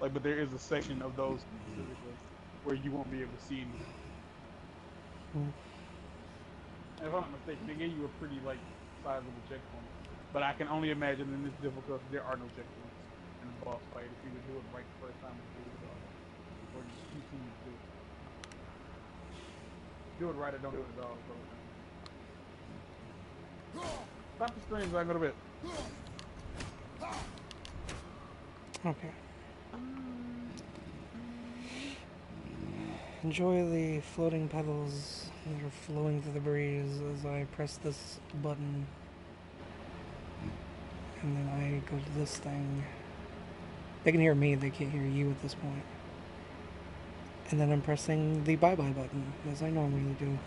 Like, but there is a section of those specifically where you won't be able to see anything. And if I'm not mistaken, they gave you a pretty like sizable checkpoint. But I can only imagine in this difficulty there are no checkpoints in a boss fight if you would do it right the first time you do it, or you continue to do it. Do it right or don't do it at all. So. Stop the screen so I go to bed. Okay. Enjoy the floating petals that are flowing through the breeze as I press this button. And then I go to this thing. They can hear me, they can't hear you at this point. And then I'm pressing the bye-bye button, as I normally do.